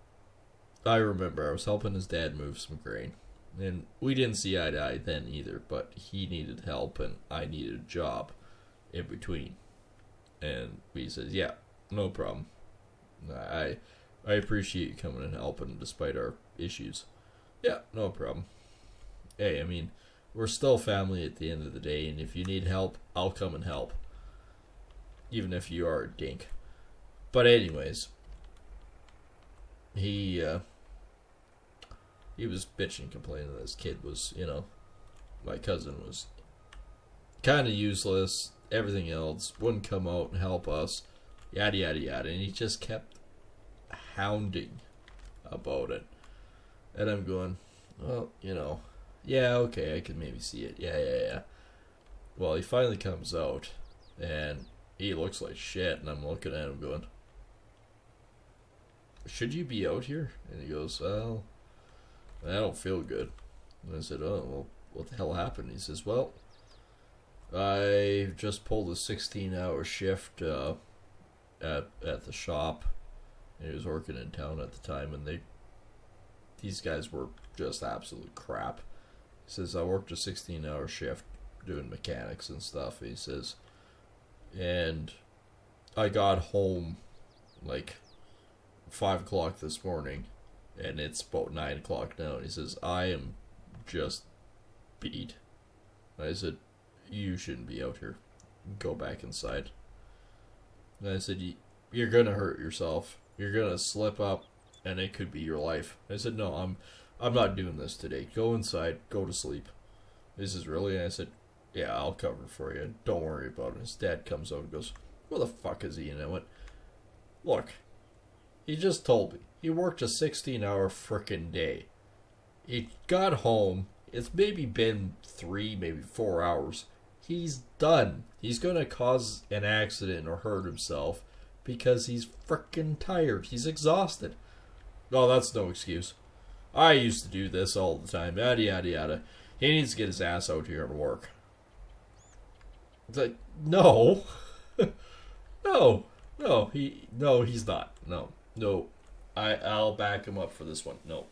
I remember I was helping his dad move some grain. And we didn't see eye to eye then either, but he needed help and I needed a job in between. And he says, yeah, no problem. I appreciate you coming and helping despite our issues. Yeah, no problem. Hey, I mean, we're still family at the end of the day, and if you need help, I'll come and help. Even if you are a dink. But anyways, he was bitching, complaining that his kid was, my cousin was kind of useless, everything else, wouldn't come out and help us. yada yada yada, and he just kept hounding about it. And I'm going, well, yeah, okay, I can maybe see it. Yeah. Well, he finally comes out, and he looks like shit, and I'm looking at him going, should you be out here? And he goes, well, I don't feel good. And I said, oh, well, what the hell happened? He says, well, I just pulled a 16-hour shift at the shop. And he was working in town at the time, and these guys were just absolute crap. He says, I worked a 16-hour shift doing mechanics and stuff. He says, and I got home like 5 o'clock this morning, and it's about 9 o'clock now. And he says, I am just beat. And I said, you shouldn't be out here. Go back inside. And I said, you're gonna hurt yourself. You're gonna slip up, and it could be your life. I said, no, I'm not doing this today. Go inside. Go to sleep. This is really. And I said, yeah, I'll cover for you. Don't worry about it. His dad comes over and goes, where the fuck is he? And I went, look, he just told me. He worked a 16-hour frickin' day. He got home. It's maybe been 3, maybe 4 hours. He's done. He's going to cause an accident or hurt himself because he's frickin' tired. He's exhausted. No, that's no excuse. I used to do this all the time. Yada, yada, yada. He needs to get his ass out here and work. It's like, no. No, he's not. No. I'll back him up for this one. No.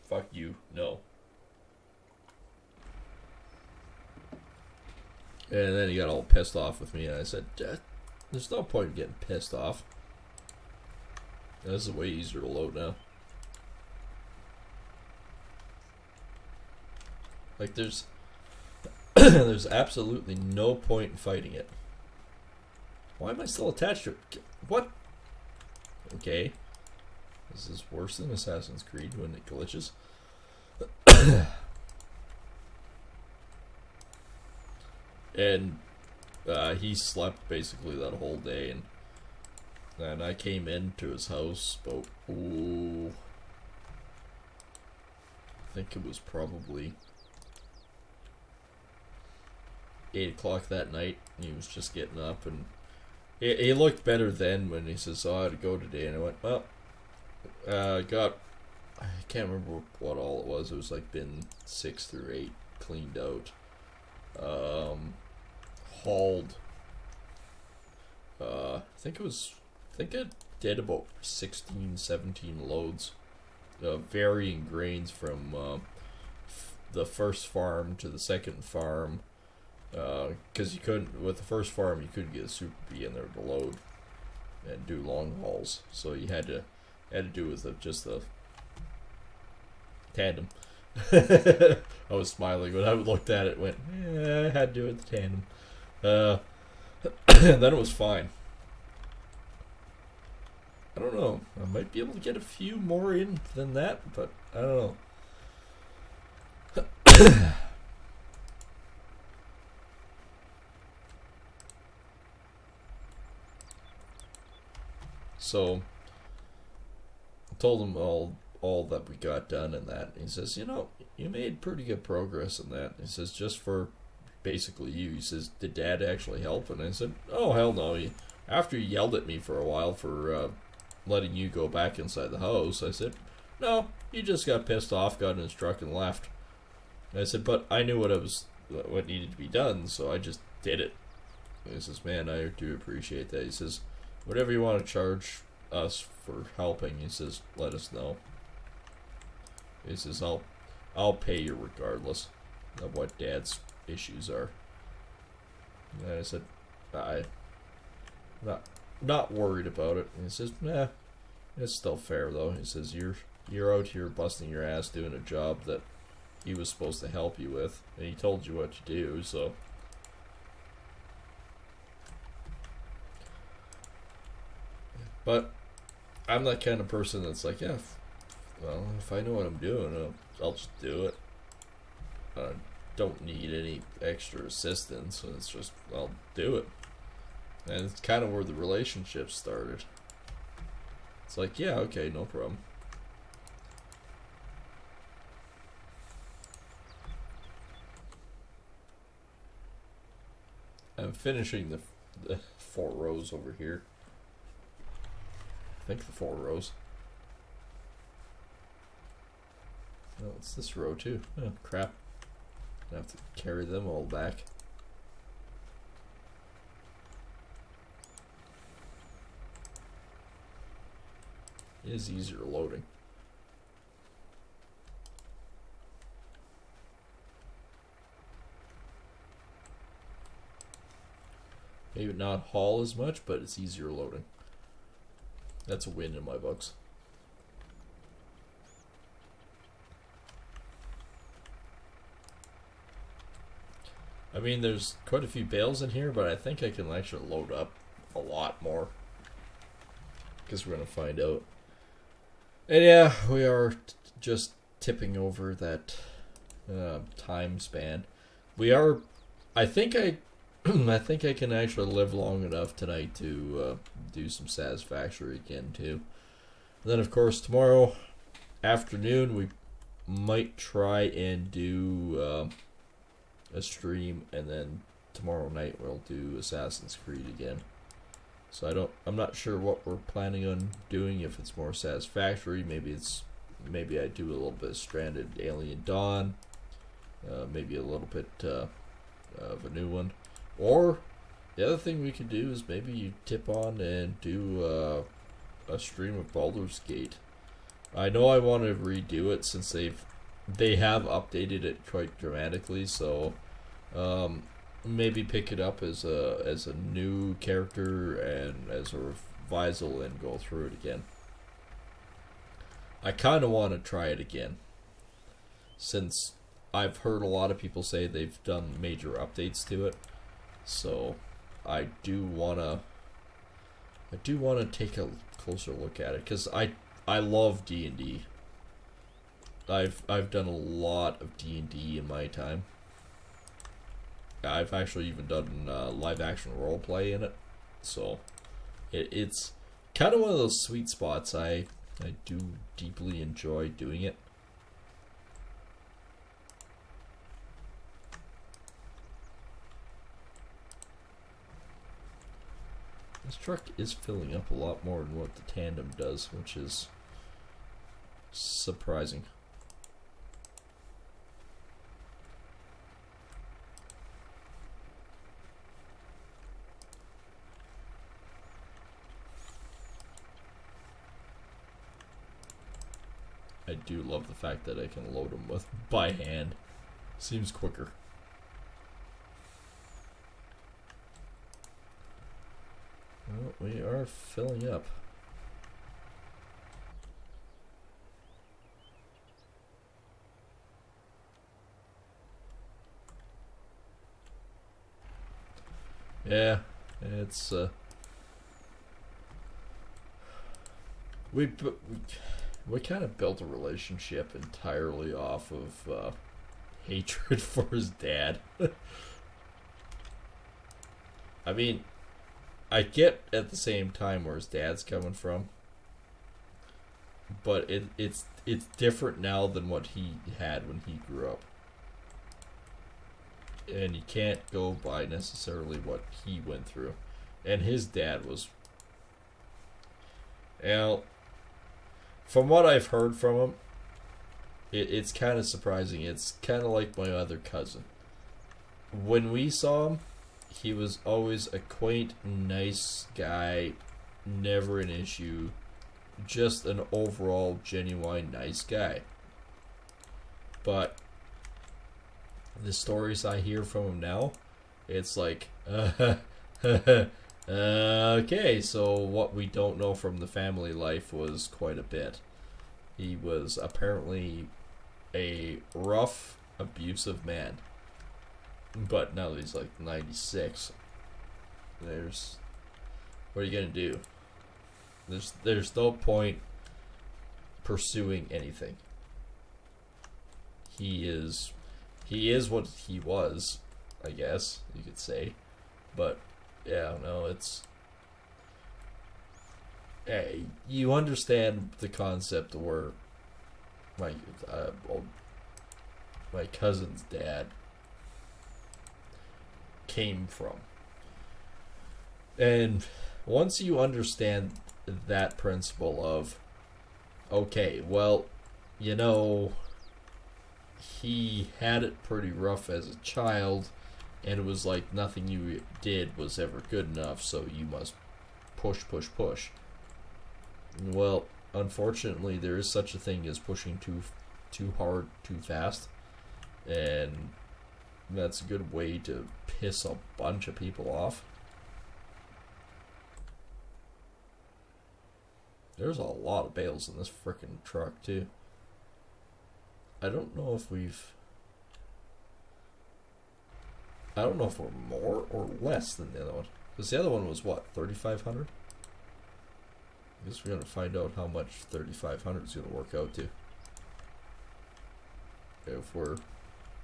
Fuck you. No. And then he got all pissed off with me, and I said, there's no point in getting pissed off. This is way easier to load now. Like, there's there's absolutely no point in fighting it. Why am I still attached to it? What? Okay. This is worse than Assassin's Creed when it glitches. And he slept basically that whole day, and I came into his house about, I think it was probably 8 o'clock that night. He was just getting up, and he looked better then when he says, oh, I had to go today. And I went, well, I can't remember what all it was. It was like bin 6 through 8 cleaned out. Hauled. I think it did about 16, 17 loads. Varying grains from the first farm to the second farm. Because you couldn't, with the first farm, you couldn't get a Super B in there to load and do long hauls. So you had to do with just the tandem. I was smiling when I looked at it and went, yeah, I had to do it with the tandem. Then it was fine. I don't know. I might be able to get a few more in than that, but I don't know. So I told him all that we got done and that. And he says, you made pretty good progress in that. He says, just for basically you. He says, did Dad actually help? And I said, oh, hell no. After he yelled at me for a while for letting you go back inside the house, I said, no, he just got pissed off, got in his truck, and left. And I said, but I knew what needed to be done, so I just did it. And he says, man, I do appreciate that. He says, whatever you want to charge us for helping, he says, let us know. He says, I'll pay you regardless of what Dad's issues are. And I said, I'm not worried about it. And he says, nah, it's still fair though. He says, you're out here busting your ass doing a job that he was supposed to help you with, and he told you what to do, so. But I'm that kind of person that's like, yeah, if I know what I'm doing, I'll just do it. Don't need any extra assistance, so it's just, I'll do it. And it's kind of where the relationship started. It's like, yeah, okay, no problem. I'm finishing the 4 rows over here. I think the 4 rows. Oh, it's this row too. Oh, crap. I have to carry them all back. It is easier loading. Maybe not haul as much, but it's easier loading. That's a win in my books. I mean, there's quite a few bales in here, but I think I can actually load up a lot more. Because we're going to find out. And yeah, we are just tipping over that time span. We are, I think I can actually live long enough tonight to do some Satisfactory again too. And then of course tomorrow afternoon we might try and do a stream, and then tomorrow night we'll do Assassin's Creed again. So I'm not sure what we're planning on doing. If it's more Satisfactory, maybe I do a little bit of Stranded Alien Dawn, maybe a little bit of a new one. Or the other thing we could do is maybe you tip on and do a stream of Baldur's Gate. I know I want to redo it since they have updated it quite dramatically, so maybe pick it up as a new character and as a revisal and go through it again. I kind of want to try it again, since I've heard a lot of people say they've done major updates to it. So I do wanna take a closer look at it, because I love D&D. I've done a lot of D&D in my time. I've actually even done live action role play in it, so it's kind of one of those sweet spots. I do deeply enjoy doing it. This truck is filling up a lot more than what the tandem does, which is surprising. I do love the fact that I can load them by hand. Seems quicker. Well, we are filling up. Yeah, it's we kind of built a relationship entirely off of hatred for his dad. I mean, I get at the same time where his dad's coming from, but it's different now than what he had when he grew up. And you can't go by necessarily what he went through. And his dad was, well, from what I've heard from him, it's kind of surprising. It's kind of like my other cousin. When we saw him, he was always a quaint, nice guy, never an issue, just an overall genuine nice guy. But the stories I hear from him now, it's like, okay, so what we don't know from the family life was quite a bit. He was apparently a rough, abusive man. But now that he's like 96, what are you gonna do? There's no point pursuing anything. He is what he was, I guess you could say, but yeah, no, it's. Hey, you understand the concept of where my my cousin's dad came from, and once you understand that principle of, okay, well, you know, he had it pretty rough as a child, and it was like nothing you did was ever good enough, so you must push, push, push. Well, unfortunately, there is such a thing as pushing too hard, too fast, and that's a good way to piss a bunch of people off. There's a lot of bales in this frickin' truck, too. I don't know if we're more or less than the other one. Because the other one was what, 3,500? I guess we're going to find out how much 3,500 is going to work out to. If we're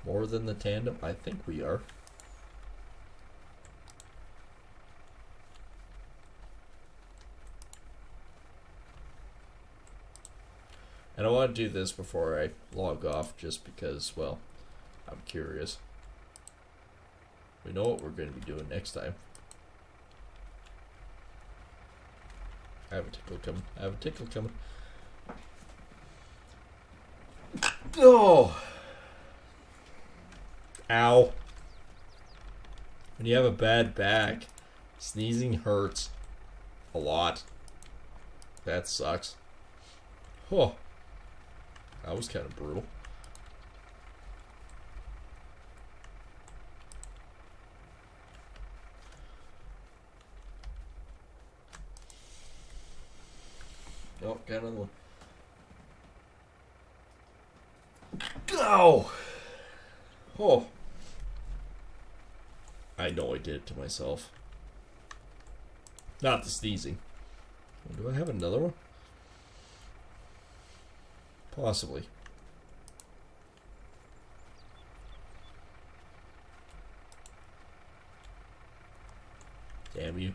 more than the tandem, I think we are. And I want to do this before I log off just because, well, I'm curious. We know what we're going to be doing next time. I have a tickle coming. I have a tickle coming. Oh! Ow. When you have a bad back, sneezing hurts a lot. That sucks. Oh. That was kind of brutal. Oh, got another one. Oh! Oh. I know I did it to myself. Not the sneezing. Do I have another one? Possibly. Damn you.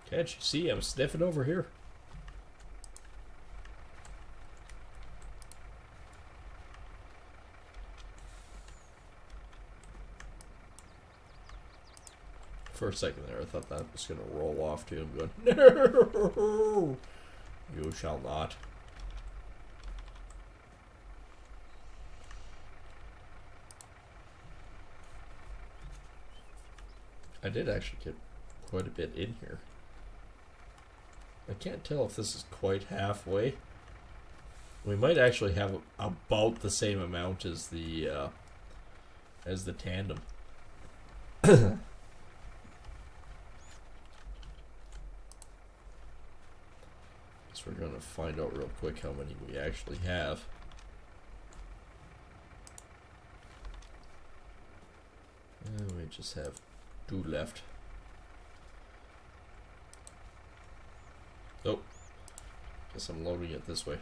Can't you see I'm sniffing over here? For a second there, I thought that was going to roll off too. I'm going, no! You shall not. I did actually get quite a bit in here. I can't tell if this is quite halfway. We might actually have about the same amount as the tandem. So we're going to find out real quick how many we actually have. And we just have 2 left. Oh, guess I'm loading it this way.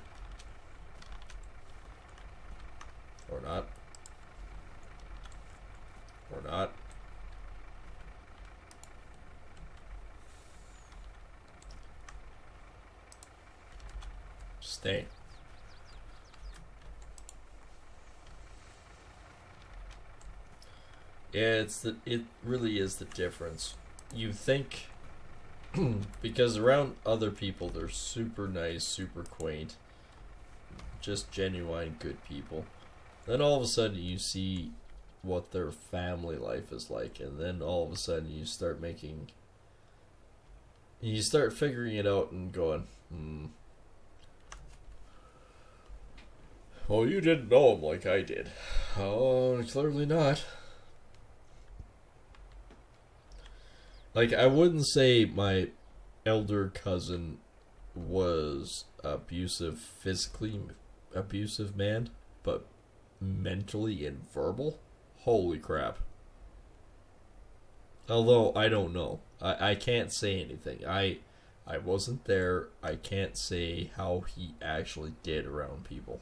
Or not. Or not. Stay. Yeah, it really is the difference. You think because around other people they're super nice, super quaint, just genuine good people. Then all of a sudden you see what their family life is like, and then all of a sudden you start figuring it out and going, oh, you didn't know him like I did. Oh, clearly not. Like, I wouldn't say my elder cousin was abusive, physically abusive man, but mentally and verbal? Holy crap. Although, I don't know. I can't say anything. I wasn't there. I can't say how he actually did around people.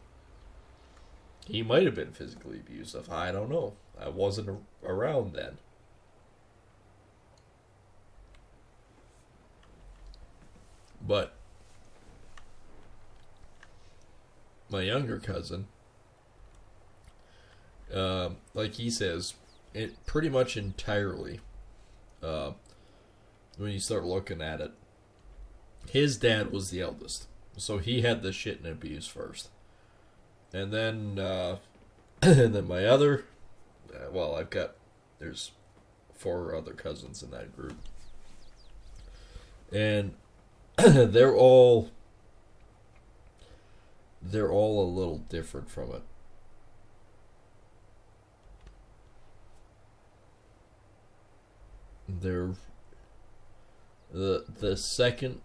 He might have been physically abusive. I don't know. I wasn't around then. But my younger cousin, like he says, it pretty much entirely, when you start looking at it, his dad was the eldest. So he had the shit and abuse first. And then, and then my other, well, there's 4 other cousins in that group. And they're all a little different from it. They're the second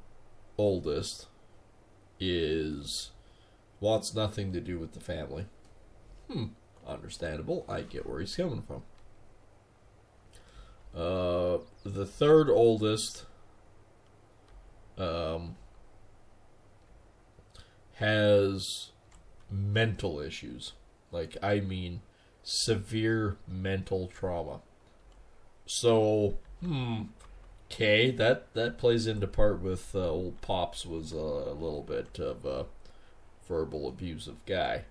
oldest wants nothing to do with the family. Understandable. I get where he's coming from. The third oldest has mental issues. Like, I mean, severe mental trauma. So, okay, that plays into part with old Pops was a little bit of a verbal abusive guy.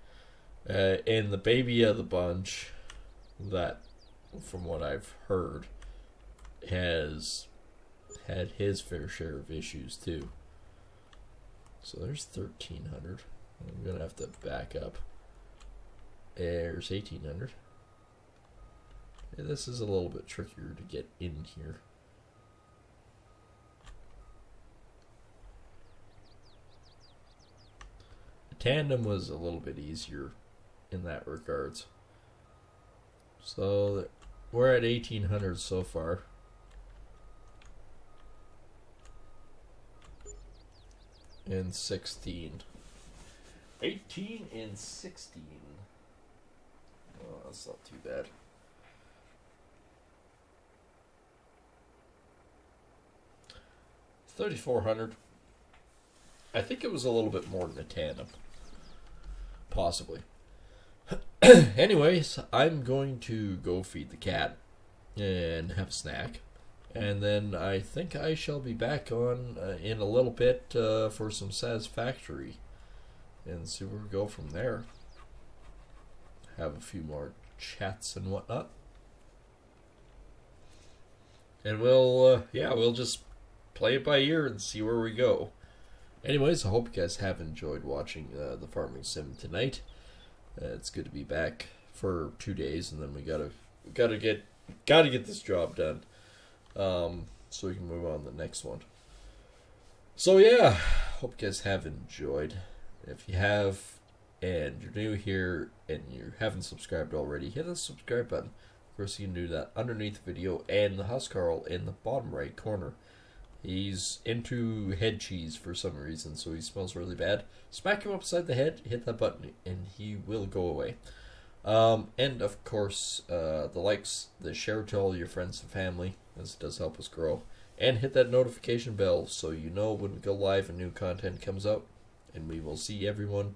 And the baby of the bunch, that, from what I've heard, has had his fair share of issues too. So there's 1,300. I'm gonna have to back up. There's 1,800. This is a little bit trickier to get in here. The tandem was a little bit easier in that regards. So we're at 1,800 so far. And 16. 18 and 16. Oh, that's not too bad. $3,400. I think it was a little bit more than a tandem. Possibly. Anyways, I'm going to go feed the cat and have a snack. And then I think I shall be back on in a little bit for some Satisfactory. And see where we go from there. Have a few more chats and whatnot. And we'll just play it by ear and see where we go. Anyways, I hope you guys have enjoyed watching the farming sim tonight. It's good to be back for 2 days, and then we gotta get this job done, so we can move on to the next one. So yeah, hope you guys have enjoyed. If you have, and you're new here and you haven't subscribed already, hit the subscribe button. Of course, you can do that underneath the video and the Huscarl in the bottom right corner. He's into head cheese for some reason, so he smells really bad. Smack him upside the head, hit that button, and he will go away. And of course, the likes, the share to all your friends and family, as it does help us grow. And hit that notification bell so you know when we go live and new content comes out. And we will see everyone